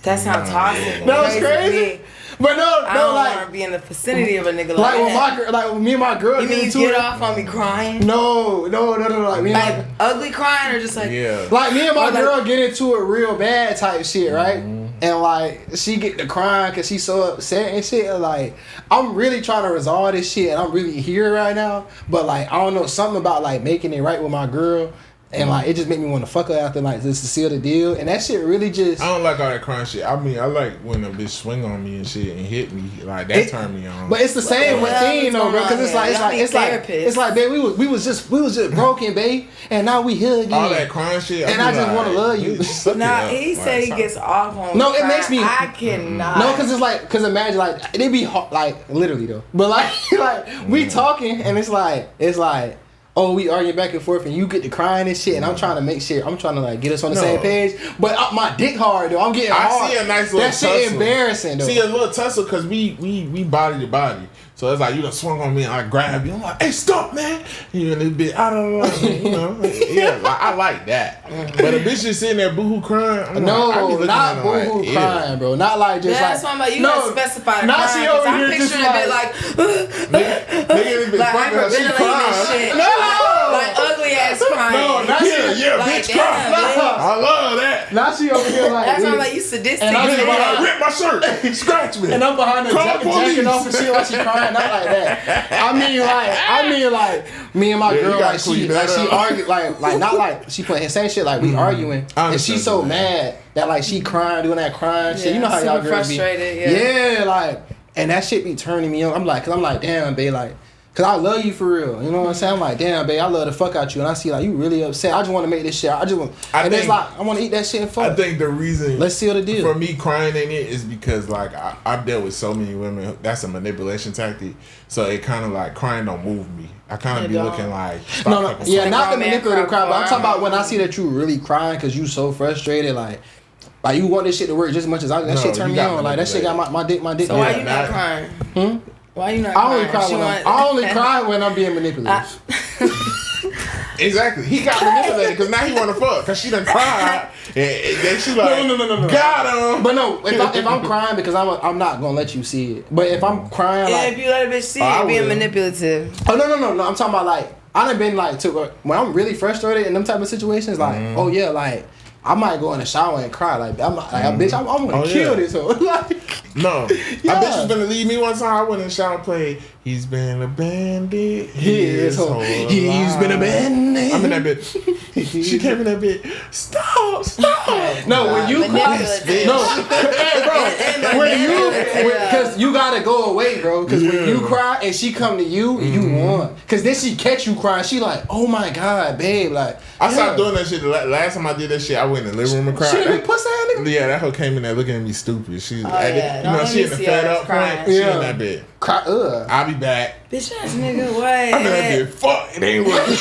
That sounds toxic. That was crazy. But I don't want to be in the vicinity of a nigga like that. Like when me and my girl. You mean get off on me crying? No. Like me like ugly crying or just like Like me and my girl get into it real bad type shit, right? And like she get to crying because she's so upset and shit. Like I'm really trying to resolve this shit and I'm really here right now. But like I don't know, something about like making it right with my girl. And like it just made me want to fuck her after like just to seal the deal, and that shit really just. I don't like all that crying shit. I mean, I like when a bitch swing on me and shit and hit me, like that turned me on. But it's the same thing though, bro. Because it's like, babe, we was just broken, babe, and now we here again. All that crying shit, and I just want to love you. Nah, he said he gets off on. No, it makes me. I cannot. No, because imagine like it be hard, like literally though, but like we talking and it's like. Oh, we arguing back and forth, and you get to crying and shit, and I'm trying to make sure I'm trying to like get us on the same page. But my dick hard though. I'm getting hard. I see a nice little tussle. That shit embarrassing though. See a little tussle because we body to body. So it's like you done swung on me and I grab you. I'm like, hey, stop, man. You in this bitch. I don't know. You know. Yeah, like, I like that. But a bitch just sitting there boohoo crying. Not boohoo crying, bro. Not like just that's what I'm like. You gotta specify the crying. I'm picturing a bit like nigga like hyperventilating shit. No, like ugly ass crying. No, not like, bitch crying. I love that. Now she over here like. That's why I'm like you sadistic. And I'm like, rip my shirt, scratch me. And I'm behind her jacking off and shit while she crying. Not like that. I mean like me and my girl she argued like not like she playing same shit like we arguing and she's so mad that like she crying doing that crying shit. You know how y'all girls be frustrated. Like and that shit be turning me on. I'm like damn babe, like cause I love you for real. You know what I'm saying? I'm like damn babe, I love the fuck out you, and I see like you really upset. I just want to make this shit. It's like I want to eat that shit and fuck. I think the reason let's seal the deal for me crying in it is because like I've dealt with so many women. That's a manipulation tactic. So it kind of like crying don't move me. I kind of be looking like not the manipulative cry, but I'm talking about when I see that you really crying because you so frustrated like you want this shit to work just as much as I. That shit turn me on. Like that shit got my dick. So why you not crying? Why you not crying? I only cry when I'm being manipulative. Exactly. He got manipulated because now he want to fuck because she done cried and then she like no. Got him. But no, if I'm crying because I'm not gonna let you see it. But if I'm crying, like if you let a bitch see it, being manipulative. Oh no. I'm talking about like I done been like when I'm really frustrated in them type of situations. Like oh yeah, like I might go in the shower and cry like I'm like bitch. I'm gonna kill this hoe. Like no, yeah. I bet she's gonna leave me one time. I went in the shower and played. He's been abandoned. He's been abandoned. I'm in that bitch. She came in that bitch. Stop. No, when you cry, hey bro, when you because you gotta go away, bro. Because when you cry and she come to you, you won. Because then she catch you crying. She like, oh my god, babe. Like I stopped doing that shit. Last time I did that shit, I went in the living room and cried. She didn't pussy ass nigga. Yeah, that hoe came in there looking at me stupid. She, she in the fed up point. She in that bitch. Cry. I'll be back. Bitch ass nigga, what? I'm in that bitch. Fuck, it ain't working.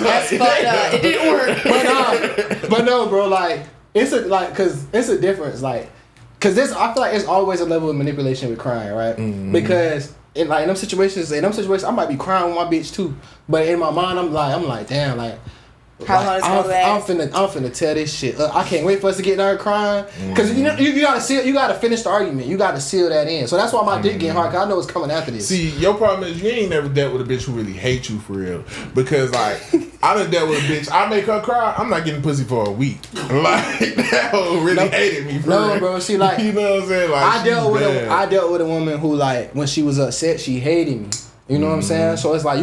That's fucked up. It didn't work. But no, bro. Like it's a difference. Like, cause I feel like it's always a level of manipulation with crying, right? Because in them situations, I might be crying with my bitch too. But in my mind, I'm like, damn, like. How long is I'm finna tell this shit. I can't wait for us to get there crying, cause you gotta finish the argument. You gotta seal that in. So that's why my dick getting hard. Cause I know it's coming after this. See, your problem is you ain't never dealt with a bitch who really hates you for real. Because like I done dealt with a bitch. I make her cry. I'm not getting pussy for a week. Like that hoe really hated me. For real. Bro. See, like you know what I'm saying? Like I dealt with a woman who like when she was upset, she hated me. You know what I'm saying? So it's like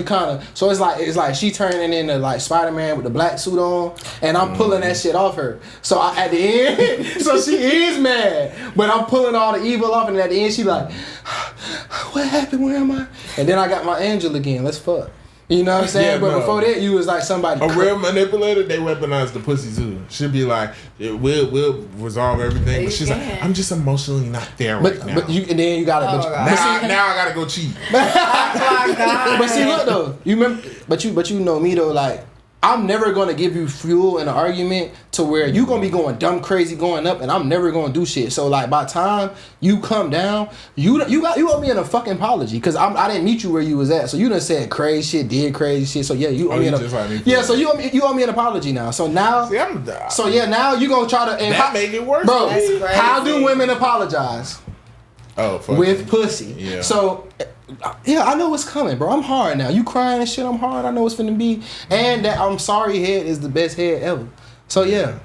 it's like she turning into like Spider-Man with the black suit on, and I'm pulling that shit off her. So at the end, so she is mad, but I'm pulling all the evil off, and at the end she like, what happened? Where am I? And then I got my angel again. Let's fuck. You know what I'm saying? Yeah, but before that, you was like somebody. A real manipulator, they weaponize the pussy too. She'll be like, we'll resolve everything. But she's like, I'm just emotionally not there right now. But you gotta. Now I gotta go cheat. But see, look though, you remember? But you know me though, like. I'm never gonna give you fuel in an argument to where you gonna be going dumb crazy going up, and I'm never gonna do shit. So like by the time you come down, you owe me a fucking apology because I didn't meet you where you was at. So you done said crazy shit, did crazy shit. So yeah, you owe me so you owe me an apology now. So now, now you gonna try to make it worse, bro. How do women apologize? With pussy. Yeah. So. Yeah, I know what's coming, bro. I'm hard now. You crying and shit, I'm hard. I know what's finna be. And that I'm sorry head is the best head ever. So yeah.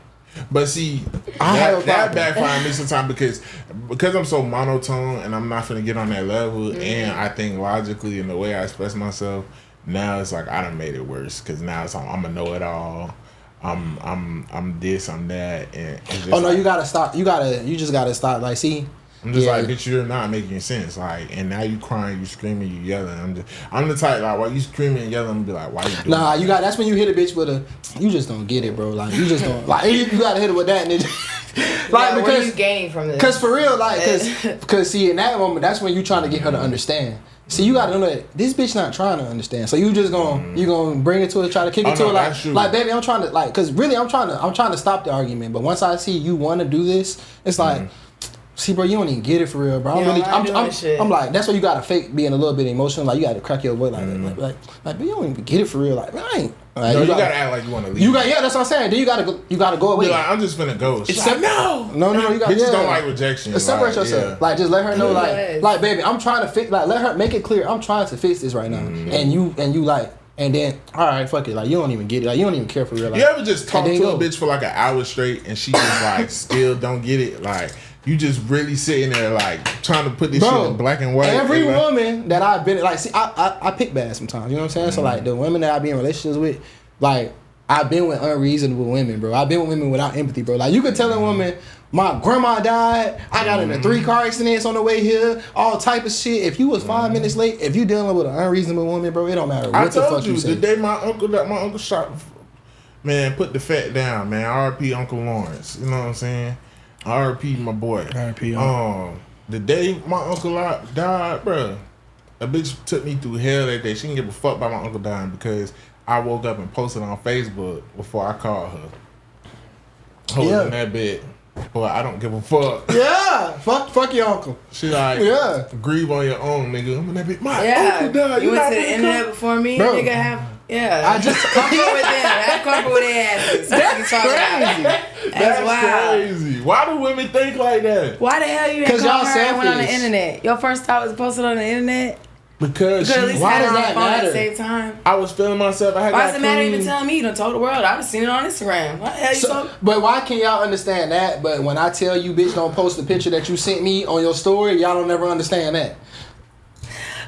But see, that backfired me sometimes because I'm so monotone and I'm not finna get on that level. And I think logically in the way I express myself, now it's like I done made it worse because now it's I'm a know-it-all. I'm this, I'm that, and it's just no, you gotta stop. You just gotta stop. Like, see. I'm just like, bitch, you're not making sense. Like, and now you crying, you screaming, you yelling. I'm the type like, while you screaming and yelling, I'm be like, why you doing that? That's when you hit a bitch with you just don't get it, bro. Like, you just don't, like, you gotta hit it with that and then, like, because what are you gaining from this? Because for real, like, because see, in that moment, that's when you trying to get her to understand. See, you gotta know that this bitch not trying to understand. So you just gonna bring it to her, try to kick it to her, like, baby, I'm trying to, like, because really, I'm trying to stop the argument. But once I see you want to do this, it's like. See, bro, you don't even get it for real, bro. I'm like, that's why you gotta fake being a little bit emotional. Like, you gotta crack your voice like, but you don't even get it for real. Like, man, I ain't. Like, no, you gotta act like you want to leave. That's what I'm saying. Then you gotta go away. Be like, I'm just finna go. She's like, no. You gotta. Bitches don't like rejection. Separate yourself. Yeah. Like, just let her know, like, baby, I'm trying to fix. Like, let her make it clear. I'm trying to fix this right now, and you like. And then, all right, fuck it. Like, you don't even get it. Like, you don't even care for real. Like, you ever just talk to a bitch for like an hour straight and she just like still don't get it? Like, you just really sitting there like trying to put this shit in black and white. Every woman that I've been like, see, I pick bad sometimes. You know what I'm saying? So like the women that I be in relationships with, like I've been with unreasonable women, bro. I've been with women without empathy, bro. Like you could tell a woman, my grandma died. I got in a 3 car accidents on the way here. All type of shit. If you was 5 minutes late, if you dealing with an unreasonable woman, bro, it don't matter what the fuck you say. The day my uncle shot, man, put the fat down, man. R.I.P. Uncle Lawrence. You know what I'm saying? R.I.P. my boy. R.I.P. The day my uncle died, bro, a bitch took me through hell that day. She didn't give a fuck about my uncle dying because I woke up and posted on Facebook before I called her. Holding that bed. Boy, I don't give a fuck. Yeah, fuck your uncle. She like, grieve on your own, nigga. I'm in that bitch. My uncle died. You went to the internet before me, bro. Nigga have. Yeah, I just comfortable with them. I'm comfortable with their asses. That's crazy. That's wild. Crazy. Why do women think like that? Why the hell you didn't call her and went on the internet? Your first thought was posted on the internet? Because at least why does that matter? At the same time. I was feeling myself. Why does it matter even telling me? You done told the world. I've seen it on Instagram. What the hell you told? But why can y'all understand that? But when I tell you, bitch, don't post the picture that you sent me on your story, y'all don't never understand that.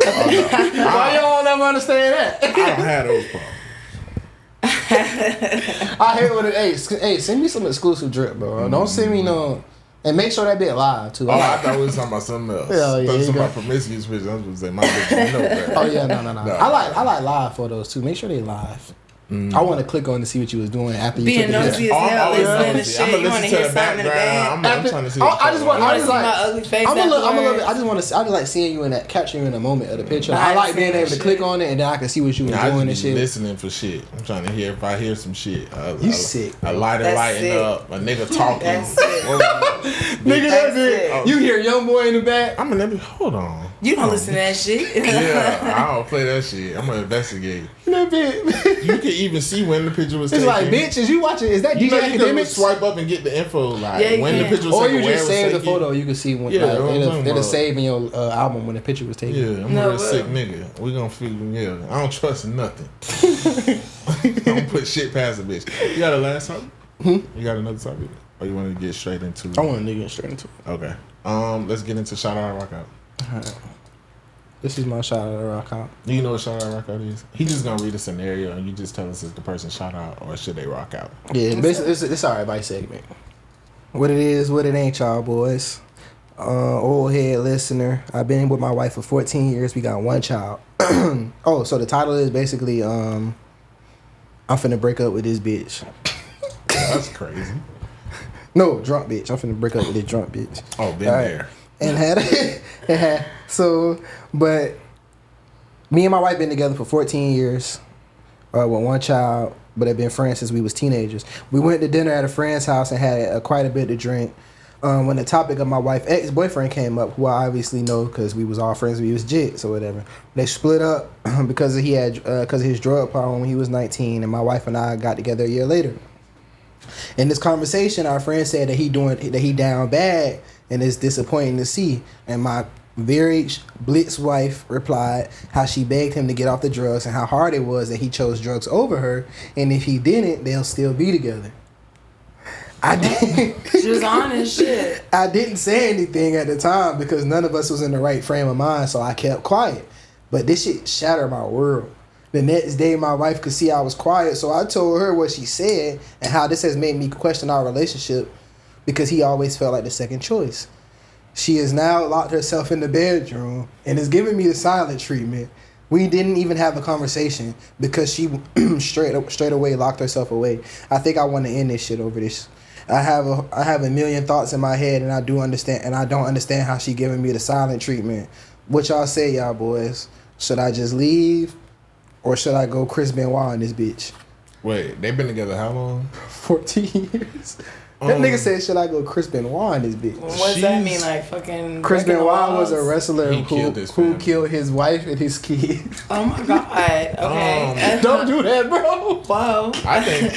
Why y'all don't never understand that? I don't have those problems. I hate when hey, send me some exclusive drip, bro. Don't send me no. And make sure that bit live too. I thought we was talking about something else. Something about promiscuous bitches. I was gonna say my bitch know that. Oh yeah, no. I like live photos too. Make sure they live. I want to click on to see what you was doing after you being took nosy as hell, listening to shit. You want to hear something in the band? I'm trying to see. I just want to see my ugly face. I just like seeing you in that, capturing you in a moment of the picture. I like being able to click on it and then I can see what you was doing and shit. Listening for shit. I'm trying to hear if I hear some shit. You sick? A lighter lighting up. A nigga talking. Nigga, that's it. You hear young boy in the back? I'm gonna hold on. You don't listen to that shit. Yeah, I don't play that shit. I'm gonna investigate. That bit. You can even see when the picture was It's taken. like, bitch, is you watching? Is that DJ Academics? Swipe up and get the info, like when the picture was taken. Or taken. you just save the photo. You can see when. Yeah, it'll save in your album when the picture was taken. Yeah, I'm a real sick nigga. We gonna figure. Yeah, I don't trust nothing. I don't put shit past a bitch. You got a last topic? You got another topic? Or you want to get straight into? I want to get straight into it. Okay. Let's get into shout out or rock out. Alright. This is my shout out or rock out. Do you know what shout out or rock out is? He just gonna read a scenario and you just tell us if the person shout out or should they rock out. Yeah, basically it's our advice segment. What it is, what it ain't, y'all boys. Old head listener. I've been with my wife for 14 years. We got one child. Oh, so the title is basically I'm finna break up with this bitch. That's crazy. No, drunk bitch. I'm finna break up with this drunk bitch. Oh, been there. And but me and my wife been together for 14 years with one child, but have been friends since we was teenagers. We went to dinner at a friend's house and had quite a bit to drink. When the topic of my wife's ex-boyfriend came up, who I obviously know because we was all friends, we was jits or whatever. They split up because of his drug problem when he was 19, and my wife and I got together a year later. In this conversation, our friend said that he down bad and it's disappointing to see. And my very blitz wife replied how she begged him to get off the drugs and how hard it was that he chose drugs over her, and if he didn't, they'll still be together. She was honest shit. I didn't say anything at the time because none of us was in the right frame of mind, so I kept quiet. But this shit shattered my world. The next day, my wife could see I was quiet, so I told her what she said and how this has made me question our relationship because he always felt like the second choice. She has now locked herself in the bedroom and is giving me the silent treatment. We didn't even have a conversation because she straight away locked herself away. I think I want to end this shit over this. I have a million thoughts in my head, and I don't understand how she giving me the silent treatment. What y'all say, y'all boys? Should I just leave? Or should I go Chris Benoit in this bitch? Wait, they've been together how long? 14 years. That nigga said, should I go Chris Benoit in this bitch? What does that mean? Like fucking... Chris Benoit was a wrestler who killed his wife and his kid. Oh my God. Okay. Don't do that, bro. Wow. I think...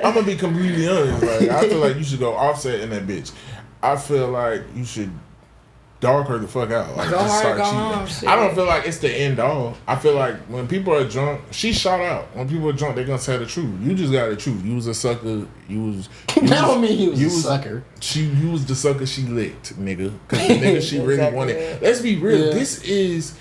I'm going to be completely honest. Like, I feel like you should go Offset in that bitch. I feel like you should... dog her the fuck out. Like, go just hard, start go cheating. I don't feel like it's the end all. I feel like when people are drunk, she shot out. When people are drunk, they're gonna tell the truth. You just got the truth. You was a sucker. That don't mean he was a sucker. You was the sucker she licked, nigga. Because the nigga she really wanted. Let's be real. Yeah. This is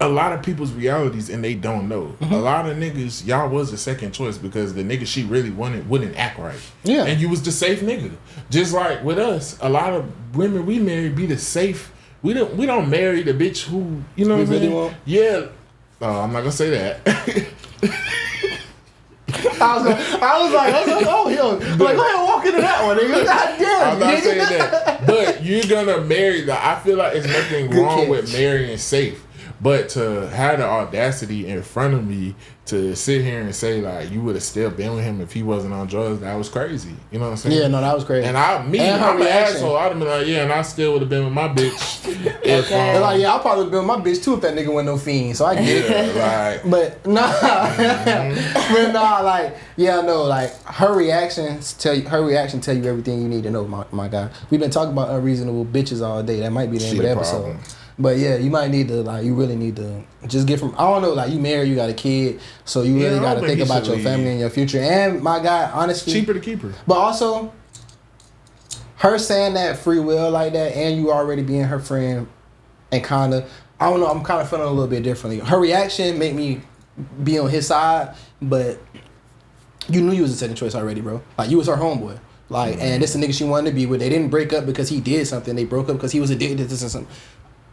a lot of people's realities and they don't know. A lot of niggas, y'all was the second choice because the nigga she really wanted wouldn't act right. Yeah. And you was the safe nigga. Just like with us, a lot of women we marry be the safe. We don't marry the bitch who, you know what I'm saying? Yeah. I'm not gonna say that. I was like, oh, yo. Like, go ahead, walk into that one, nigga. God damn. I'm not saying that. But you're gonna marry I feel like there's nothing wrong with marrying safe. But to have the audacity in front of me to sit here and say like you would have still been with him if he wasn't on drugs, that was crazy. You know what I'm saying? Yeah, no, that was crazy. And I'm an asshole. I'd have been like, yeah, and I still would have been with my bitch. They're like, yeah, I'll probably been with my bitch too if that nigga wasn't no fiend. So I get it. Like, but nah, but nah, like, yeah, no, like her reaction tell you everything you need to know, my guy. We've been talking about unreasonable bitches all day. That might be the name of the episode. But yeah, you might need to you really need to just get from. I don't know, like you married, you got a kid, so you really got to think about your family and your future. And my guy, honestly, cheaper to keep her. But also, her saying that free will like that, and you already being her friend, and kind of, I don't know, I'm kind of feeling a little bit differently. Her reaction made me be on his side, but you knew you was the second choice already, bro. Like you was her homeboy. Like, and this the nigga she wanted to be with. They didn't break up because he did something. They broke up because he was addicted to this and something.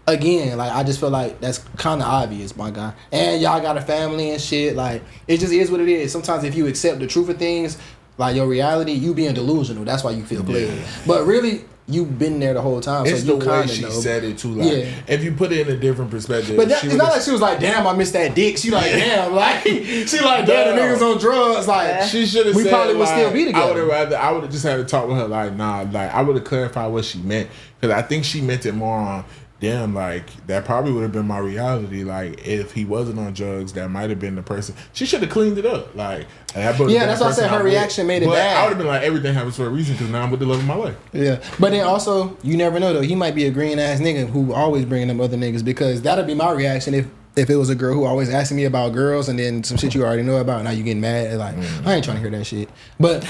Again, like I just feel like that's kind of obvious, my guy. And y'all got a family and shit. Like it just is what it is. Sometimes if you accept the truth of things, like your reality, you being delusional. That's why you feel played. But really, you've been there the whole time. It's so the you way kind she of know. said it too. Like, if you put it in a different perspective, but it's not like she was like, "Damn, I missed that dick." She like, "Damn," like she like, "Damn, the niggas on drugs." Like she should have. We said, probably would like, still be together. I would have just had to talk with her. Like, nah, like I would have clarified what she meant because I think she meant it more on. Damn, like that probably would have been my reality. Like if he wasn't on drugs, that might have been the person. She should have cleaned it up. Like that's why I said her reaction made it bad. I would have been like, everything happens for a reason because now I'm with the love of my life. Yeah, but then also you never know though. He might be a green ass nigga who always bringing them other niggas because that'd be my reaction if it was a girl who always asking me about girls and then some shit you already know about. Now you getting mad like I ain't trying to hear that shit. But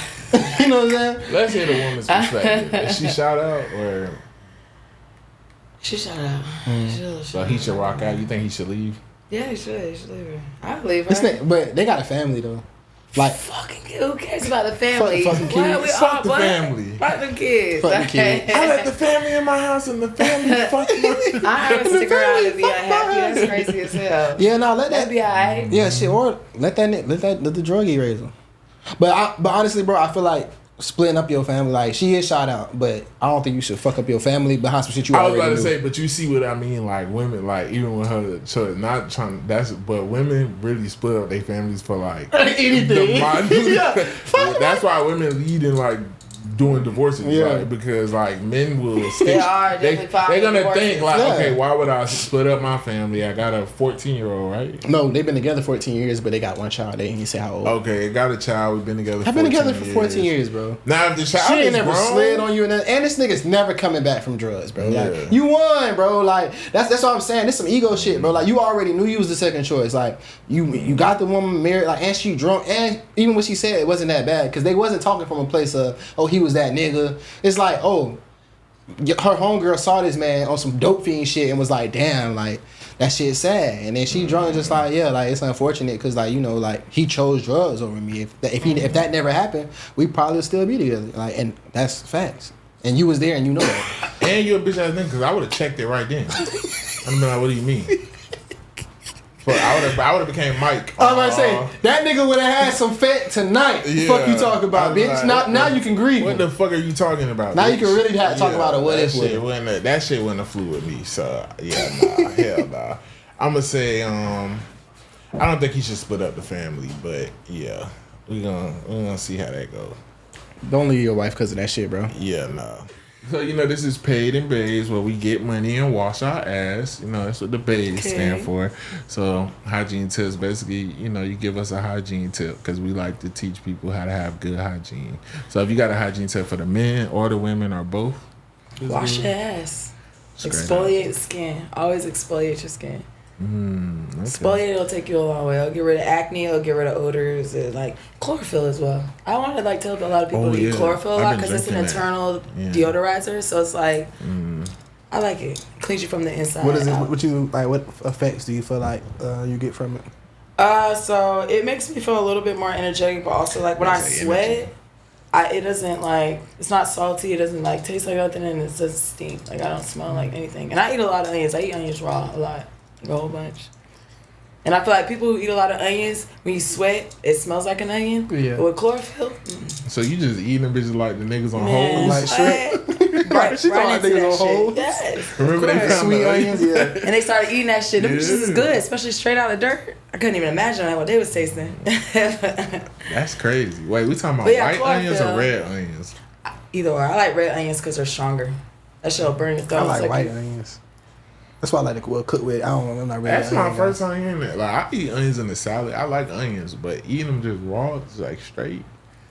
you know what I'm saying? Let's hear the woman's perspective. Is she shout out or? She shout out. So he should rock out. You think he should leave? Yeah, he should. He should leave her. I'll leave her. But they got a family though. Like fucking who cares about the family? Fuck the kids. Fuck the family. Fuck the kids. Fuck the kids. I let the family in my house and the family fuck my. I heard stick around and be unhappy. That's crazy as hell. Yeah, no, let that be alright. Yeah, shit. Or let the druggie raise them. But honestly, bro, I feel like splitting up your family, like she is shot out, but I don't think you should fuck up your family behind some shit you already I was about to knew. say, but you see what I mean, like women, like even with her, so not trying. But women really split up their families for like anything. That's why women lead in like doing divorces, right? Because like men will stick. They're gonna think like, okay, why would I split up my family? I got a 14-year-old, right? No, they've been together 14 years, but they got one child. They didn't say how old. Okay, got a child. We've been together. I've been together for 14 years, bro. Now if the child she ain't is never grown, slid on you, and this nigga's never coming back from drugs, bro. Yeah. Like you won, bro. Like that's what I'm saying. This some ego shit, bro. Like you already knew you was the second choice. Like you got the woman married, like and she drunk, and even what she said, it wasn't that bad because they wasn't talking from a place of he was that nigga. It's like her homegirl saw this man on some dope fiend shit and was like, damn, like that shit's sad. And then she drunk just like, yeah, like it's unfortunate because like you know like he chose drugs over me. If that never happened, we probably would still be together. Like, and that's facts. And you was there and you know that. And you're a bitch ass nigga because I would have checked it right then. I'm like, what do you mean? But I would have became Mike. I was about to say that nigga would have had some fat tonight. Yeah, fuck you talk about, bitch. Like, now you can grieve. What the fuck are you talking about? Now bitch? you can really talk about it. What if that shit wouldn't have flew with me. So yeah, nah, hell nah. I'm gonna say I don't think he should split up the family, but yeah, we gonna see how that goes. Don't leave your wife because of that shit, bro. Yeah, nah. So, this is Paid in Bays where we get money and wash our ass. That's what the Bays stand for. So, hygiene tips, basically, you give us a hygiene tip because we like to teach people how to have good hygiene. So, if you got a hygiene tip for the men or the women or both, wash your ass. Exfoliate the skin. Always exfoliate your skin. Okay. Exfoliate, it'll take you a long way. It'll get rid of acne, it'll get rid of odors, and like chlorophyll as well. I want to tell a lot of people to eat chlorophyll a lot because it's an internal deodorizer. So it's like I like it. Cleans you from the inside. What is it? What effects do you feel like you get from it? So it makes me feel a little bit more energetic, but also like when I sweat, it doesn't it's not salty. It doesn't taste like nothing, and it doesn't stink. Like I don't smell like anything. And I eat a lot of onions. I eat onions raw a lot. A whole bunch. And I feel like people who eat a lot of onions, when you sweat, it smells like an onion. Yeah. But with chlorophyll. So you just eating them bitches like the niggas on hold? Like shrimp? Right, she talking like niggas on hold? Yes. Remember they found sweet onions? Yeah. And they started eating that shit. Them bitches is good, especially straight out of dirt. I couldn't even imagine what they was tasting. That's crazy. Wait, we talking about white onions or red onions? Either or. I like red onions because they're stronger. That shit'll burn your throat. I like white onions. That's why I like to cook with. I don't know. I'm not ready. That's my first time hearing that. Like I eat onions in the salad. I like onions, but eating them just raw, it's like straight.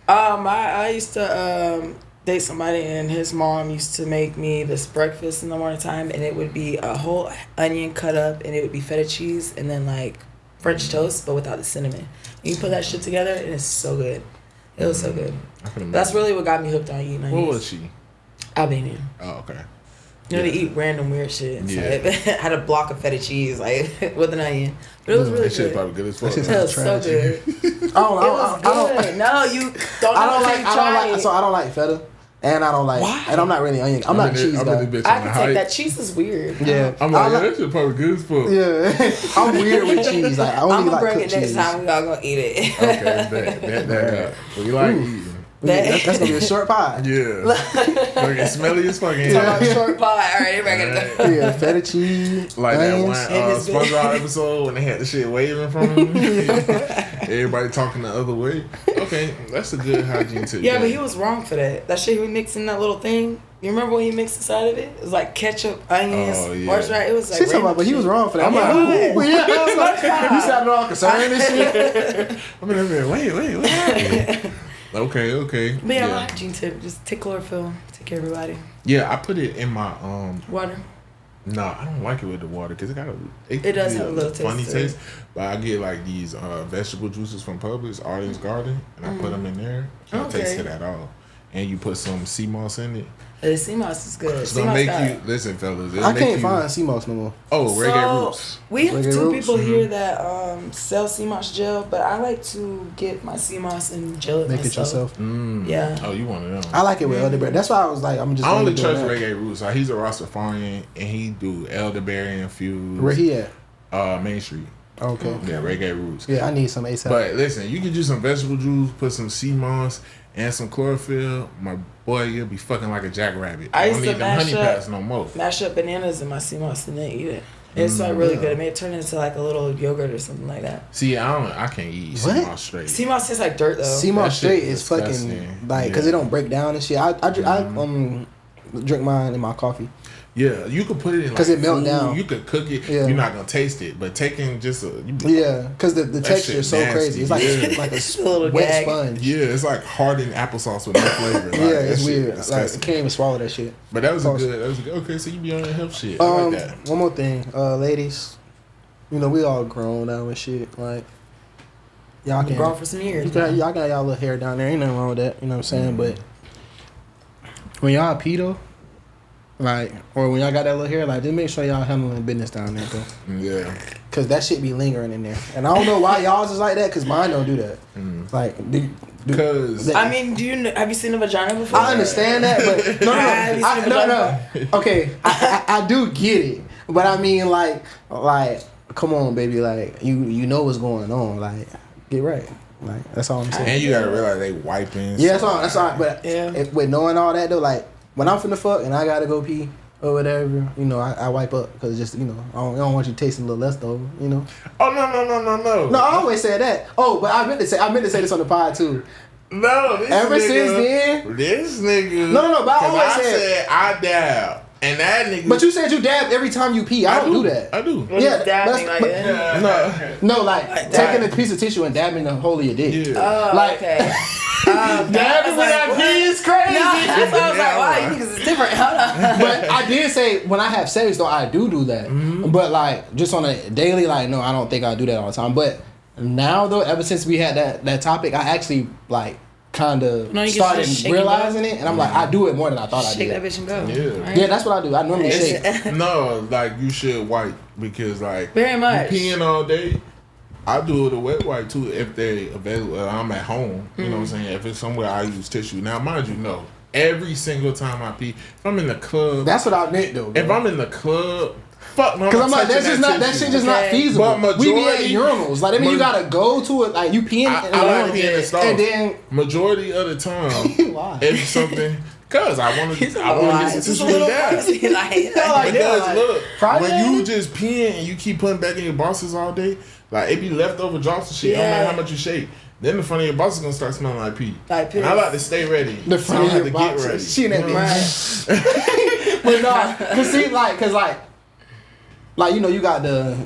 I used to date somebody, and his mom used to make me this breakfast in the morning time, and it would be a whole onion cut up, and it would be feta cheese, and then French toast, but without the cinnamon. And you put that shit together, and it's so good. It was so good. That's really what got me hooked on eating onions. What was she? Albanian. Oh, okay. They eat random weird shit. So I had a block of feta cheese, with an onion. But it was really good. That shit probably good as fuck. It was so good. It was good. No, you don't. I don't like feta. And I don't like, and I'm not really onion. I'm not a cheese guy. I can take that. Cheese is weird. Yeah, I'm like, that shit probably good as fuck. Yeah, I'm weird with cheese. Like, I only I'm gonna like bring cooked it next cheese. time. We all gonna eat it. Okay, that we like eating. That's gonna be a short pod. Yeah. Looking smelly as fucking. Talking about short pod. All right, everybody gotta go. Yeah, feta cheese. Like onions. that one SpongeBob episode when they had the shit waving from them. Everybody talking the other way. Okay, that's a good hygiene tip. Yeah, but he was wrong for that. That shit he mixed in that little thing. You remember when he mixed inside of it? It was like ketchup, onions, horseradish. It was like. She's talking about, but he was wrong for that. I'm like, ooh, yeah. I was like, you sounded all concerned and shit. I'm in there. Wait. Okay. But yeah, my hygiene tip: just take chlorophyll. Take care of everybody. Yeah, I put it in my water. No, I don't like it with the water because it does have a little funny taste. But I get like these vegetable juices from Publix, Arden's Garden, and I put them in there. Can't taste it at all. And you put some sea moss in it. The sea moss is good. It's gonna make you listen, fellas. I can't find sea moss no more. Oh, reggae roots. We have two people here that sell sea moss gel, but I like to get my sea moss and gel it Make myself. it yourself. Yeah. Oh, you want to know? I like it with elderberry. That's why I was like, I'm just. I only trust reggae roots. Like, he's a Rastafarian and he do elderberry infused. Where he at? Main Street. Okay. Yeah, reggae roots. Yeah, I need some ASAP. But listen, you can do some vegetable juice, put some sea moss and some chlorophyll. My boy, you'll be fucking like a jackrabbit. I used don't to need them honey packs no more. Mash up bananas in my sea moss and then eat it. It's like really good. It may turn into like a little yogurt or something like that. See, I can't eat sea moss straight. Sea moss tastes like dirt though. Sea moss straight is fucking like because it don't break down and shit. I drink mine in my coffee. Yeah, you could put it in because it melt down. You could cook it. Yeah. You're not gonna taste it, but taking just because the texture is so nasty. Crazy. It's like a little wet gag. Sponge. Yeah, it's like hardened applesauce with no flavor. Like, it's weird. Like, I can't even swallow that shit. But that was a good. Okay, so you be on your health shit. I like that. One more thing, ladies. You know we all grown now and shit. Like y'all can grown for some years. Y'all got y'all little hair down there. Ain't nothing wrong with that. You know what I'm saying? But when y'all pee though. Like, or when y'all got that little hair, like, just make sure y'all handling business down there, bro. Yeah. Because that shit be lingering in there. And I don't know why y'all's is like that, because mine don't do that. Like, because... I mean, have you seen a vagina before? I understand that, but... No. Okay, I do get it. But I mean, like, come on, baby. Like, you know what's going on. Like, get right. Like, that's all I'm saying. And you got to realize they wiping. Yeah, that's all. But with knowing all that, though, like, when I'm finna fuck and I gotta go pee or whatever, you know, I wipe up because just, you know, I don't want you tasting a little less though, you know. Oh no. No, I always say that. Oh, but I meant to say this on the pod too. No, this nigga. No. But I said I dab. And that nigga. But you said you dab every time you pee. I don't do that. I do. Yeah, dabbing like that. No, like taking a piece of tissue and dabbing the hole of your dick. Yeah. Oh, like, okay. Dabbing when I pee is crazy. No, that's why I was like, wow, you niggas is different. Hold on. But I did say when I have sex though, I do that. Mm-hmm. But like just on a daily, like no, I don't think I do that all the time. But now though, ever since we had that topic, I actually like kind of started realizing it, and I'm like, I do it more than I thought I did. Shake that bitch and go. Yeah, right? Yeah, that's what I do. I normally shake. No, like you should wipe because like very much you peeing all day. I do it a wet wipe too if they available. I'm at home. You know what I'm saying? If it's somewhere I use tissue. Now, mind you, no. Every single time I pee, if I'm in the club. That's what I meant though. Bro. If I'm in the club, fuck no. Because I'm like, that shit just not feasible. But we be at urinals. Like, I mean, you gotta go to it. Like, you peeing I like peeing in stalls. And then majority of the time, if something. Cause I want to get some tissue and dab. Because look, when you just peeing and you keep putting back in your bosses all day, like it be leftover drops and shit. No matter how much you shake, then the front of your box is gonna start smelling like pee. And I like to stay ready. The front of your box, get ready. She in that bitch. But no, cause like you know you got the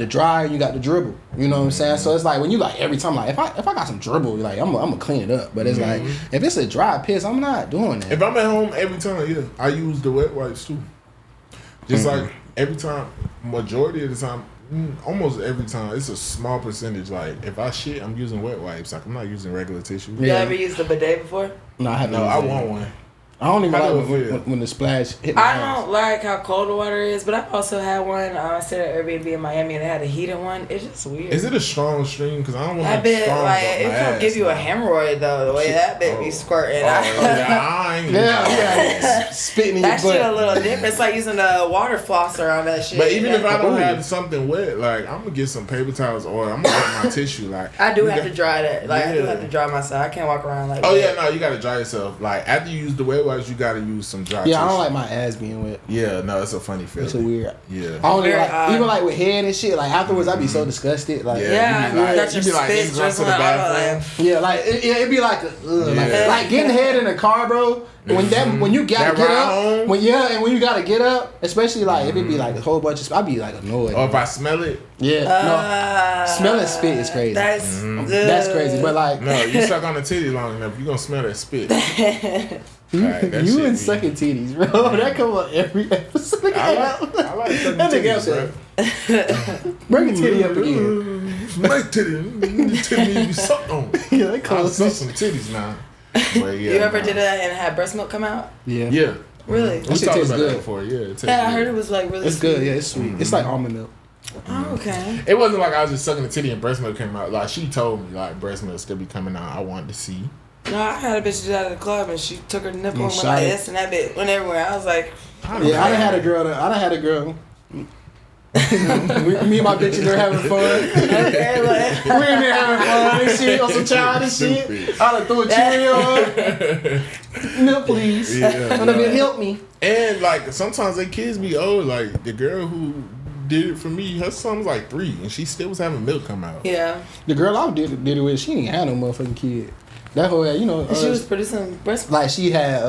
dry, you got the dribble. You know what I'm saying? So it's like when you like every time like if I got some dribble, like I'm gonna clean it up. But it's like if it's a dry piss, I'm not doing that. If I'm at home every time, I use the wet wipes too. Just like every time, majority of the time, almost every time, it's a small percentage. Like if I shit, I'm using wet wipes. Like I'm not using regular tissue. You ever used a bidet before? No, I haven't. No, I want one. I don't even like when the splash hit my I ass. don't like how cold the water is, but I also had one. I stayed at Airbnb in Miami and they had a heated one. It's just weird. Is it a strong stream? Because I don't want that bit strong like it can give you a hemorrhoid though. The way that bit be squirting. Spitting in that your butt. shit a little different. It's like using a water flosser on that shit. But even if I don't have something wet, like I'm gonna get some paper towels or I'm gonna get my tissue. Like I do have to dry that. Like I do have to dry myself. I can't walk around like. Oh yeah, no, you gotta dry yourself. Like after you use the wet wipes, you gotta use some dry. Yeah, tissue. I don't like my ass being wet. Yeah, no, it's a funny feeling. It's a weird. Yeah. I don't even like with head and shit. Like afterwards, I'd be so disgusted. Like that's your spit drizzling all over. Yeah, like it'd be like like getting head in a car, bro. When you gotta get up, when you gotta get up, especially like if it be like a whole bunch of, I'd be like annoyed. Or if I smell it. Yeah, no, smelling spit is crazy. That's crazy. But like, no, you suck on the titty long enough, you gonna smell that spit. You and sucking titties, bro. That come on every episode. I like sucking titties, bro. Bring a titty up again. My titty need to be sucked on. Yeah, they call I suck some titties now. But you ever did that and had breast milk come out? Yeah. Yeah. Really? We talked about that before. Yeah. I heard it was like really. It's good. Yeah, it's sweet. It's like almond milk. Oh, okay. It wasn't like I was just sucking the titty and breast milk came out. Like she told me, like breast milk still be coming out. I wanted to see. No, I had a bitch do that at the club and she took her nipple and went like this and that bit went everywhere. I was like, I done had a girl. Me and my bitches are having fun. okay, like, we in there having fun and shit on some childish shit. I done threw a Cheerio on. No, please. Yeah, help me. And like sometimes they kids be old. Like the girl who did it for me, her son was like 3 and she still was having milk come out. Yeah. The girl I did it with, she didn't have no motherfucking kid. That whole, she was producing breast milk. Like she had,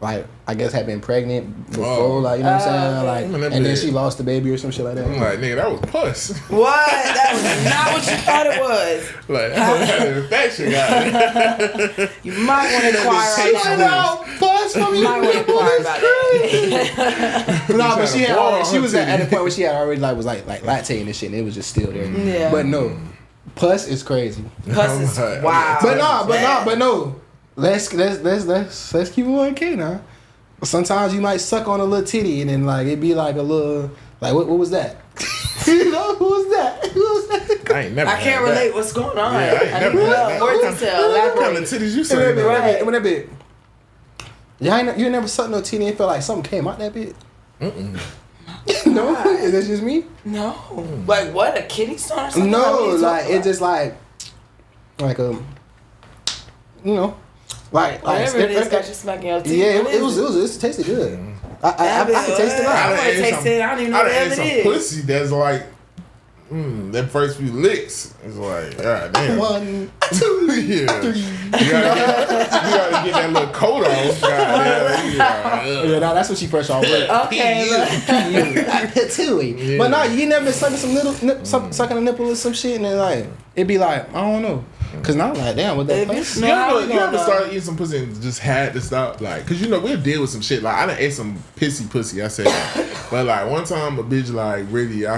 like I guess had been pregnant before, like you know what I'm saying, like, and then she lost the baby or some shit like that. I'm like, nigga, that was pus. What? That was not what you thought it was. Like that had an infection, guy. You might want to inquire on that. Pus from you. Might want to inquire about that. No, but she was at the point where she had already was lactating and shit, and it was just still there. Yeah. But no. Pus is crazy. Pus is wow. But no. Let's keep it 1K now. Sometimes you might suck on a little titty and then like it'd be like a little like what was that? You know, who was that? I can't relate. What's going on? Yeah, I ain't never had that. More detail. What kind of titties you sucking? Right. When that bit. Yeah, you never sucked no titty and felt like something came out that bit. No, is that just me? No. Like what? A kitty stone or something? No, like it just like whatever it is, got you smacking your teeth. Yeah, it tasted good. I can taste it. I want to taste it. I don't even know what it is. Pussy that's like. That first few licks is like, god damn. 1, 2, 3. You gotta get that little coat off. Yeah, that's what she fresh off with. Okay, But no, you never been sucking sucking a nipple or some shit, and then like it'd be like I don't know. Cause now I'm like, damn, what that place? You ever started eating some pussy and just had to stop? Like, cause we'll deal with some shit. Like, I done ate some pissy pussy. I said that. But like one time, a bitch like really, I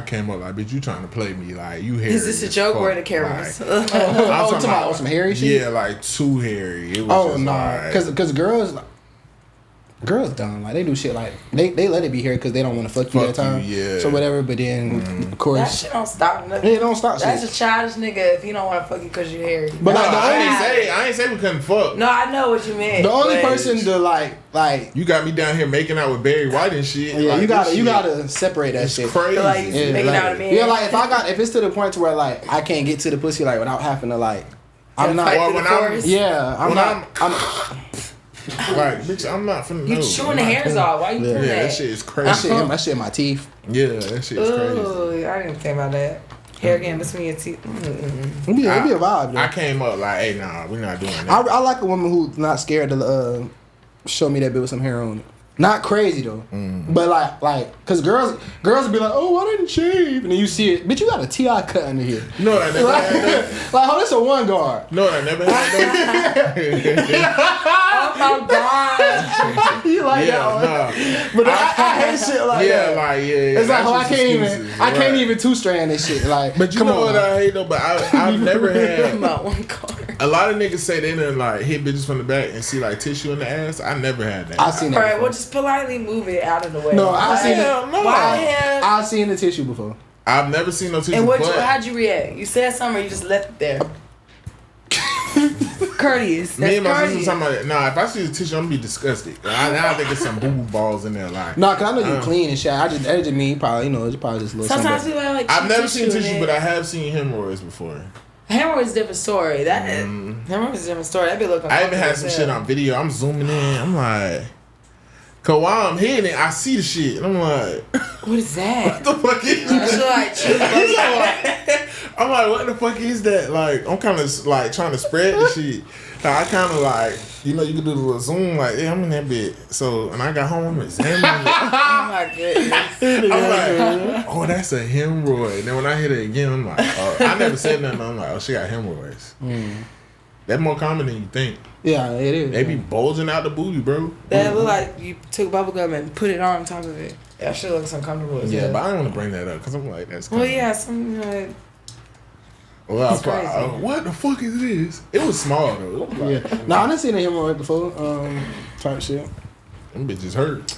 came up like, bitch, you trying to play me? Like, you hairy? Is this a joke or the cameras? I'm talking about some hairy shit. Yeah, like too hairy. It was cause girls dumb. Like they do shit like they let it be here because they don't want to fuck you that time. Yeah. So whatever. But then of course that shit don't stop nothing. It don't stop. That's a childish nigga if he don't want to fuck you because you hairy. But I ain't say we couldn't fuck. No, I know what you meant. The only person to like you got me down here making out with Barry White and shit. Yeah, like, you gotta separate that shit. Crazy. So, like, making out with me. Yeah, like if it's to the point to where like I can't get to the pussy like without having to like I'm not. Like, bitch, I'm not finna know. You chewing the hairs off. Why you doing that? That shit is crazy. That shit in my teeth. Yeah, that shit is crazy. Ooh, I didn't think about that. Hair getting between your teeth. It'd be a vibe, though. I came up like, hey, nah, we're not doing that. I like a woman who's not scared to show me that bit with some hair on it. Not crazy though, but like, cause girls be like, oh, I didn't shave, and then you see it, bitch, you got a TI cut under here. No, I never had that. Like, oh, this a 1 guard. No, I never had that. Oh my god. You like that one? Nah. But I hate shit like that. It's like, oh, I can't even 2-strand this shit. Like, but you know what I hate though? But I've never had about 1 guard. A lot of niggas say they done like hit bitches from the back and see like tissue in the ass. I never had that. I've seen that. Alright, well just politely move it out of the way. No, I've seen it. No. I've seen the tissue before. I've never seen no tissue. And how'd you react? You said something or you just left it there? Courteous. Me and my sister talking about it. Nah, if I see the tissue, I'm gonna be disgusted. I think it's some boo boo balls in there. Like, nah, cause I know you clean and shit. That just mean probably, it's probably just a little. Sometimes people have like. I've never seen tissue, but I have seen hemorrhoids before. Hemorrhoids is a different story. Hemorrhoids is a different story. That be looking. I even had some shit on video. I'm zooming in. I'm like, cause while I'm hitting it, I see the shit, and I'm like, what is that? What the fuck is that? I'm like, what the fuck is that? Like, I'm kind of like trying to spread the shit. I kind of like, you can do the little zoom, like, yeah, I'm in that bit. So, and I got home, I'm examining it. Oh my goodness. I'm like, oh, that's a hemorrhoid. And then when I hit it again, I'm like, oh, I never said nothing. I'm like, oh, she got hemorrhoids. That's more common than you think. Yeah, it is. They be bulging out the booty, bro. That look like you took bubblegum and put it on top of it. That shit looks uncomfortable as Yeah, but I don't want to bring that up because I'm like, that's well, yeah, some like. Well, what the fuck is this? It was small though. Yeah. No, I done seen a hemorrhoid before. Type shit. Them bitches hurt.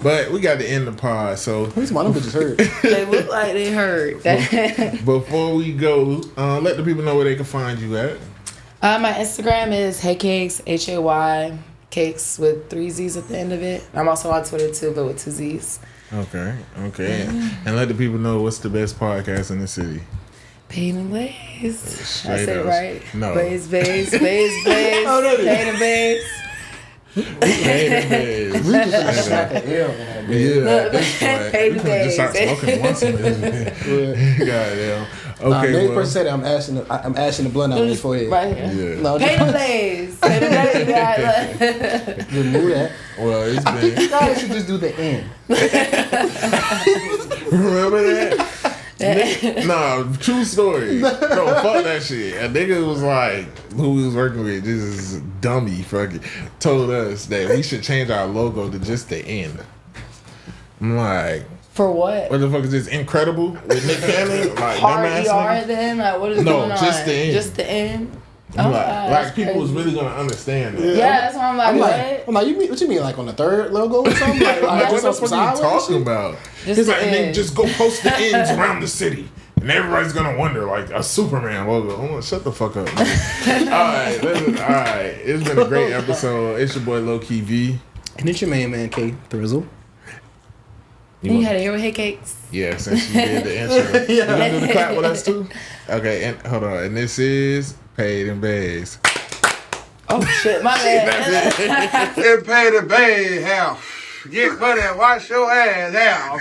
But we got to end the pod, so. Who's my them bitches hurt? They look like they hurt. Before we go, let the people know where they can find you at. My Instagram is HeyCakes, HAY cakes with 3 Z's at the end of it. I'm also on Twitter too, but with 2 Z's. Okay. And let the people know what's the best podcast in the city. Pain and Blaze. I said it right. No. Blaze. Oh, no, Pain and Blaze. Pain and Blaze. We just smack an L. Yeah. Pain and Blaze. Just start smoking once in this. Goddamn. Okay. Next person said I'm ashing the blunt out of his forehead. Right here. Yeah. No, Pain and Blaze. Pain and Blaze. Just move that. Well, it's been. I think you guys should just do the end. Remember that? Nah, true story. No, fuck that shit. A nigga was like, who we was working with, just dummy fucking, told us that we should change our logo to just the end. I'm like, for what? What the fuck is this? Incredible with Nick Cannon? Like, R-E-R then? Like, what is going on? No, just the end. Just the end? Like people was really gonna understand that. Yeah, that's why I'm like, what? I'm like, what you mean, like on the third logo or something? Like what the fuck are you talking about? He's like, and then just go post the ends around the city. And everybody's gonna wonder, like, a Superman logo. I'm like, shut the fuck up. All right. It's been a great episode. It's your boy Low Key V. And it's your man K Thrizzle. You had to hear with HeyCakes. Yeah, since you did the intro. You gonna do the clap with us too? Okay, and hold on. And this is Paid and Bays. Oh shit, my bad. Get paid and bays, hell. Get money and wash your ass, hell.